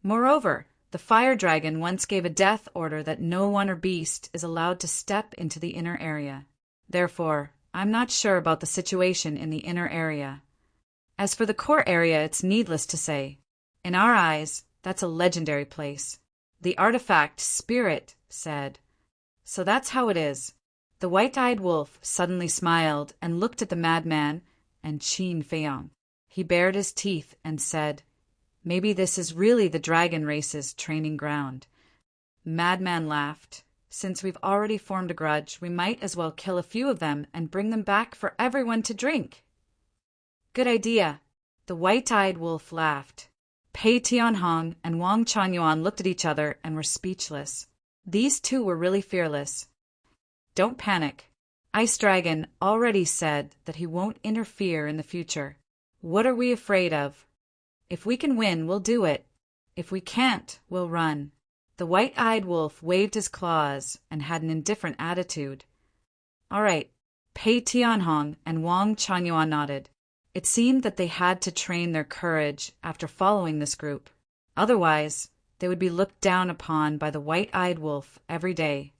A: Moreover, the fire dragon once gave a death order that no one or beast is allowed to step into the inner area. Therefore, I'm not sure about the situation in the inner area. As for the core area, it's needless to say. In our eyes, that's a legendary place. The artifact Spirit said. So that's how it is. The white-eyed wolf suddenly smiled and looked at the madman and Qin Feiyang. He bared his teeth and said, Maybe this is really the dragon race's training ground. Madman laughed. Since we've already formed a grudge, we might as well kill a few of them and bring them back for everyone to drink. Good idea. The white-eyed wolf laughed. Pei Tianhong and Wang Chuanyuan looked at each other and were speechless. These two were really fearless. Don't panic. Ice Dragon already said that he won't interfere in the future. What are we afraid of? If we can win, we'll do it. If we can't, we'll run. The white-eyed wolf waved his claws and had an indifferent attitude. All right. Pei Tianhong and Wang Chuanyuan nodded. It seemed that they had to train their courage after following this group. Otherwise, they would be looked down upon by the white-eyed wolf every day.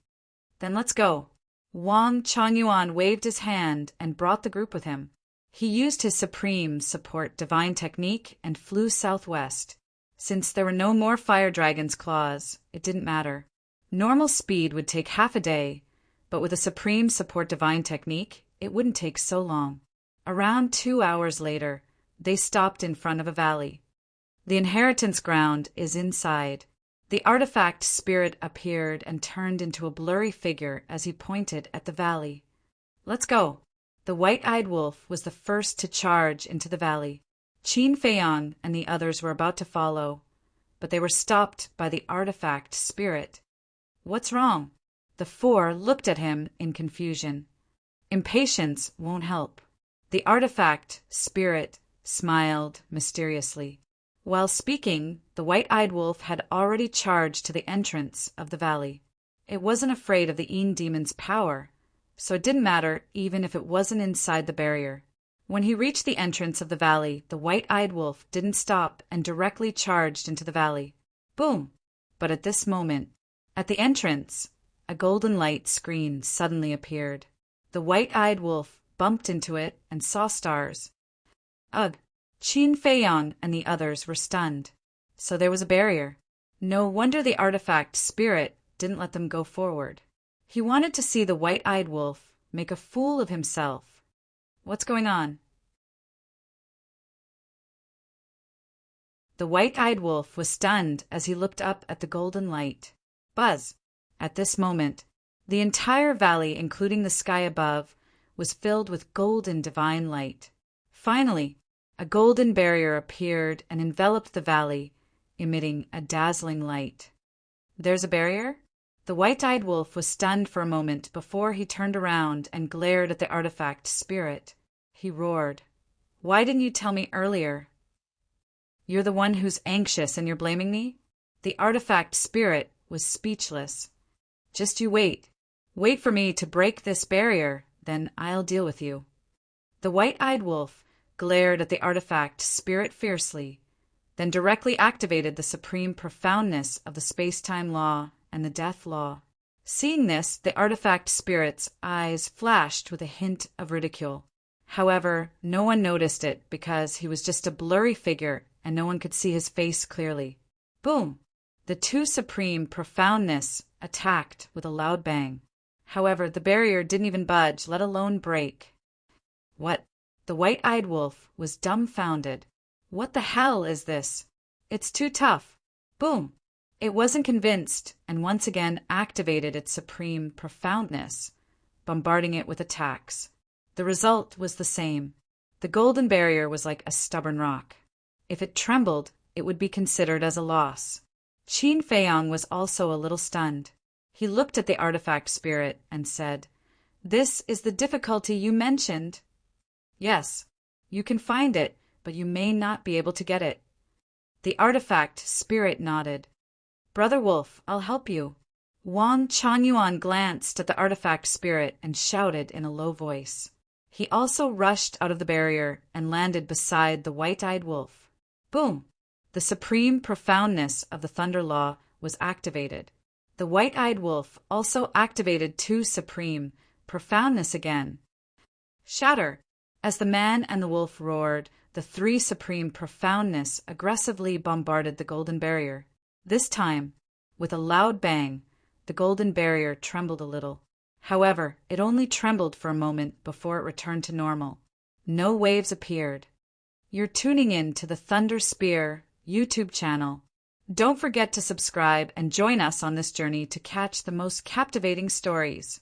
A: Then let's go. Wang Chuanyuan waved his hand and brought the group with him. He used his supreme support divine technique and flew southwest. Since there were no more fire dragon's claws, it didn't matter. Normal speed would take half a day, but with a supreme support divine technique, it wouldn't take so long. Around 2 hours later, they stopped in front of a valley. The inheritance ground is inside. The artifact Spirit appeared and turned into a blurry figure as he pointed at the valley. Let's go. The white-eyed wolf was the first to charge into the valley. Qin Feiyang and the others were about to follow, but they were stopped by the artifact Spirit. What's wrong? The 4 looked at him in confusion. Impatience won't help. The artifact Spirit smiled mysteriously. While speaking, the white-eyed wolf had already charged to the entrance of the valley. It wasn't afraid of the Demon's power, so it didn't matter even if it wasn't inside the barrier. When he reached the entrance of the valley, the white-eyed wolf didn't stop and directly charged into the valley. Boom! But at this moment, at the entrance, a golden light screen suddenly appeared. The white-eyed wolf bumped into it and saw stars. Ugh! Qin Feiyang and the others were stunned. So there was a barrier. No wonder the artifact spirit didn't let them go forward. He wanted to see the white-eyed wolf make a fool of himself. What's going on? The white-eyed wolf was stunned as he looked up at the golden light. Buzz! At this moment, the entire valley, including the sky above, was filled with golden divine light. Finally, a golden barrier appeared and enveloped the valley, emitting a dazzling light. There's a barrier? The white-eyed wolf was stunned for a moment before he turned around and glared at the artifact spirit. He roared, "Why didn't you tell me earlier? You're the one who's anxious and you're blaming me?" The artifact spirit was speechless. "Just you wait. Wait for me to break this barrier, then I'll deal with you." The white-eyed wolf glared at the artifact spirit fiercely, then directly activated the supreme profoundness of the space-time law and the death law. Seeing this, the artifact spirit's eyes flashed with a hint of ridicule. However, no one noticed it because he was just a blurry figure and no one could see his face clearly. Boom! The two supreme profoundness attacked with a loud bang. However, the barrier didn't even budge, let alone break. What? The white-eyed wolf was dumbfounded. What the hell is this? It's too tough. Boom! It wasn't convinced and once again activated its supreme profoundness, bombarding it with attacks. The result was the same. The golden barrier was like a stubborn rock. If it trembled, it would be considered as a loss. Qin Feiyang was also a little stunned. He looked at the artifact spirit and said, "This is the difficulty you mentioned." "Yes, you can find it, but you may not be able to get it." The artifact spirit nodded. "Brother Wolf, I'll help you." Wang Changyuan glanced at the artifact spirit and shouted in a low voice. He also rushed out of the barrier and landed beside the white-eyed wolf. Boom! The supreme profoundness of the thunder law was activated. The white-eyed wolf also activated two supreme profoundness again. Shatter! As the man and the wolf roared, the three supreme profoundness aggressively bombarded the golden barrier. This time, with a loud bang, the golden barrier trembled a little. However, it only trembled for a moment before it returned to normal. No waves appeared. You're tuning in to the Thunder Spear YouTube channel. Don't forget to subscribe and join us on this journey to catch the most captivating stories.